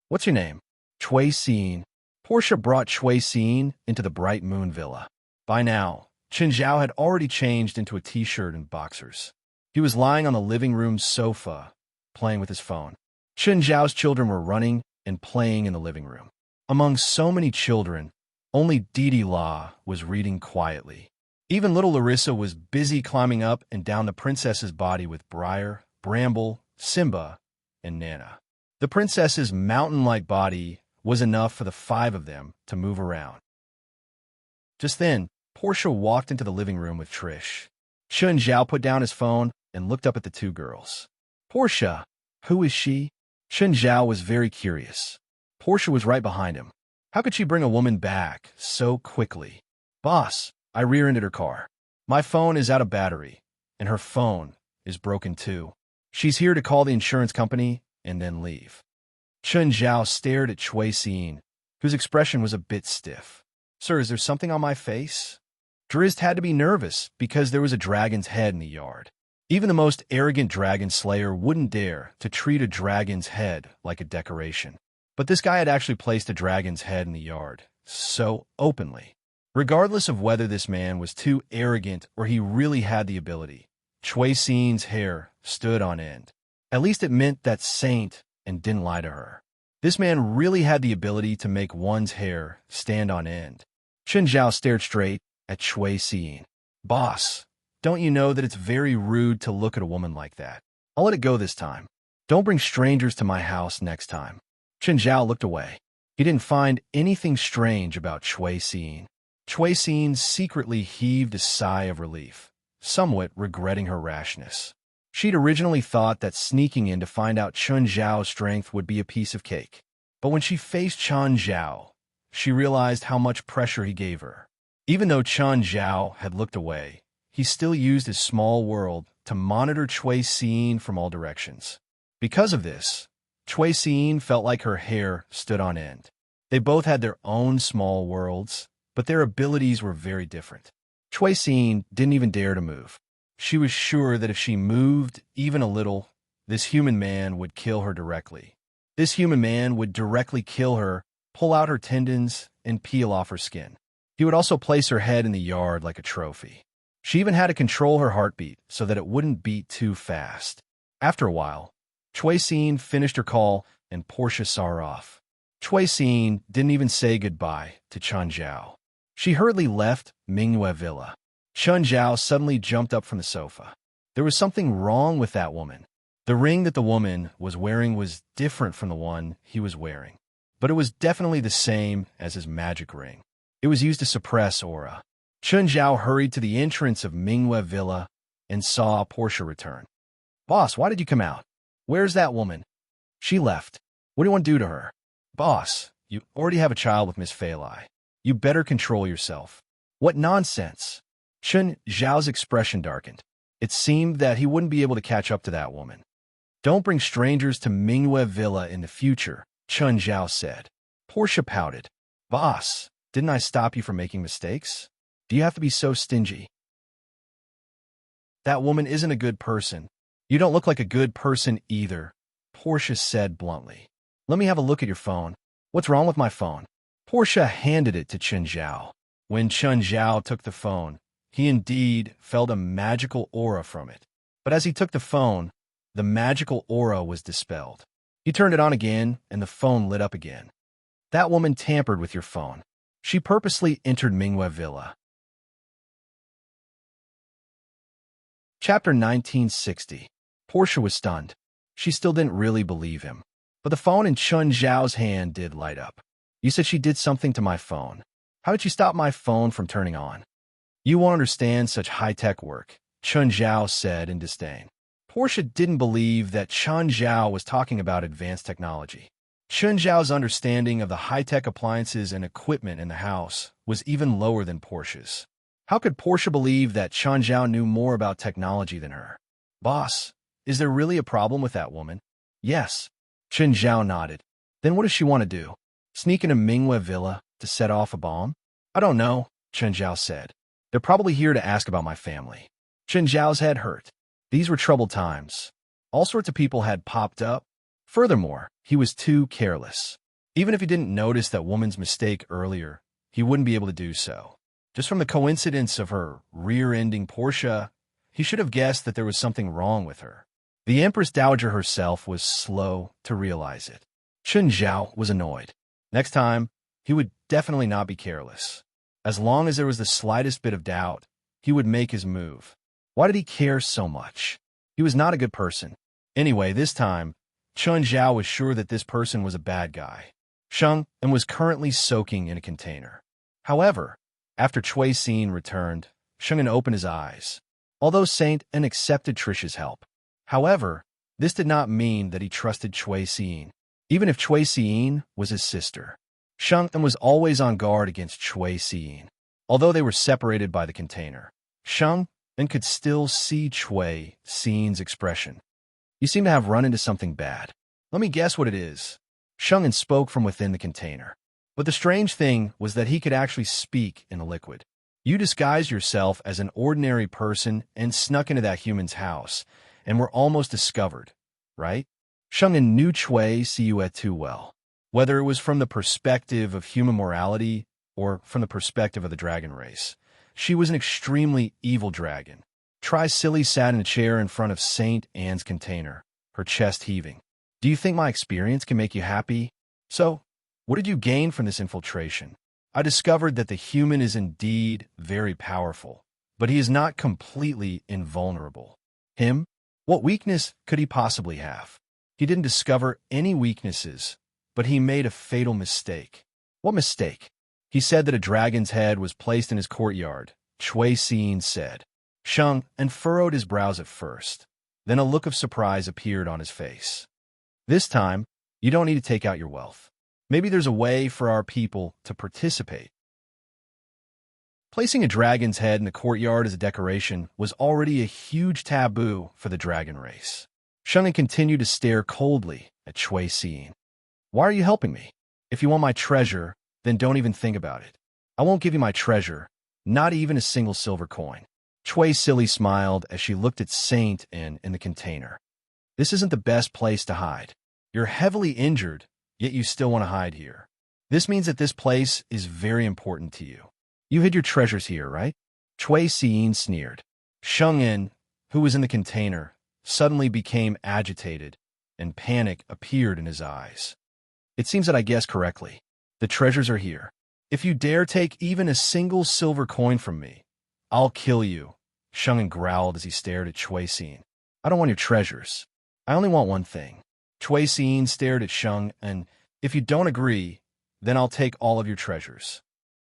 What's your name? Chui Xin. Portia brought Chui Xin into the Bright Moon Villa. By now, Chen Zhao had already changed into a t-shirt and boxers. He was lying on the living room sofa, playing with his phone. Chen Zhao's children were running and playing in the living room. Among so many children, only Didi La was reading quietly. Even little Larissa was busy climbing up and down the princess's body with Briar, Bramble, Simba, and Nana. The princess's mountain-like body was enough for the 5 of them to move around. Just then, Portia walked into the living room with Trish. Chun Zhao put down his phone and looked up at the 2 girls. Portia, who is she? Chun Zhao was very curious. Portia was right behind him. How could she bring a woman back so quickly? Boss, I rear-ended her car. My phone is out of battery, and her phone is broken too. She's here to call the insurance company and then leave. Chun Zhao stared at Chui Xin, whose expression was a bit stiff. Sir, is there something on my face? Drizzt had to be nervous because there was a dragon's head in the yard. Even the most arrogant dragon slayer wouldn't dare to treat a dragon's head like a decoration. But this guy had actually placed a dragon's head in the yard, so openly. Regardless of whether this man was too arrogant or he really had the ability, Chui Xin's hair stood on end. At least it meant that Saint and didn't lie to her. This man really had the ability to make one's hair stand on end. Chen Zhao stared straight at Chui Xin. Boss, don't you know that it's very rude to look at a woman like that? I'll let it go this time. Don't bring strangers to my house next time. Chen Zhao looked away. He didn't find anything strange about Chui Xin. Chui Xin secretly heaved a sigh of relief, somewhat regretting her rashness. She'd originally thought that sneaking in to find out Chun Zhao's strength would be a piece of cake. But when she faced Chun Zhao, she realized how much pressure he gave her. Even though Chun Zhao had looked away, he still used his small world to monitor Chui Xin from all directions. Because of this, Chui Xin felt like her hair stood on end. They both had their own small worlds, but their abilities were very different. Chui Xin didn't even dare to move. She was sure that if she moved even a little, this human man would kill her directly. This human man would directly kill her, pull out her tendons, and peel off her skin. He would also place her head in the yard like a trophy. She even had to control her heartbeat so that it wouldn't beat too fast. After a while, Chui Xin finished her call and Portia saw her off. Chui Xin didn't even say goodbye to Chun Zhao. She hurriedly left Mingyue Villa. Chun Zhao suddenly jumped up from the sofa. There was something wrong with that woman. The ring that the woman was wearing was different from the one he was wearing, but it was definitely the same as his magic ring. It was used to suppress aura. Chun Zhao hurried to the entrance of Mingyue Villa and saw Portia return. "Boss, why did you come out? Where's that woman?" "She left. What do you want to do to her?" "Boss, you already have a child with Miss Fei Lai. You better control yourself." "What nonsense!" Chun Zhao's expression darkened. It seemed that he wouldn't be able to catch up to that woman. "Don't bring strangers to Mingyue Villa in the future," Chun Zhao said. Portia pouted. "Boss, didn't I stop you from making mistakes? Do you have to be so stingy?" "That woman isn't a good person. You don't look like a good person either," Portia said bluntly. "Let me have a look at your phone." "What's wrong with my phone?" Portia handed it to Chun Zhao. When Chun Zhao took the phone, he indeed felt a magical aura from it. But as he took the phone, the magical aura was dispelled. He turned it on again, and the phone lit up again. "That woman tampered with your phone. She purposely entered Mingyue Villa." Chapter 1960. Portia was stunned. She still didn't really believe him. But the phone in Chun Zhao's hand did light up. "You said she did something to my phone. How did she stop my phone from turning on?" "You won't understand such high-tech work," Chun Zhao said in disdain. Portia didn't believe that Chun Zhao was talking about advanced technology. Chun Zhao's understanding of the high-tech appliances and equipment in the house was even lower than Portia's. How could Portia believe that Chun Zhao knew more about technology than her? "Boss, is there really a problem with that woman?" "Yes." Chun Zhao nodded. "Then what does she want to do? Sneak into Mingyue Villa to set off a bomb?" "I don't know," Chun Zhao said. "They're probably here to ask about my family." Chun Zhao's head hurt. These were troubled times. All sorts of people had popped up. Furthermore, he was too careless. Even if he didn't notice that woman's mistake earlier, he wouldn't be able to do so. Just from the coincidence of her rear-ending Portia, he should have guessed that there was something wrong with her. The Empress Dowager herself was slow to realize it. Chun Zhao was annoyed. Next time, he would definitely not be careless. As long as there was the slightest bit of doubt, he would make his move. Why did he care so much? He was not a good person. Anyway, this time, Chun Zhao was sure that this person was a bad guy. Sheng and was currently soaking in a container. However, after Chui Xin returned, Sheng opened his eyes. Although Saint and accepted Trish's help. However, this did not mean that he trusted Chui Xin, even if Chui Xin was his sister. Sheng was always on guard against Chui Xin. Although they were separated by the container, Sheng could still see Chui Xin's expression. "You seem to have run into something bad. Let me guess what it is." Sheng spoke from within the container. But the strange thing was that he could actually speak in the liquid. "You disguised yourself as an ordinary person and snuck into that human's house, and were almost discovered, right?" Sheng knew Chui Siuet too well. Whether it was from the perspective of human morality or from the perspective of the dragon race, she was an extremely evil dragon. Silly sat in a chair in front of Saint Anne's container, her chest heaving. "Do you think my experience can make you happy? So, what did you gain from this infiltration?" "I discovered that the human is indeed very powerful, but he is not completely invulnerable." "Him? What weakness could he possibly have?" "He didn't discover any weaknesses, but he made a fatal mistake." "What mistake?" "He said that a dragon's head was placed in his courtyard," Chui Xin said. Sheng furrowed his brows at first. Then a look of surprise appeared on his face. "This time, you don't need to take out your wealth. Maybe there's a way for our people to participate." Placing a dragon's head in the courtyard as a decoration was already a huge taboo for the dragon race. Sheng continued to stare coldly at Chui Xin. "Why are you helping me? If you want my treasure, then don't even think about it. I won't give you my treasure, not even a single silver coin." Chui Silly smiled as she looked at Saint in the container. "This isn't the best place to hide. You're heavily injured, yet you still want to hide here. This means that this place is very important to you. You hid your treasures here, right? Chui Xiyin sneered. Sheng En, who was in the container, suddenly became agitated, and panic appeared in his eyes. It seems that I guessed correctly. The treasures are here. If you dare take even a single silver coin from me, I'll kill you, Sheng En growled as he stared at Chui Xiyin. I don't want your treasures. I only want one thing. Chui Xiyin stared at Sheng, and if you don't agree, then I'll take all of your treasures.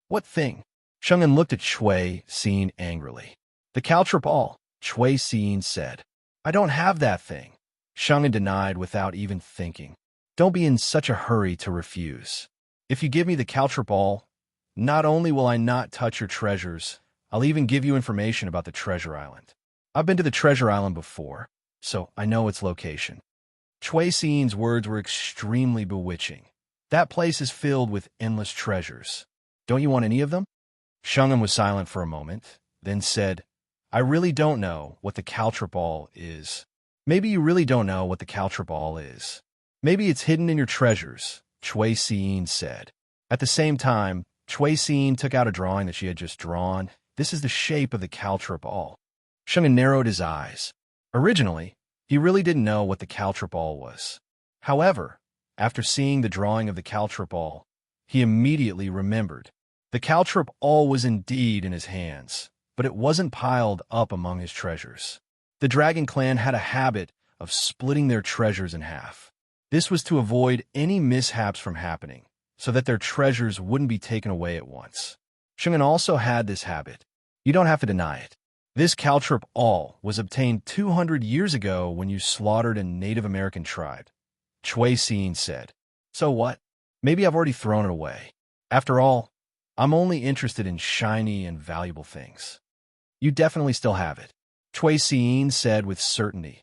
What thing? Sheng En looked at Chui Xiyin angrily. The caltrip all, Chui Xiyin said. I don't have that thing. Sheng En denied without even thinking. Don't be in such a hurry to refuse. If you give me the caltrip all, not only will I not touch your treasures, I'll even give you information about the treasure island. I've been to the treasure island before, so I know its location. Chui Xiyin's words were extremely bewitching. That place is filled with endless treasures. Don't you want any of them? Sheng En was silent for a moment, then said, I really don't know what the caltrip all is. Maybe you really don't know what the caltrip all is. Maybe it's hidden in your treasures, Chui Xiyin said. At the same time, Chui Xiyin took out a drawing that she had just drawn. This is the shape of the caltrip all. Sheng En narrowed his eyes. Originally, he really didn't know what the caltrip all was. However, after seeing the drawing of the caltrip all, he immediately remembered. The caltrip all was indeed in his hands, but it wasn't piled up among his treasures. The dragon clan had a habit of splitting their treasures in half. This was to avoid any mishaps from happening, so that their treasures wouldn't be taken away at once. Sheng En also had this habit. You don't have to deny it. This caltrip all was obtained 200 years ago when you slaughtered a Native American tribe. Chui Xiyin said. So what? Maybe I've already thrown it away. After all, I'm only interested in shiny and valuable things. You definitely still have it. Chui Xiyin said with certainty.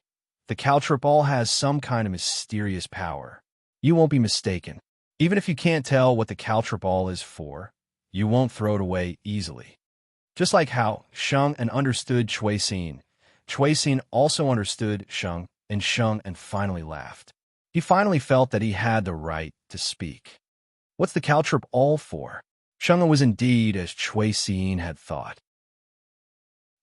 The caltrip all has some kind of mysterious power. You won't be mistaken. Even if you can't tell what the caltrip all is for, you won't throw it away easily. Just like how Sheng En understood Chui Xiyin also understood Sheng and finally laughed. He finally felt that he had the right to speak. What's the caltrip all for? Sheng En was indeed as Chui Xiyin had thought.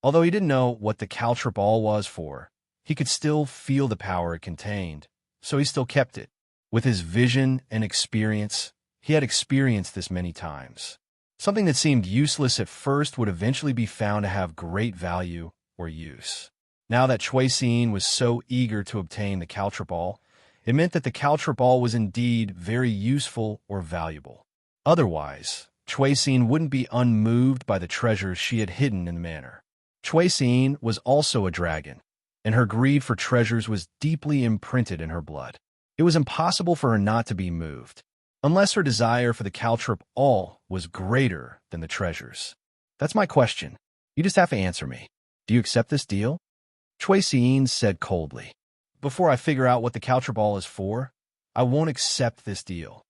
Although he didn't know what the caltrip all was for, he could still feel the power it contained, so he still kept it. With his vision and experience, he had experienced this many times. Something that seemed useless at first would eventually be found to have great value or use. Now that Chui Xiyin was so eager to obtain the caltrip all, it meant that the caltrip all was indeed very useful or valuable. Otherwise, Chui Xiyin wouldn't be unmoved by the treasures she had hidden in the manor. Chui Xiyin was also a dragon, and her greed for treasures was deeply imprinted in her blood. It was impossible for her not to be moved, unless her desire for the caltrip all was greater than the treasures. That's my question. You just have to answer me. Do you accept this deal? Chui Xiyin said coldly. Before I figure out what the caltrip all is for, I won't accept this deal.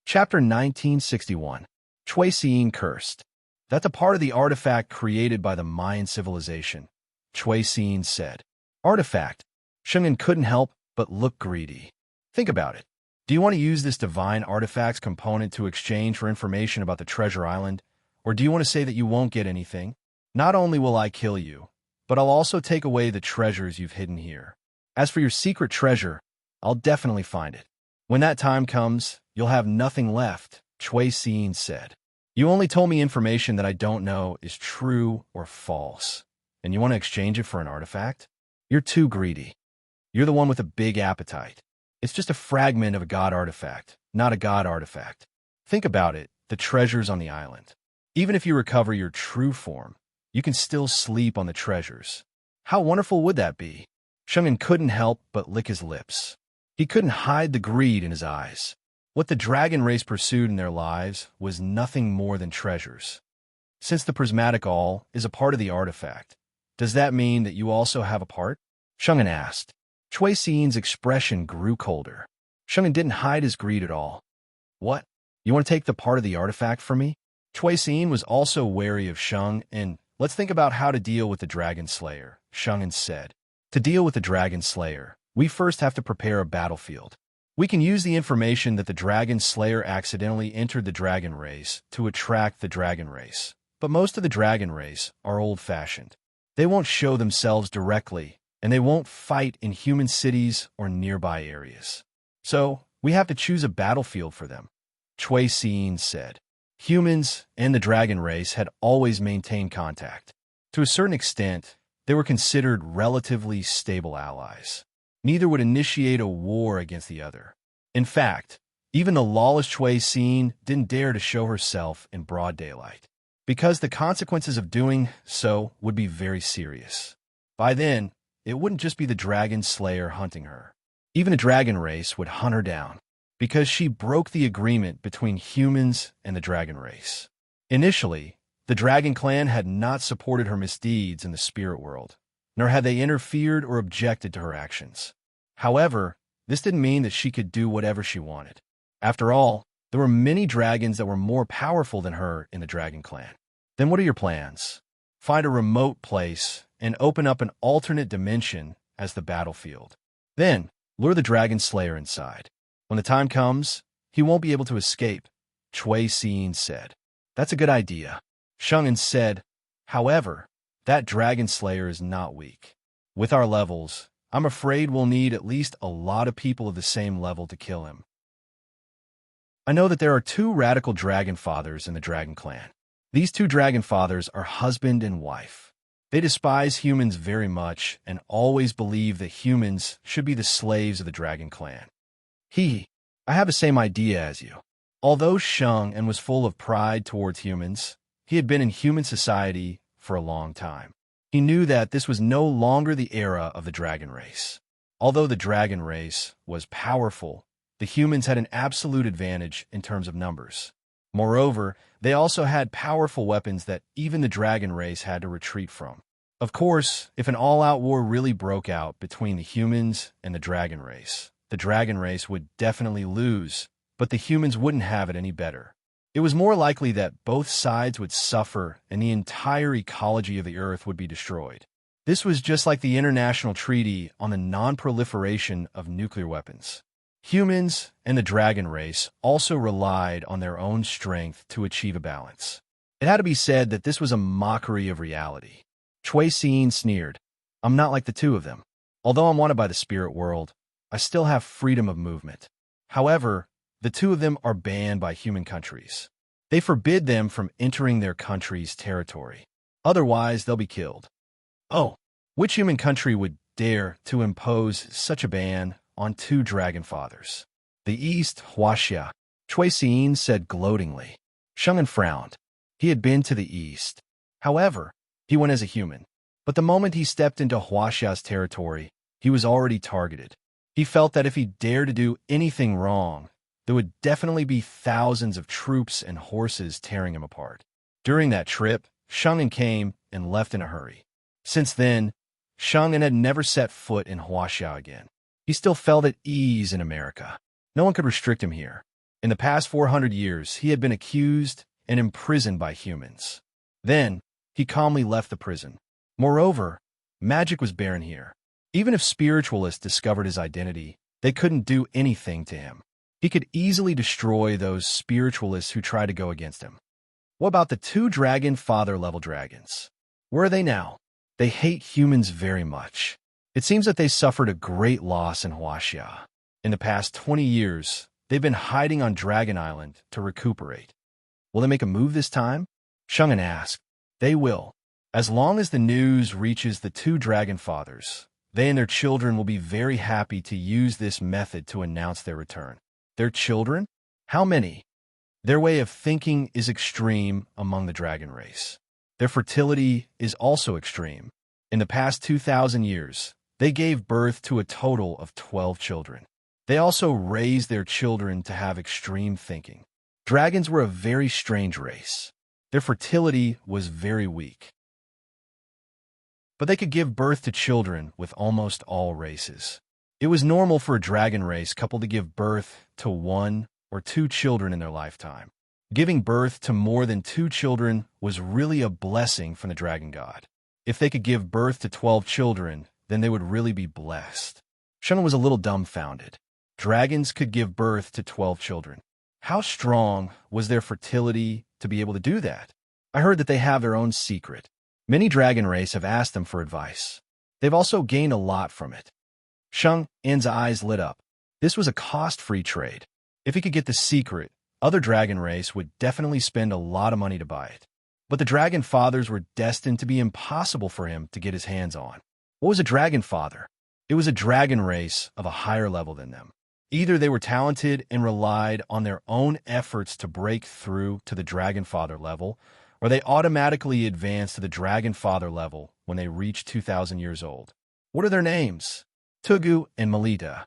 Chapter 1961. Chui Xiyin cursed. That's a part of the artifact created by the Mayan civilization, Chui Xiyin said. Artifact. Sheng En couldn't help but look greedy. Think about it. Do you want to use this divine artifacts component to exchange for information about the treasure island, or do you want to say that you won't get anything? Not only will I kill you, but I'll also take away the treasures you've hidden here. As for your secret treasure, I'll definitely find it. When that time comes, you'll have nothing left, Chui Xiyin said. You only told me information that I don't know is true or false, and you want to exchange it for an artifact? You're too greedy. You're the one with a big appetite. It's just a fragment of a god artifact, not a god artifact. Think about it, the treasures on the island. Even if you recover your true form, you can still sleep on the treasures. How wonderful would that be? Sheng En couldn't help but lick his lips. He couldn't hide the greed in his eyes. What the dragon race pursued in their lives was nothing more than treasures. Since the prismatic all is a part of the artifact, does that mean that you also have a part? Sheng En asked. Chui Xiyin's expression grew colder. Sheng En didn't hide his greed at all. What? You want to take the part of the artifact from me? Chui Xiyin was also wary of Sheng En. Let's think about how to deal with the Dragon Slayer, Sheng En said. To deal with the Dragon Slayer, we first have to prepare a battlefield. We can use the information that the dragon slayer accidentally entered the dragon race to attract the dragon race. But most of the dragon race are old-fashioned. They won't show themselves directly, and they won't fight in human cities or nearby areas. So, we have to choose a battlefield for them. Chui Xin said. Humans and the dragon race had always maintained contact. To a certain extent, they were considered relatively stable allies. Neither would initiate a war against the other. In fact, even the lawless Chui Xin didn't dare to show herself in broad daylight, because the consequences of doing so would be very serious. By then, it wouldn't just be the dragon slayer hunting her. Even a dragon race would hunt her down, because she broke the agreement between humans and the dragon race. Initially, the dragon clan had not supported her misdeeds in the spirit world, nor had they interfered or objected to her actions. However, this didn't mean that she could do whatever she wanted. After all, there were many dragons that were more powerful than her in the dragon clan. Then what are your plans? Find a remote place and open up an alternate dimension as the battlefield. Then, lure the dragon slayer inside. When the time comes, he won't be able to escape, Chui Xin said. That's a good idea. Shungen said, however, that dragon slayer is not weak. With our levels, I'm afraid we'll need at least a lot of people of the same level to kill him. I know that there are 2 radical dragon fathers in the dragon clan. These 2 dragon fathers are husband and wife. They despise humans very much and always believe that humans should be the slaves of the dragon clan. I have the same idea as you. Although Shung and was full of pride towards humans, he had been in human society for a long time. He knew that this was no longer the era of the dragon race. Although the dragon race was powerful, the humans had an absolute advantage in terms of numbers. Moreover, they also had powerful weapons that even the dragon race had to retreat from. Of course, if an all-out war really broke out between the humans and the dragon race would definitely lose, but the humans wouldn't have it any better. It was more likely that both sides would suffer and the entire ecology of the Earth would be destroyed. This was just like the International Treaty on the Non-Proliferation of Nuclear Weapons. Humans and the dragon race also relied on their own strength to achieve a balance. It had to be said that this was a mockery of reality. Chui Xin sneered. I'm not like the 2 of them. Although I'm wanted by the spirit world, I still have freedom of movement. However, the 2 of them are banned by human countries. They forbid them from entering their country's territory. Otherwise, they'll be killed. Oh, which human country would dare to impose such a ban on 2 dragon fathers? The East, Huaxia, Chui Xin said gloatingly. Shungen frowned. He had been to the East. However, he went as a human. But the moment he stepped into Huaxia's territory, he was already targeted. He felt that if he dared to do anything wrong, there would definitely be thousands of troops and horses tearing him apart. During that trip, Shungen came and left in a hurry. Since then, Shungen had never set foot in Huaxia again. He still felt at ease in America. No one could restrict him here. In the past 400 years, he had been accused and imprisoned by humans. Then, he calmly left the prison. Moreover, magic was barren here. Even if spiritualists discovered his identity, they couldn't do anything to him. He could easily destroy those spiritualists who try to go against him. What about the 2 dragon father-level dragons? Where are they now? They hate humans very much. It seems that they suffered a great loss in Huaxia. In the past 20 years, they've been hiding on Dragon Island to recuperate. Will they make a move this time? Shungen asked. They will. As long as the news reaches the 2 dragon fathers, they and their children will be very happy to use this method to announce their return. Their children? How many? Their way of thinking is extreme among the dragon race. Their fertility is also extreme. In the past 2,000 years, they gave birth to a total of 12 children. They also raised their children to have extreme thinking. Dragons were a very strange race. Their fertility was very weak. But they could give birth to children with almost all races. It was normal for a dragon race couple to give birth to 1 or 2 children in their lifetime. Giving birth to more than 2 children was really a blessing from the dragon god. If they could give birth to 12 children, then they would really be blessed. Shungen was a little dumbfounded. Dragons could give birth to 12 children. How strong was their fertility to be able to do that? I heard that they have their own secret. Many dragon race have asked them for advice. They've also gained a lot from it. Shang En's eyes lit up. This was a cost-free trade. If he could get the secret, other dragon race would definitely spend a lot of money to buy it. But the dragon fathers were destined to be impossible for him to get his hands on. What was a dragon father? It was a dragon race of a higher level than them. Either they were talented and relied on their own efforts to break through to the dragon father level, or they automatically advanced to the dragon father level when they reached 2,000 years old. What are their names? Tugu and Melita.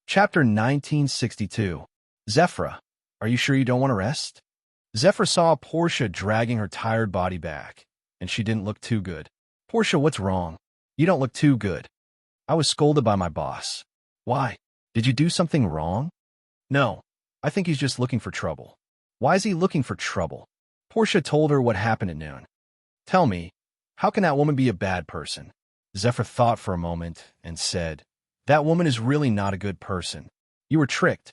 Chapter 1962. Zephyra, are you sure you don't want to rest? Zephyra saw Portia dragging her tired body back, and she didn't look too good. Portia, what's wrong? You don't look too good. I was scolded by my boss. Why? Did you do something wrong? No, I think he's just looking for trouble. Why is he looking for trouble? Portia told her what happened at noon. Tell me, how can that woman be a bad person? Zephyra thought for a moment and said, that woman is really not a good person. You were tricked.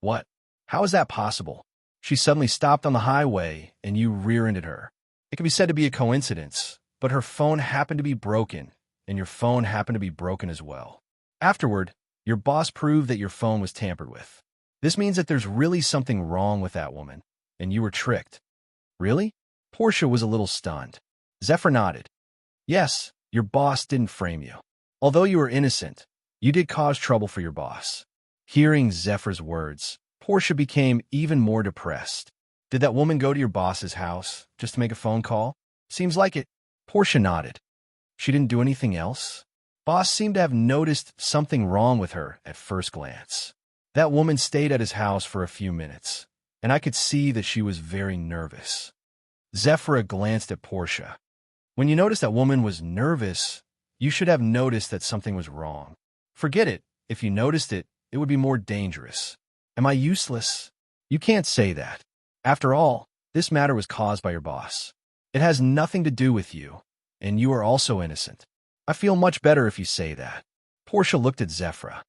What? How is that possible? She suddenly stopped on the highway and you rear-ended her. It can be said to be a coincidence, but her phone happened to be broken, and your phone happened to be broken as well. Afterward, your boss proved that your phone was tampered with. This means that there's really something wrong with that woman, and you were tricked. Really? Portia was a little stunned. Zephyr nodded. Yes, your boss didn't frame you. Although you were innocent, you did cause trouble for your boss. Hearing Zephyr's words, Portia became even more depressed. Did that woman go to your boss's house just to make a phone call? Seems like it. Portia nodded. She didn't do anything else? Boss seemed to have noticed something wrong with her at first glance. That woman stayed at his house for a few minutes, and I could see that she was very nervous. Zephyra glanced at Portia. When you noticed that woman was nervous, you should have noticed that something was wrong. Forget it. If you noticed it, it would be more dangerous. Am I useless? You can't say that. After all, this matter was caused by your boss. It has nothing to do with you, and you are also innocent. I feel much better if you say that. Portia looked at Zephyra.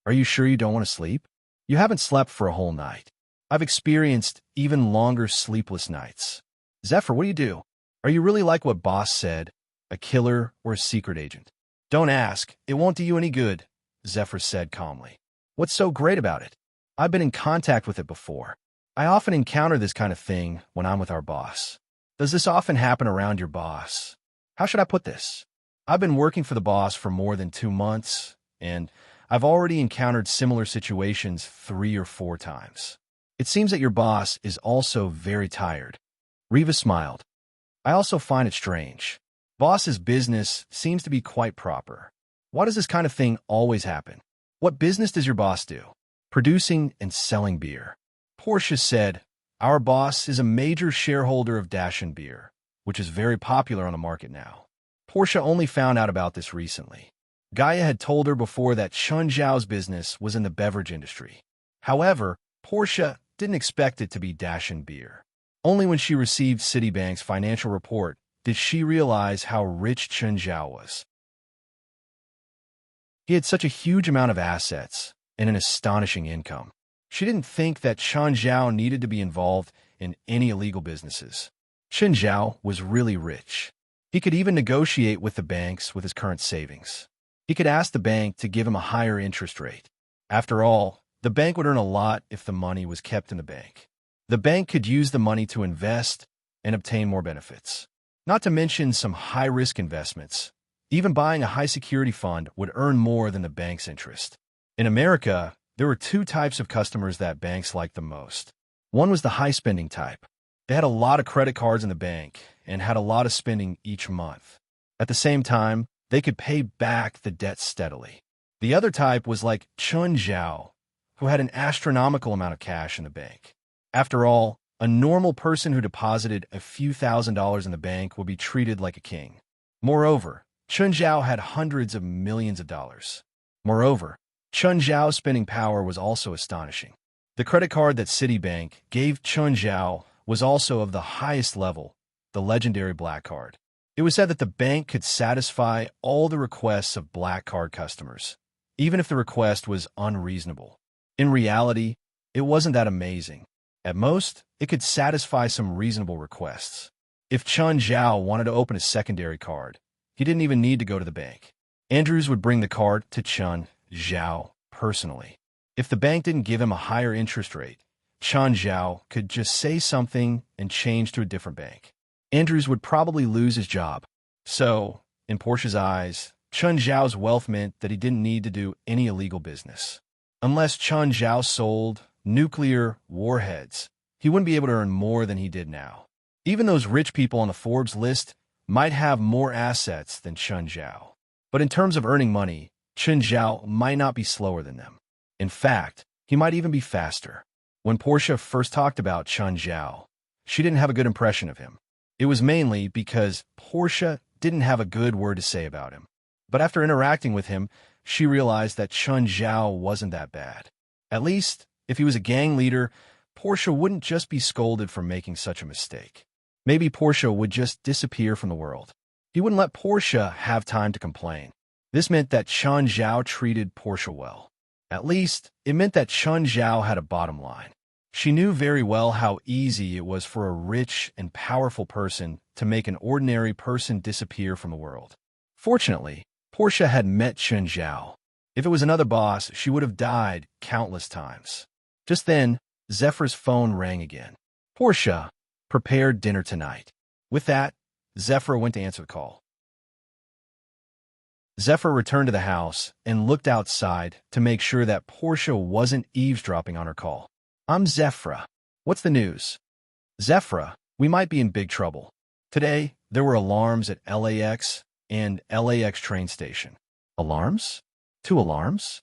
Are you sure you don't want to sleep? You haven't slept for a whole night. I've experienced even longer sleepless nights. Zephyr, what do you do? Are you really like what boss said, a killer or a secret agent? Don't ask. It won't do you any good, Zephyr said calmly. What's so great about it? I've been in contact with it before. I often encounter this kind of thing when I'm with our boss. Does this often happen around your boss? How should I put this? I've been working for the boss for more than 2 months, and I've already encountered similar situations 3 or 4 times. It seems that your boss is also very tired. Riva smiled. I also find it strange. Boss's business seems to be quite proper. Why does this kind of thing always happen? What business does your boss do? Producing and selling beer. Portia said, our boss is a major shareholder of Dashin Beer, which is very popular on the market now. Portia only found out about this recently. Gaia had told her before that Chun Zhao's business was in the beverage industry. However, Portia didn't expect it to be Dashin Beer. Only when she received Citibank's financial report did she realize how rich Chun Zhao was. He had such a huge amount of assets and an astonishing income. She didn't think that Chun Zhao needed to be involved in any illegal businesses. Chun Zhao was really rich. He could even negotiate with the banks with his current savings. He could ask the bank to give him a higher interest rate. After all, the bank would earn a lot if the money was kept in the bank. The bank could use the money to invest and obtain more benefits. Not to mention some high-risk investments. Even buying a high-security fund would earn more than the bank's interest. In America, there were 2 types of customers that banks liked the most. One was the high-spending type. They had a lot of credit cards in the bank and had a lot of spending each month. At the same time, they could pay back the debt steadily. The other type was like Chun Zhao, who had an astronomical amount of cash in the bank. After all, a normal person who deposited a few $1,000s in the bank would be treated like a king. Moreover, Chun Zhao had hundreds of millions of dollars. Moreover, Chun Zhao's spending power was also astonishing. The credit card that Citibank gave Chun Zhao was also of the highest level, the legendary Black Card. It was said that the bank could satisfy all the requests of black card customers, even if the request was unreasonable. In reality, it wasn't that amazing. At most, it could satisfy some reasonable requests. If Chun Zhao wanted to open a secondary card, he didn't even need to go to the bank. Andrews would bring the card to Chun Zhao personally. If the bank didn't give him a higher interest rate, Chun Zhao could just say something and change to a different bank. Andrews would probably lose his job. So, in Portia's eyes, Chun Zhao's wealth meant that he didn't need to do any illegal business. Unless Chun Zhao sold nuclear warheads, he wouldn't be able to earn more than he did now. Even those rich people on the Forbes list might have more assets than Chun Zhao. But in terms of earning money, Chun Zhao might not be slower than them. In fact, he might even be faster. When Portia first talked about Chun Zhao, she didn't have a good impression of him. It was mainly because Portia didn't have a good word to say about him. But after interacting with him, she realized that Chun Zhao wasn't that bad. At least, if he was a gang leader, Portia wouldn't just be scolded for making such a mistake. Maybe Portia would just disappear from the world. He wouldn't let Portia have time to complain. This meant that Chun Zhao treated Portia well. At least, it meant that Chun Zhao had a bottom line. She knew very well how easy it was for a rich and powerful person to make an ordinary person disappear from the world. Fortunately, Portia had met Chun Zhao. If it was another boss, she would have died countless times. Just then, Zephyr's phone rang again. Portia, prepare dinner tonight. With that, Zephyr went to answer the call. Zephyr returned to the house and looked outside to make sure that Portia wasn't eavesdropping on her call. I'm Zephyr. What's the news? Zephyr, we might be in big trouble. Today, there were alarms at LAX and LAX train station. Alarms? 2 alarms?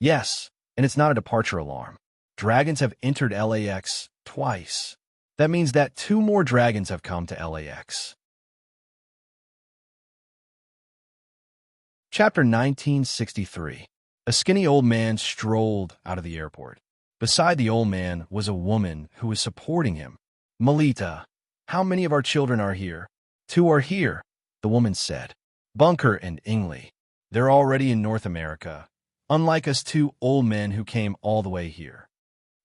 Yes, and it's not a departure alarm. Dragons have entered LAX twice. That means that 2 more dragons have come to LAX. Chapter 1963. A skinny old man strolled out of the airport. Beside the old man was a woman who was supporting him. Melita, how many of our children are here? 2 are here, the woman said. Bunker and Ingley. They're already in North America, unlike us 2 old men who came all the way here.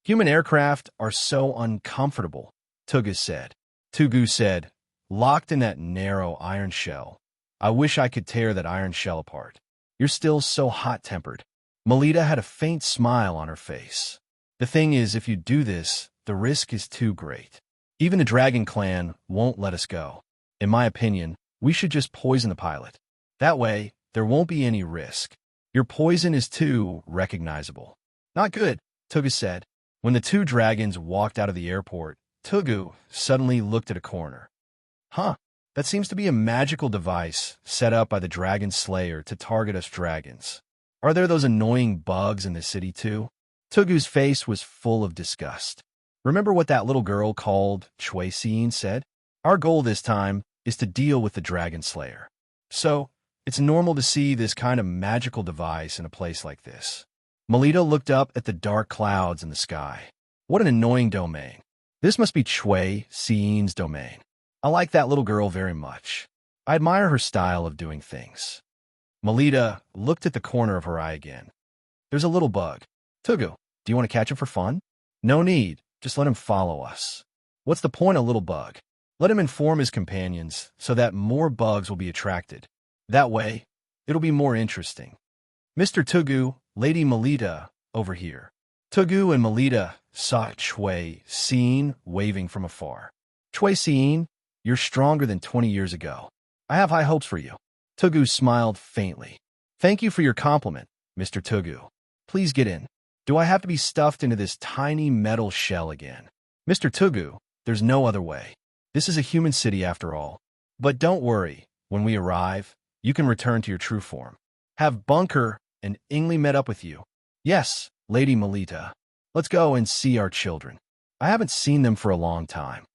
Human aircraft are so uncomfortable, Tugu said. Tugu said, locked in that narrow iron shell. I wish I could tear that iron shell apart. You're still so hot-tempered. Melita had a faint smile on her face. The thing is, if you do this, the risk is too great. Even the Dragon Clan won't let us go. In my opinion, we should just poison the pilot. That way, there won't be any risk. Your poison is too recognizable. Not good, Tugu said. When the 2 dragons walked out of the airport, Tugu suddenly looked at a corner. Huh, that seems to be a magical device set up by the Dragon Slayer to target us dragons. Are there those annoying bugs in the city too? Tugu's face was full of disgust. Remember what that little girl called Chui Xin said? Our goal this time is to deal with the Dragon Slayer. So, it's normal to see this kind of magical device in a place like this. Melita looked up at the dark clouds in the sky. What an annoying domain. This must be Chui Xin's domain. I like that little girl very much. I admire her style of doing things. Melita looked at the corner of her eye again. There's a little bug. Tugu, do you want to catch him for fun? No need. Just let him follow us. What's the point of little bug? Let him inform his companions so that more bugs will be attracted. That way, it'll be more interesting. Mr. Tugu, Lady Melita, over here. Tugu and Melita saw Chui Xin waving from afar. Chui Xin, you're stronger than 20 years ago. I have high hopes for you. Tugu smiled faintly. Thank you for your compliment, Mr. Tugu. Please get in. Do I have to be stuffed into this tiny metal shell again? Mr. Tugu, there's no other way. This is a human city after all. But don't worry, when we arrive, you can return to your true form. Have Bunker and Ingley met up with you? Yes, Lady Melita. Let's go and see our children. I haven't seen them for a long time.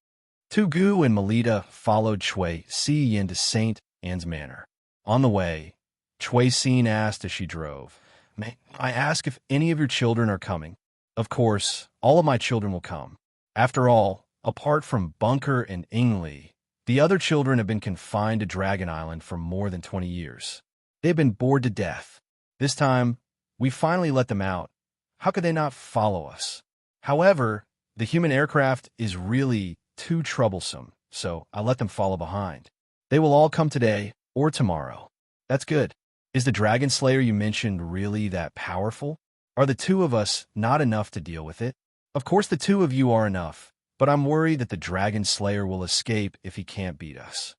Tugu and Melita followed Chui Xin to St. Anne's Manor. On the way, Chui Xin asked as she drove, May I ask if any of your children are coming? Of course, all of my children will come. After all, apart from Bunker and Ingley, The other children have been confined to Dragon Island for more than 20 years. They've been bored to death. This time, we finally let them out. How could they not follow us? However, the human aircraft is really too troublesome, so I let them follow behind. They will all come today or tomorrow. That's good. Is the Dragon Slayer you mentioned really that powerful? Are the two of us not enough to deal with it? Of course the two of you are enough, but I'm worried that the Dragon Slayer will escape if he can't beat us.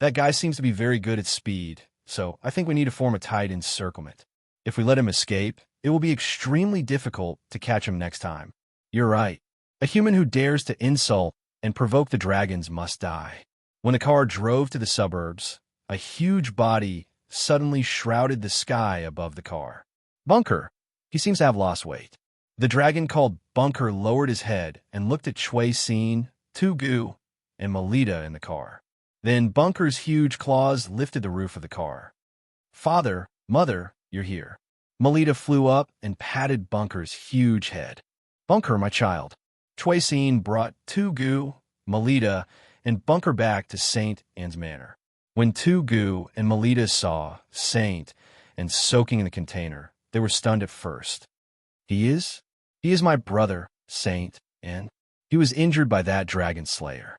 That guy seems to be very good at speed, so I think we need to form a tight encirclement. If we let him escape, it will be extremely difficult to catch him next time. You're right. A human who dares to insult and provoke the dragons must die. When the car drove to the suburbs, a huge body suddenly shrouded the sky above the car. Bunker. He seems to have lost weight. The dragon called Bunker lowered his head and looked at Chui Sin, Tugu, and Melita in the car. Then Bunker's huge claws lifted the roof of the car. Father, Mother, you're here. Melita flew up and patted Bunker's huge head. Bunker, my child. Chui Sin brought Tugu, Melita, and Bunker back to Saint Anne's Manor. When Tugu and Melita saw Saint and soaking in the container, they were stunned at first. He is my brother, Saint, and he was injured by that dragon slayer.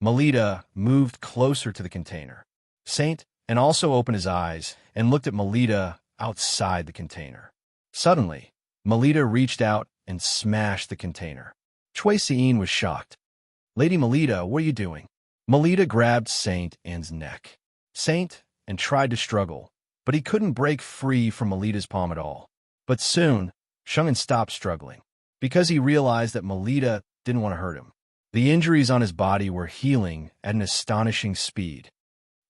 Melita moved closer to the container. Saint and also opened his eyes and looked at Melita outside the container. Suddenly, Melita reached out and smashed the container. Chui Sin was shocked. Lady Melita, what are you doing? Melita grabbed Saint Anne's neck. Saint and tried to struggle, but he couldn't break free from Melita's palm at all. But soon, Shungen stopped struggling, because he realized that Melita didn't want to hurt him. The injuries on his body were healing at an astonishing speed.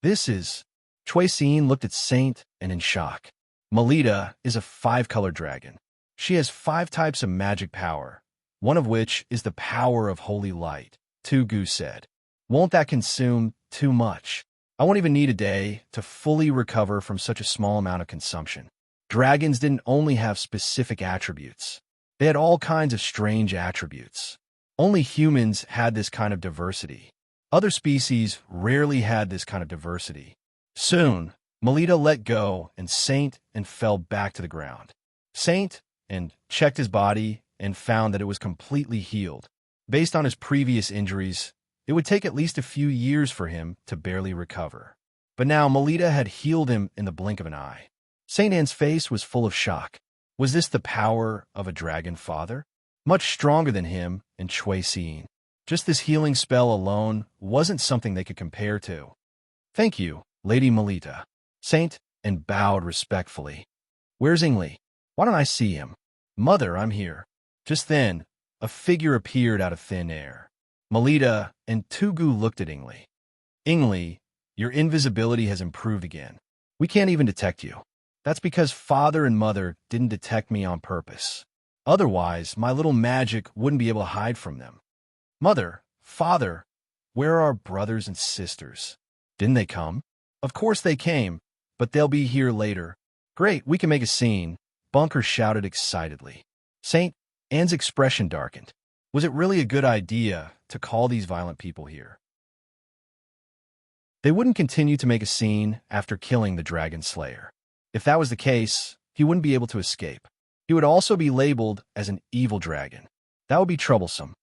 Chui Sin looked at Saint and in shock. Melita is a 5-color dragon. She has 5 types of magic power, one of which is the power of holy light, Tugu said. Won't that consume too much? I won't even need a day to fully recover from such a small amount of consumption. Dragons didn't only have specific attributes. They had all kinds of strange attributes. Only humans had this kind of diversity. Other species rarely had this kind of diversity. Soon, Melita let go and Saint and fell back to the ground. Saint and checked his body and found that it was completely healed. Based on his previous injuries, it would take at least a few years for him to barely recover. But now Melita had healed him in the blink of an eye. Saint Anne's face was full of shock. Was this the power of a dragon father? Much stronger than him and Chui Sin. Just this healing spell alone wasn't something they could compare to. Thank you, Lady Melita. Saint and bowed respectfully. Where's Ingli? Why don't I see him? Mother, I'm here. Just then, a figure appeared out of thin air. Melita and Tugu looked at Ingli. Ingli, your invisibility has improved again. We can't even detect you. That's because Father and Mother didn't detect me on purpose. Otherwise, my little magic wouldn't be able to hide from them. Mother, Father, where are our brothers and sisters? Didn't they come? Of course they came, but they'll be here later. Great, we can make a scene, Bunker shouted excitedly. Saint Anne's expression darkened. Was it really a good idea to call these violent people here? They wouldn't continue to make a scene after killing the Dragon Slayer. If that was the case, he wouldn't be able to escape. He would also be labeled as an evil dragon. That would be troublesome.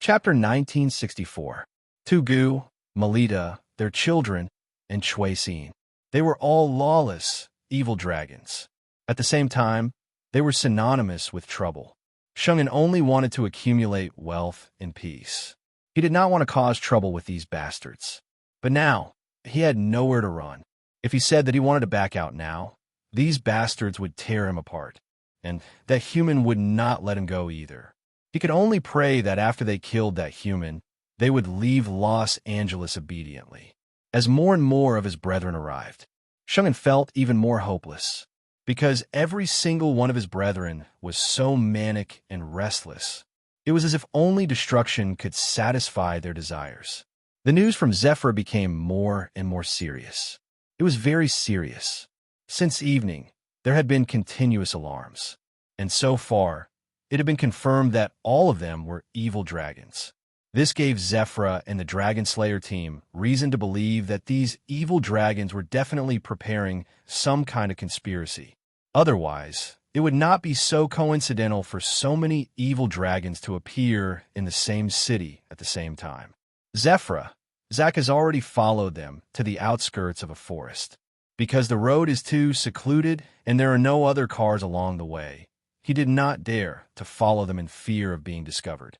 Chapter 1964. Tugu, Melita, their children, and Chui Sin. They were all lawless, evil dragons. At the same time, they were synonymous with trouble. Shungen only wanted to accumulate wealth and peace. He did not want to cause trouble with these bastards. But now, he had nowhere to run. If he said that he wanted to back out now, these bastards would tear him apart, and that human would not let him go either. He could only pray that after they killed that human, they would leave Los Angeles obediently. As more and more of his brethren arrived, Shungen felt even more hopeless, because every single one of his brethren was so manic and restless. It was as if only destruction could satisfy their desires. The news from Zephyr became more and more serious. It was very serious. Since evening, there had been continuous alarms. And so far, it had been confirmed that all of them were evil dragons. This gave Zephyra and the Dragon Slayer team reason to believe that these evil dragons were definitely preparing some kind of conspiracy. Otherwise, it would not be so coincidental for so many evil dragons to appear in the same city at the same time. Zephyra, Zack has already followed them to the outskirts of a forest. Because the road is too secluded and there are no other cars along the way, he did not dare to follow them in fear of being discovered.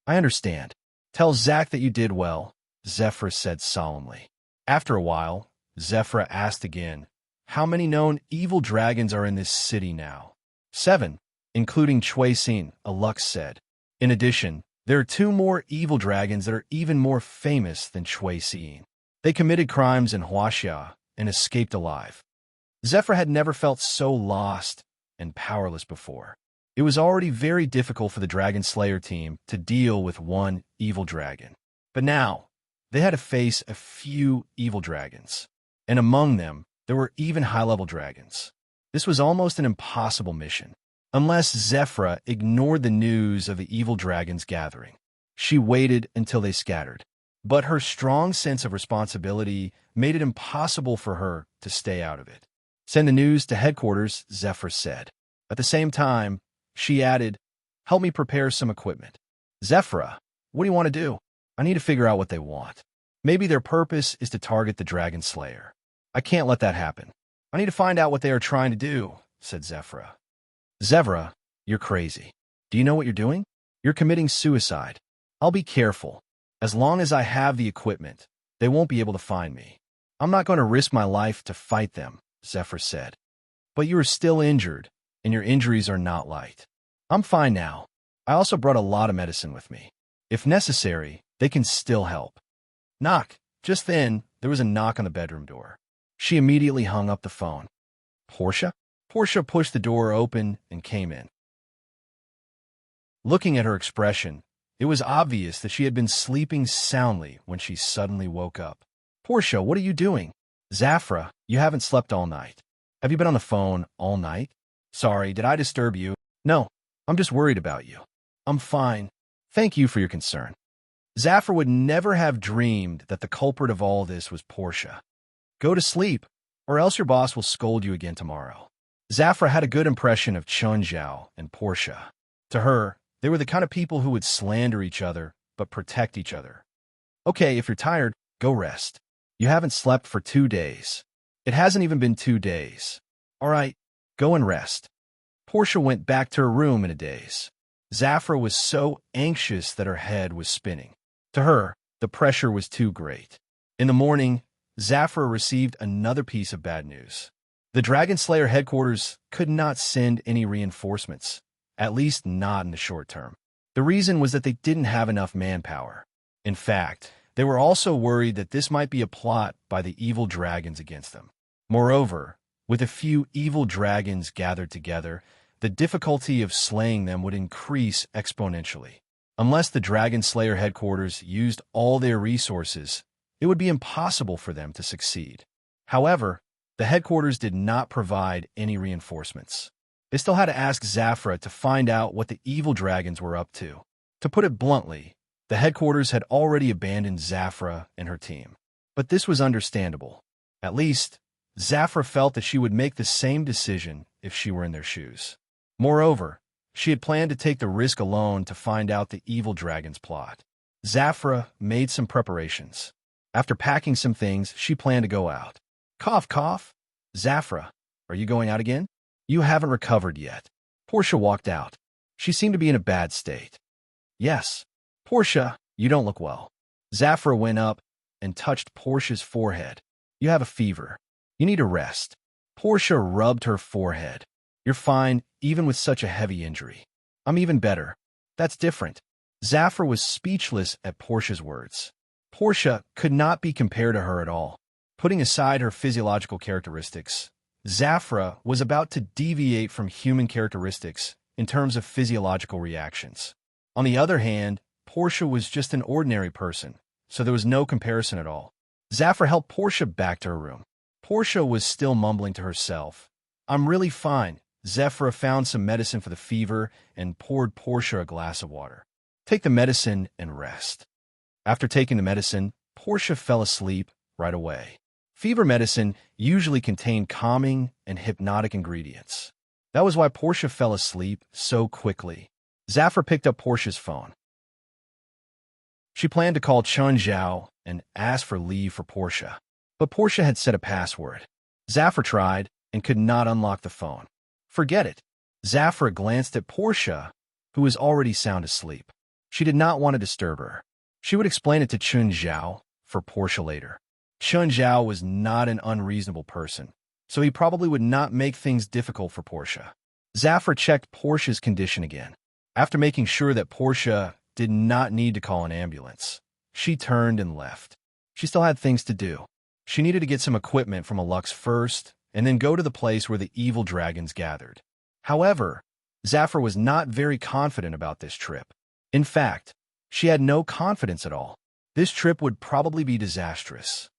I understand. Tell Zack that you did well, Zephyra said solemnly. After a while, Zephyra asked again, how many known evil dragons are in this city now? 7, including Chui Xin, a Lux said. In addition, there are 2 more evil dragons that are even more famous than Chui Xin. They committed crimes in Huaxia and escaped alive. Zephyra had never felt so lost and powerless before. It was already very difficult for the Dragon Slayer team to deal with one evil dragon. But now, they had to face a few evil dragons. And among them, there were even high-level dragons. This was almost an impossible mission, unless Zephyra ignored the news of the evil dragons gathering. She waited until they scattered. But her strong sense of responsibility made it impossible for her to stay out of it. Send the news to headquarters, Zephyra said. At the same time, she added, help me prepare some equipment. Zephyra, what do you want to do? I need to figure out what they want. Maybe their purpose is to target the Dragon Slayer. I can't let that happen. I need to find out what they are trying to do, said Zephyra. Zephyra, you're crazy. Do you know what you're doing? You're committing suicide. I'll be careful. As long as I have the equipment, they won't be able to find me. I'm not going to risk my life to fight them, Zephyra said. But you are still injured, and your injuries are not light. I'm fine now. I also brought a lot of medicine with me. If necessary, they can still help. Knock. Just then, there was a knock on the bedroom door. She immediately hung up the phone. Portia? Portia pushed the door open and came in. Looking at her expression, it was obvious that she had been sleeping soundly when she suddenly woke up. Portia, what are you doing? Zephyra, you haven't slept all night. Have you been on the phone all night? Sorry, did I disturb you? No, I'm just worried about you. I'm fine. Thank you for your concern. Zephyra would never have dreamed that the culprit of all this was Portia. Go to sleep, or else your boss will scold you again tomorrow. Zephyra had a good impression of Chun Zhao and Portia. To her, they were the kind of people who would slander each other, but protect each other. Okay, if you're tired, go rest. You haven't slept for 2 days. It hasn't even been 2 days. All right, go and rest. Portia went back to her room in a daze. Zephyra was so anxious that her head was spinning. To her, the pressure was too great. In the morning, Zephyra received another piece of bad news. The Dragon Slayer headquarters could not send any reinforcements, at least not in the short term. The reason was that they didn't have enough manpower. In fact, they were also worried that this might be a plot by the evil dragons against them. Moreover, with a few evil dragons gathered together, the difficulty of slaying them would increase exponentially. Unless the Dragon Slayer headquarters used all their resources, it would be impossible for them to succeed. However, the headquarters did not provide any reinforcements. They still had to ask Zephyra to find out what the evil dragons were up to. To put it bluntly, the headquarters had already abandoned Zephyra and her team. But this was understandable. At least, Zephyra felt that she would make the same decision if she were in their shoes. Moreover, she had planned to take the risk alone to find out the evil dragon's plot. Zephyra made some preparations. After packing some things, she planned to go out. Cough, cough. Zephyra, are you going out again? You haven't recovered yet. Portia walked out. She seemed to be in a bad state. Yes. Portia, you don't look well. Zephyra went up and touched Portia's forehead. You have a fever. You need a rest. Portia rubbed her forehead. You're fine, even with such a heavy injury. I'm even better. That's different. Zephyra was speechless at Portia's words. Portia could not be compared to her at all. Putting aside her physiological characteristics, Zephyra was about to deviate from human characteristics in terms of physiological reactions. On the other hand, Portia was just an ordinary person, so there was no comparison at all. Zephyra helped Portia back to her room. Portia was still mumbling to herself. I'm really fine. Zephyra found some medicine for the fever and poured Portia a glass of water. Take the medicine and rest. After taking the medicine, Portia fell asleep right away. Fever medicine usually contained calming and hypnotic ingredients. That was why Portia fell asleep so quickly. Zephyra picked up Portia's phone. She planned to call Chun Zhao and ask for leave for Portia, but Portia had set a password. Zephyra tried and could not unlock the phone. Forget it. Zephyra glanced at Portia, who was already sound asleep. She did not want to disturb her. She would explain it to Chun Zhao for Portia later. Chun Zhao was not an unreasonable person, so he probably would not make things difficult for Portia. Zephyra checked Portia's condition again. After making sure that Portia did not need to call an ambulance, she turned and left. She still had things to do. She needed to get some equipment from Lux first, and then go to the place where the evil dragons gathered. However, Zephyra was not very confident about this trip. In fact, she had no confidence at all. This trip would probably be disastrous.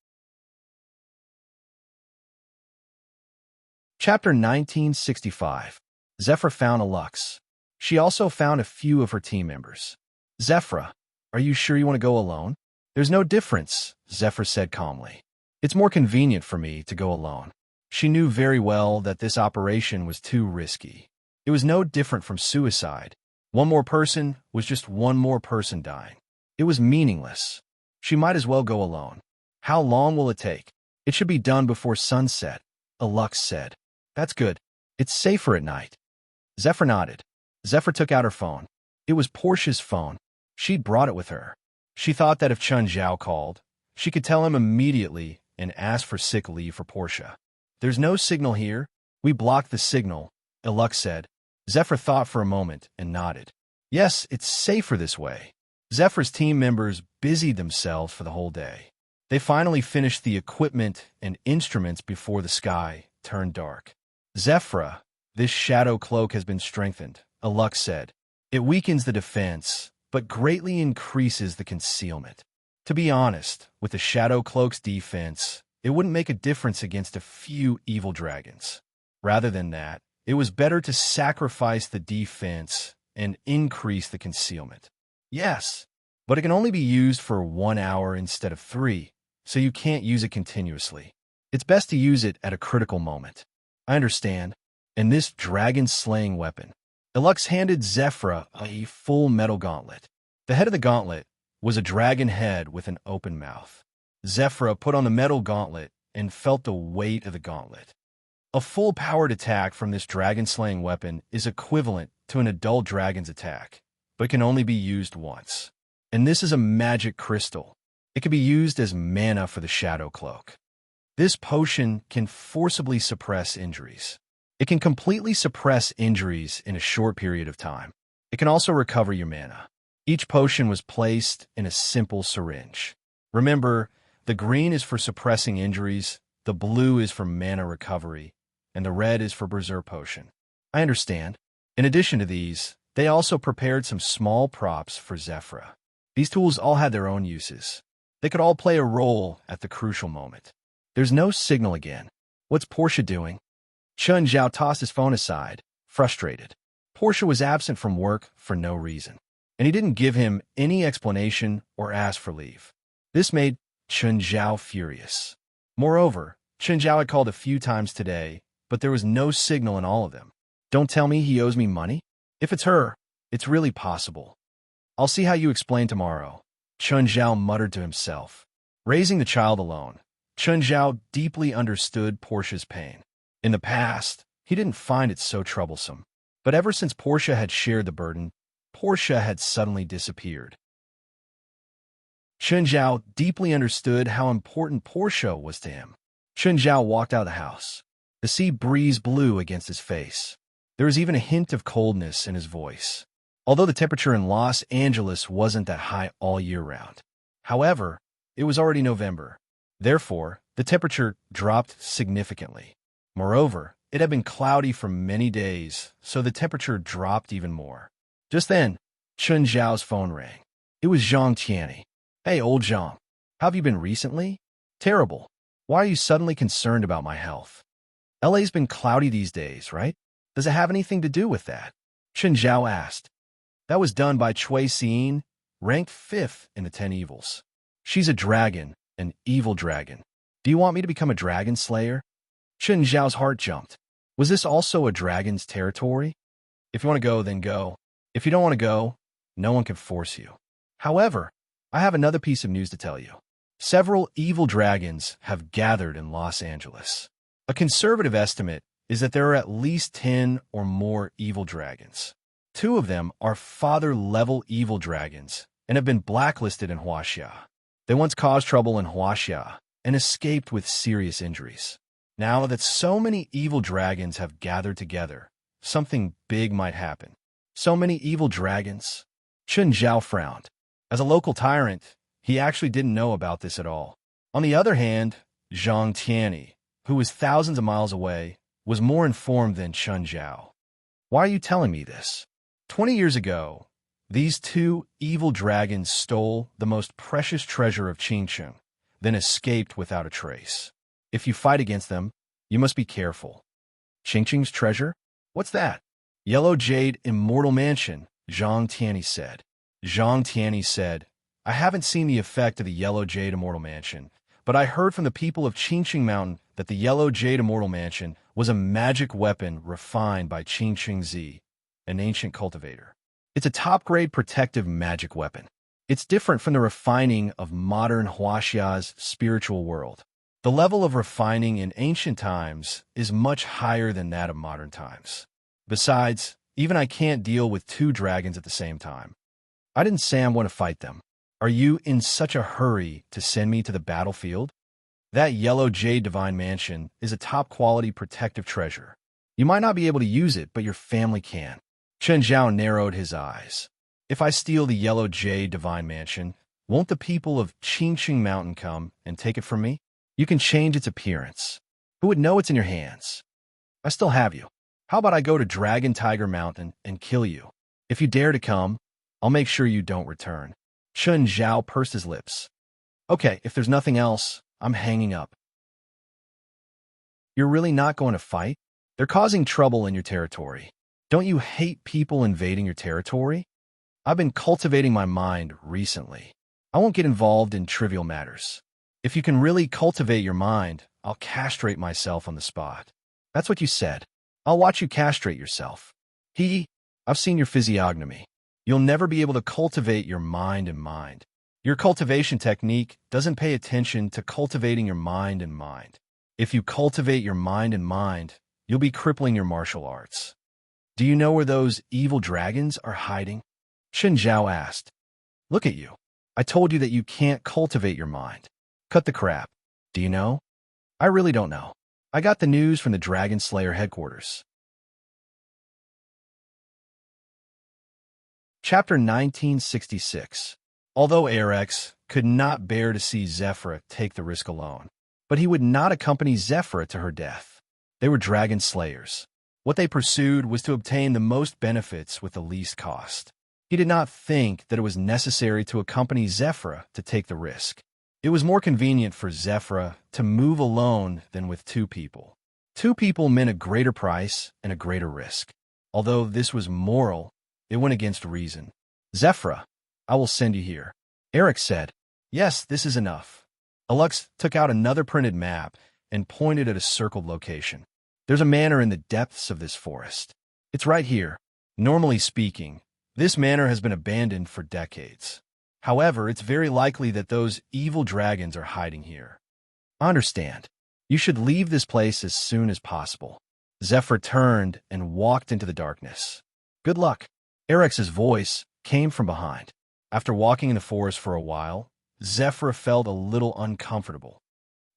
Chapter 1965. Zephyra found a Lux. She also found a few of her team members. Zephyra, are you sure you want to go alone? There's no difference, Zephyra said calmly. It's more convenient for me to go alone. She knew very well that this operation was too risky. It was no different from suicide. One more person was just one more person dying. It was meaningless. She might as well go alone. How long will it take? It should be done before sunset, Lux said. That's good. It's safer at night. Zephyra nodded. Zephyra took out her phone. It was Portia's phone. She'd brought it with her. She thought that if Chun Zhao called, she could tell him immediately and ask for sick leave for Portia. There's no signal here. We blocked the signal, Lux said. Zephyra thought for a moment and nodded. Yes, it's safer this way. Zephyra's team members busied themselves for the whole day. They finally finished the equipment and instruments before the sky turned dark. Zephyra, this shadow cloak has been strengthened, Lux said. It weakens the defense, but greatly increases the concealment. To be honest, with the shadow cloak's defense, it wouldn't make a difference against a few evil dragons. Rather than that, it was better to sacrifice the defense and increase the concealment. Yes, but it can only be used for 1 hour instead of 3, so you can't use it continuously. It's best to use it at a critical moment. I understand. And this dragon-slaying weapon. Lux handed Zephyra a full metal gauntlet. The head of the gauntlet was a dragon head with an open mouth. Zephyra put on the metal gauntlet and felt the weight of the gauntlet. A full-powered attack from this dragon-slaying weapon is equivalent to an adult dragon's attack, but can only be used once. And this is a magic crystal. It can be used as mana for the shadow cloak. This potion can forcibly suppress injuries. It can completely suppress injuries in a short period of time. It can also recover your mana. Each potion was placed in a simple syringe. Remember, the green is for suppressing injuries, the blue is for mana recovery, and the red is for Berserk Potion. I understand. In addition to these, they also prepared some small props for Zephyra. These tools all had their own uses. They could all play a role at the crucial moment. There's no signal again. What's Portia doing? Chun Zhao tossed his phone aside, frustrated. Portia was absent from work for no reason, and he didn't give him any explanation or ask for leave. This made Chun Zhao furious. Moreover, Chun Zhao had called a few times today, but there was no signal in all of them. Don't tell me he owes me money? If it's her, it's really possible. I'll see how you explain tomorrow, Chun Zhao muttered to himself. Raising the child alone, Chun Zhao deeply understood Portia's pain. In the past, he didn't find it so troublesome. But ever since Portia had shared the burden, Portia had suddenly disappeared. Chun Zhao deeply understood how important Portia was to him. Chun Zhao walked out of the house. The sea breeze blew against his face. There was even a hint of coldness in his voice, although the temperature in Los Angeles wasn't that high all year round. However, it was already November. Therefore, the temperature dropped significantly. Moreover, it had been cloudy for many days, so the temperature dropped even more. Just then, Chun Zhao's phone rang. It was Zhang Tianyi. Hey, old Zhang. How have you been recently? Terrible. Why are you suddenly concerned about my health? LA's been cloudy these days, right? Does it have anything to do with that? Chen Zhao asked. That was done by Cui Xin, ranked 5th in the 10 evils. She's a dragon, an evil dragon. Do you want me to become a dragon slayer? Chen Zhao's heart jumped. Was this also a dragon's territory? If you want to go, then go. If you don't want to go, no one can force you. However, I have another piece of news to tell you. Several evil dragons have gathered in Los Angeles. A conservative estimate is that there are at least 10 or more evil dragons. 2 of them are father-level evil dragons and have been blacklisted in Huaxia. They once caused trouble in Huaxia and escaped with serious injuries. Now that so many evil dragons have gathered together, something big might happen. So many evil dragons? Chen Zhao frowned. As a local tyrant, he actually didn't know about this at all. On the other hand, Zhang Tianyi, who was thousands of miles away, was more informed than Chen Zhao. Why are you telling me this? 20 years ago, these 2 evil dragons stole the most precious treasure of Qingcheng, then escaped without a trace. If you fight against them, you must be careful. Qingcheng's treasure? What's that? Yellow Jade Immortal Mansion, Zhang Tianyi said. Zhang Tianyi said, I haven't seen the effect of the Yellow Jade Immortal Mansion, but I heard from the people of Qingcheng Mountain that the Yellow Jade Immortal Mansion was a magic weapon refined by Qingcheng Zi, an ancient cultivator. It's a top-grade protective magic weapon. It's different from the refining of modern Huaxia's spiritual world. The level of refining in ancient times is much higher than that of modern times. Besides, even I can't deal with 2 dragons at the same time. I didn't say I want to fight them. Are you in such a hurry to send me to the battlefield? That Yellow Jade Divine Mansion is a top-quality protective treasure. You might not be able to use it, but your family can. Chen Zhao narrowed his eyes. If I steal the Yellow Jade Divine Mansion, won't the people of Qingcheng Mountain come and take it from me? You can change its appearance. Who would know it's in your hands? I still have you. How about I go to Dragon Tiger Mountain and kill you? If you dare to come, I'll make sure you don't return. Chen Zhao pursed his lips. Okay, if there's nothing else, I'm hanging up. You're really not going to fight? They're causing trouble in your territory. Don't you hate people invading your territory? I've been cultivating my mind recently. I won't get involved in trivial matters. If you can really cultivate your mind, I'll castrate myself on the spot. That's what you said. I'll watch you castrate yourself. I've seen your physiognomy. You'll never be able to cultivate your mind and mind. Your cultivation technique doesn't pay attention to cultivating your mind and mind. If you cultivate your mind and mind, you'll be crippling your martial arts. Do you know where those evil dragons are hiding? Chen Zhao asked. Look at you. I told you that you can't cultivate your mind. Cut the crap. Do you know? I really don't know. I got the news from the Dragon Slayer headquarters. Chapter 1966. Although Arex could not bear to see Zephyra take the risk alone, but he would not accompany Zephyra to her death. They were dragon slayers. What they pursued was to obtain the most benefits with the least cost. He did not think that it was necessary to accompany Zephyra to take the risk. It was more convenient for Zephyra to move alone than with 2 people. 2 people meant a greater price and a greater risk. Although this was moral, it went against reason. Zephyra, I will send you here. Eric said, yes, this is enough. Alux took out another printed map and pointed at a circled location. There's a manor in the depths of this forest. It's right here. Normally speaking, this manor has been abandoned for decades. However, it's very likely that those evil dragons are hiding here. I understand. You should leave this place as soon as possible. Zephyr turned and walked into the darkness. Good luck. Eric's voice came from behind. After walking in the forest for a while, Zephyr felt a little uncomfortable.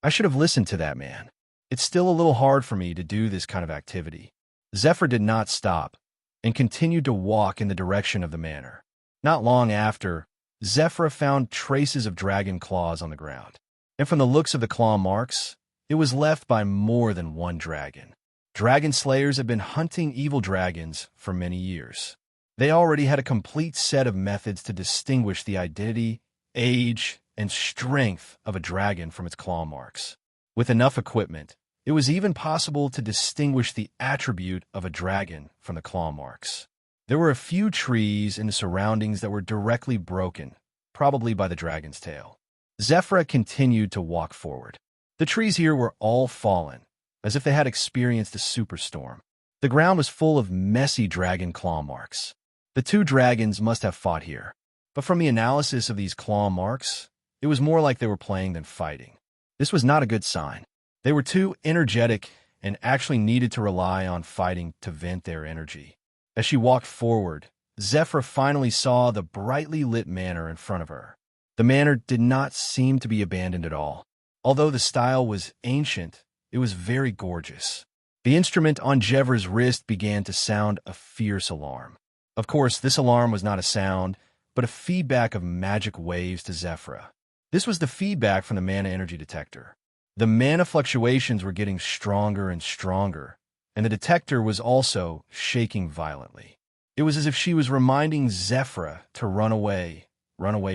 I should have listened to that man. It's still a little hard for me to do this kind of activity. Zephyr did not stop and continued to walk in the direction of the manor. Not long after, Zephyr found traces of dragon claws on the ground. And from the looks of the claw marks, it was left by more than 1 dragon. Dragon slayers had been hunting evil dragons for many years. They already had a complete set of methods to distinguish the identity, age, and strength of a dragon from its claw marks. With enough equipment, It was even possible to distinguish the attribute of a dragon from the claw marks. There were a few trees in the surroundings that were directly broken, probably by the dragon's tail. Zephyra continued to walk forward. The trees here were all fallen, as if they had experienced a superstorm. The ground was full of messy dragon claw marks. The two dragons must have fought here. But from the analysis of these claw marks, it was more like they were playing than fighting. This was not a good sign. They were too energetic and actually needed to rely on fighting to vent their energy. As she walked forward, Zephyra finally saw the brightly lit manor in front of her. The manor did not seem to be abandoned at all. Although the style was ancient, it was very gorgeous. The instrument on Zevra's wrist began to sound a fierce alarm. Of course, this alarm was not a sound, but a feedback of magic waves to Zephyra. This was the feedback from the mana energy detector. The mana fluctuations were getting stronger and stronger, and the detector was also shaking violently. It was as if she was reminding Zephyra to run away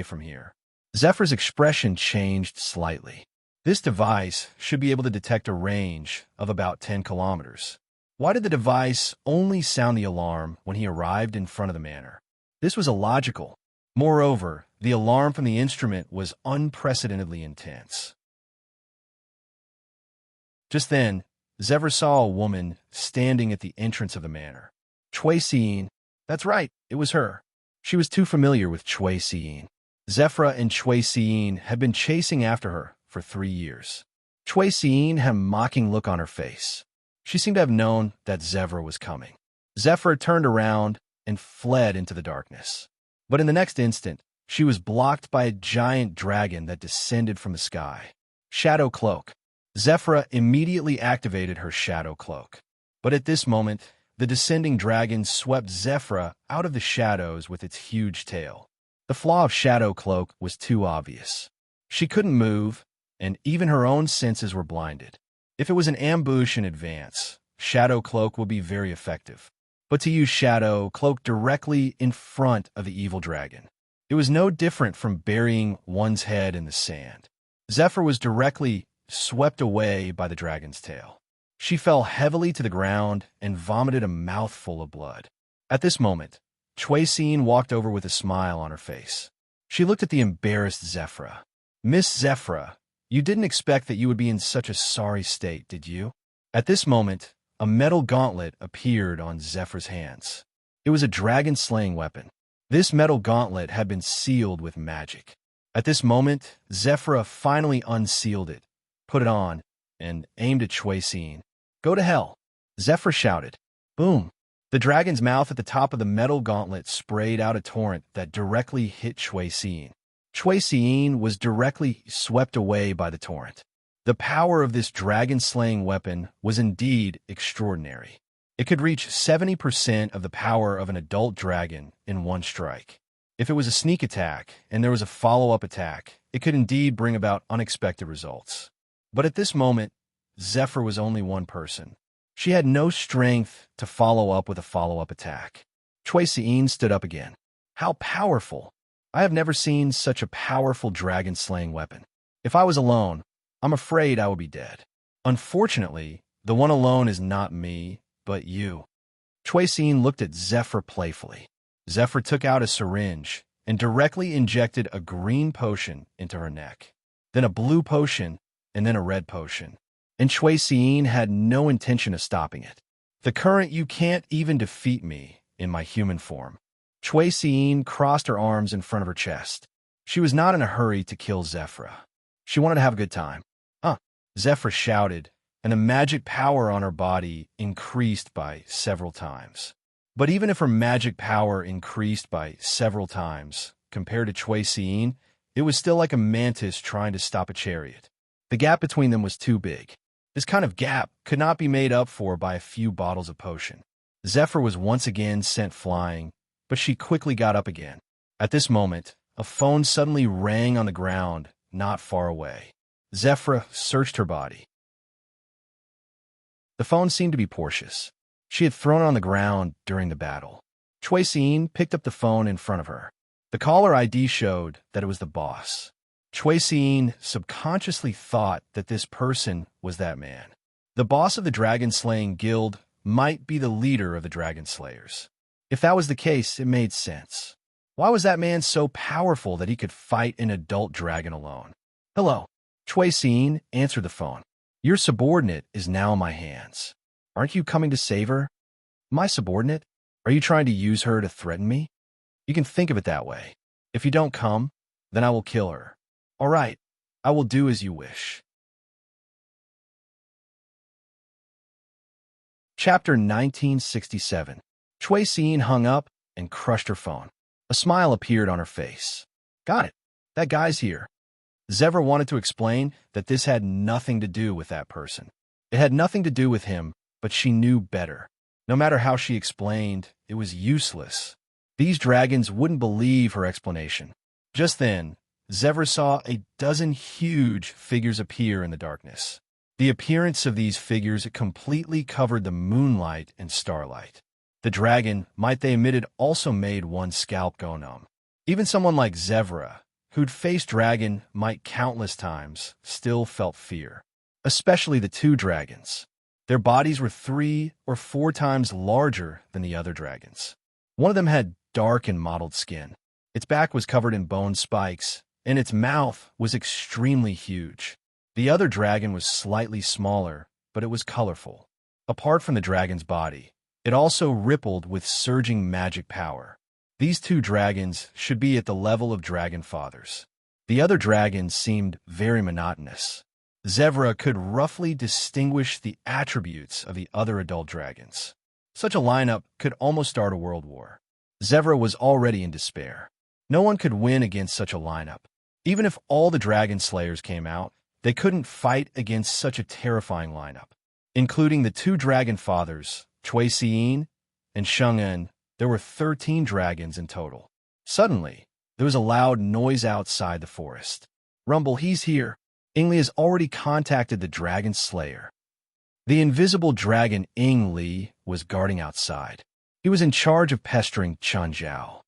from here. Zephyra's expression changed slightly. This device should be able to detect a range of about 10 kilometers. Why did the device only sound the alarm when he arrived in front of the manor? This was illogical. Moreover, the alarm from the instrument was unprecedentedly intense. Just then, Zephyr saw a woman standing at the entrance of the manor. Chui Siying. That's right, it was her. She was too familiar with Chui Siying. Zephyra and Chui Siying had been chasing after her for 3 years. Chui Siying had a mocking look on her face. She seemed to have known that Zephyra was coming. Zephyra turned around and fled into the darkness. But in the next instant, she was blocked by a giant dragon that descended from the sky. Shadow Cloak. Zephyra immediately activated her Shadow Cloak. But at this moment, the descending dragon swept Zephyra out of the shadows with its huge tail. The flaw of Shadow Cloak was too obvious. She couldn't move, and even her own senses were blinded. If it was an ambush in advance, Shadow Cloak would be very effective. But to use Shadow Cloak directly in front of the evil dragon, it was no different from burying one's head in the sand. Zephyr was directly swept away by the dragon's tail. She fell heavily to the ground and vomited a mouthful of blood. At this moment, Chui Siying walked over with a smile on her face. She looked at the embarrassed Zephyra. Miss Zephyra, you didn't expect that you would be in such a sorry state, did you? At this moment, a metal gauntlet appeared on Zephyra's hands. It was a dragon-slaying weapon. This metal gauntlet had been sealed with magic. At this moment, Zephyra finally unsealed it, put it on, and aimed at Chui Siying. Go to hell, Zephyr shouted. Boom! The dragon's mouth at the top of the metal gauntlet sprayed out a torrent that directly hit Chui Siying. Chui Siying was directly swept away by the torrent. The power of this dragon-slaying weapon was indeed extraordinary. It could reach 70% of the power of an adult dragon in one strike. If it was a sneak attack and there was a follow-up attack, it could indeed bring about unexpected results. But at this moment, Zephyr was only one person. She had no strength to follow up with a follow-up attack. Chui Siying stood up again. How powerful! I have never seen such a powerful dragon-slaying weapon. If I was alone, I'm afraid I would be dead. Unfortunately, the one alone is not me, but you. Chui Siying looked at Zephyr playfully. Zephyr took out a syringe and directly injected a green potion into her neck, then a blue potion, and then a red potion. And Chui Siying had no intention of stopping it. The current you can't even defeat me in my human form. Chui Siying crossed her arms in front of her chest. She was not in a hurry to kill Zephyra. She wanted to have a good time. Zephyr shouted, and the magic power on her body increased by several times. But even if her magic power increased by several times, compared to Chui Siying, it was still like a mantis trying to stop a chariot. The gap between them was too big. This kind of gap could not be made up for by a few bottles of potion. Zephyr was once again sent flying, but she quickly got up again. At this moment, a phone suddenly rang on the ground, not far away. Zephyr searched her body. The phone seemed to be Portia's. She had thrown it on the ground during the battle. Chui Siying picked up the phone in front of her. The caller ID showed that it was the boss. Chui Siying subconsciously thought that this person was that man. The boss of the dragon-slaying guild might be the leader of the dragon slayers. If that was the case, it made sense. Why was that man so powerful that he could fight an adult dragon alone? Hello. Chui Xin answered the phone. Your subordinate is now in my hands. Aren't you coming to save her? My subordinate? Are you trying to use her to threaten me? You can think of it that way. If you don't come, then I will kill her. All right, I will do as you wish. Chapter 1967. Chui Xin hung up and crushed her phone. A smile appeared on her face. Got it. That guy's here. Zevra wanted to explain that this had nothing to do with that person. It had nothing to do with him, but she knew better. No matter how she explained, it was useless. These dragons wouldn't believe her explanation. Just then, Zevra saw a dozen huge figures appear in the darkness. The appearance of these figures completely covered the moonlight and starlight. The dragon, might they emitted, also made one's scalp go numb. Even someone like Zevra, who'd faced dragon might countless times, still felt fear. Especially the two dragons. Their bodies were 3 or 4 times larger than the other dragons. One of them had dark and mottled skin. Its back was covered in bone spikes, and its mouth was extremely huge. The other dragon was slightly smaller, but it was colorful. Apart from the dragon's body, it also rippled with surging magic power. These two dragons should be at the level of dragon fathers. The other dragons seemed very monotonous. Zevra could roughly distinguish the attributes of the other adult dragons. Such a lineup could almost start a world war. Zevra was already in despair. No one could win against such a lineup. Even if all the dragon slayers came out, they couldn't fight against such a terrifying lineup. Including the two dragon fathers, Chui Xin and Sheng-En, there were 13 dragons in total. Suddenly, there was a loud noise outside the forest. Rumble, he's here. Ingli has already contacted the dragon slayer. The invisible dragon Ingli was guarding outside. He was in charge of pestering Chun Zhao.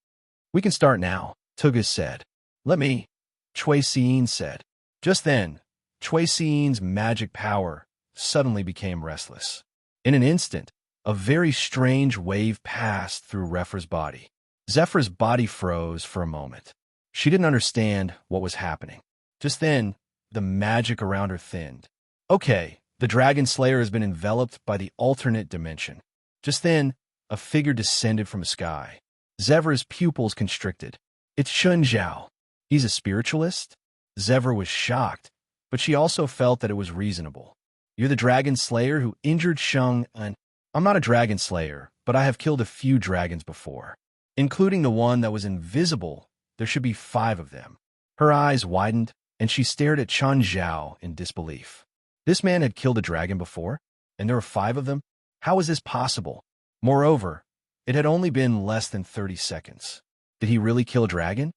We can start now, Tugas said. Let me, Chui Xin said. Just then, Chui Xin's magic power suddenly became restless. In an instant, a very strange wave passed through Refra's body. Zephyr's body froze for a moment. She didn't understand what was happening. Just then, the magic around her thinned. Okay, the Dragon Slayer has been enveloped by the alternate dimension. Just then, a figure descended from the sky. Zephyr's pupils constricted. It's Chun Zhao. He's a spiritualist? Zevra was shocked, but she also felt that it was reasonable. You're the Dragon Slayer who injured Sheng-En. I'm not a Dragon Slayer, but I have killed a few dragons before. Including the one that was invisible, there should be 5 of them. Her eyes widened, and she stared at Chun Zhao in disbelief. This man had killed a dragon before, and there were 5 of them? How was this possible? Moreover, it had only been less than 30 seconds. Did he really kill a dragon?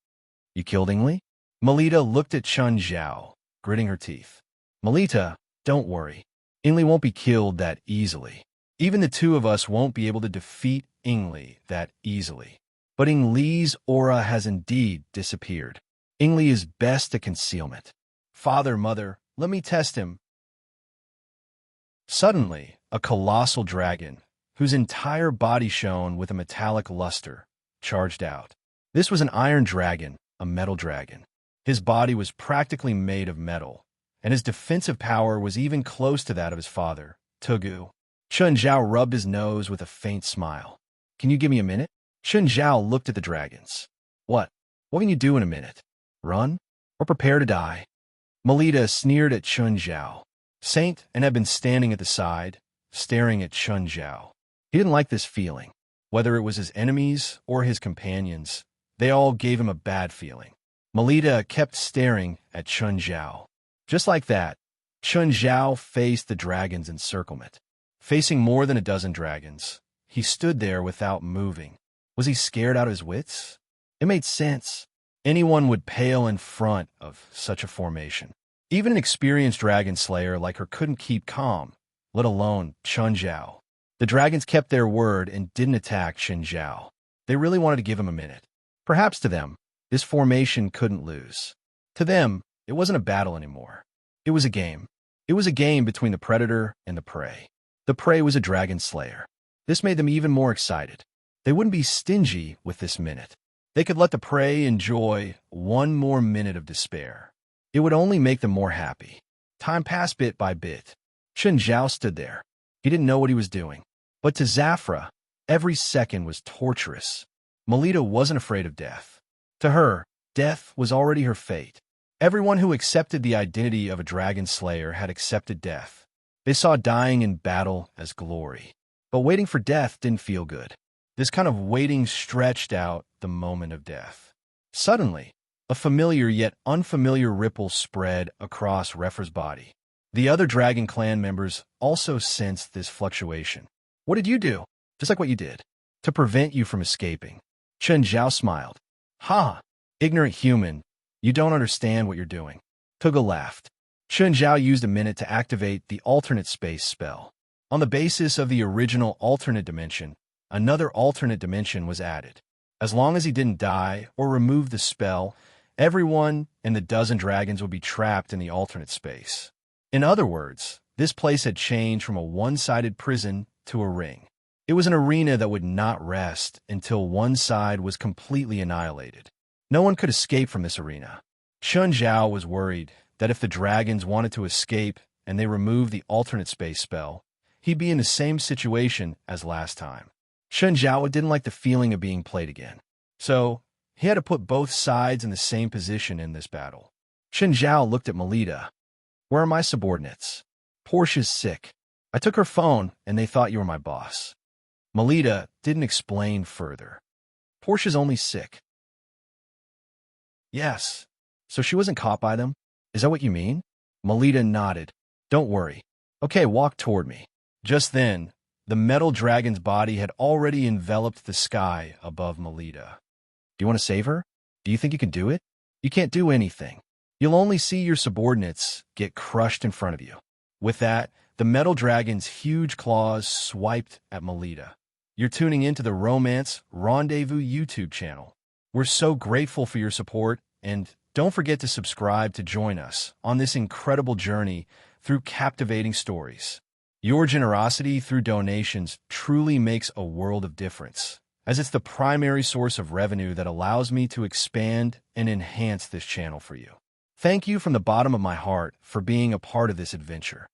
You killed Ingli? Melita looked at Chun Zhao, gritting her teeth. Melita, don't worry. Ingli won't be killed that easily. Even the 2 of us won't be able to defeat Ingli that easily. But Ingli's aura has indeed disappeared. Ingli is best at concealment. Father, mother, let me test him. Suddenly, a colossal dragon, whose entire body shone with a metallic luster, charged out. This was an iron dragon, a metal dragon. His body was practically made of metal, and his defensive power was even close to that of his father, Tugu. Chun Zhao rubbed his nose with a faint smile. Can you give me a minute? Chun Zhao looked at the dragons. What? What can you do in a minute? Run? Or prepare to die? Melita sneered at Chun Zhao. Saint and had been standing at the side, staring at Chun Zhao. He didn't like this feeling. Whether it was his enemies or his companions, they all gave him a bad feeling. Melita kept staring at Chun Zhao. Just like that, Chun Zhao faced the dragon's encirclement. Facing more than a dozen dragons, he stood there without moving. Was he scared out of his wits? It made sense. Anyone would pale in front of such a formation. Even an experienced dragon slayer like her couldn't keep calm, let alone Chun Zhao. The dragons kept their word and didn't attack Chun Zhao. They really wanted to give him a minute. Perhaps to them, this formation couldn't lose. To them, it wasn't a battle anymore. It was a game. It was a game between the predator and the prey. The prey was a dragon slayer. This made them even more excited. They wouldn't be stingy with this minute. They could let the prey enjoy one more minute of despair. It would only make them more happy. Time passed bit by bit. Chen Zhao stood there. He didn't know what he was doing. But to Zafra, every second was torturous. Melita wasn't afraid of death. To her, death was already her fate. Everyone who accepted the identity of a dragon slayer had accepted death. They saw dying in battle as glory. But waiting for death didn't feel good. This kind of waiting stretched out the moment of death. Suddenly, a familiar yet unfamiliar ripple spread across Refra's body. The other Dragon Clan members also sensed this fluctuation. What did you do? Just like what you did. To prevent you from escaping. Chen Zhao smiled. Ha! Ignorant human. You don't understand what you're doing. Tuga laughed. Chen Zhao used a minute to activate the alternate space spell. On the basis of the original alternate dimension, another alternate dimension was added. As long as he didn't die or remove the spell, everyone and the dozen dragons would be trapped in the alternate space. In other words, this place had changed from a one-sided prison to a ring. It was an arena that would not rest until one side was completely annihilated. No one could escape from this arena. Chen Zhao was worried that if the dragons wanted to escape and they removed the alternate space spell, he'd be in the same situation as last time. Chen Zhao didn't like the feeling of being played again. So, he had to put both sides in the same position in this battle. Chen Zhao looked at Melita. Where are my subordinates? Portia's sick. I took her phone and they thought you were my boss. Melita didn't explain further. Portia's only sick. Yes. So she wasn't caught by them? Is that what you mean? Melita nodded. Don't worry. Okay, walk toward me. Just then, the metal dragon's body had already enveloped the sky above Melita. Do you want to save her? Do you think you can do it? You can't do anything. You'll only see your subordinates get crushed in front of you. With that, the metal dragon's huge claws swiped at Melita. You're tuning into the Romance Rendezvous YouTube channel. We're so grateful for your support, and don't forget to subscribe to join us on this incredible journey through captivating stories. Your generosity through donations truly makes a world of difference, as it's the primary source of revenue that allows me to expand and enhance this channel for you. Thank you from the bottom of my heart for being a part of this adventure.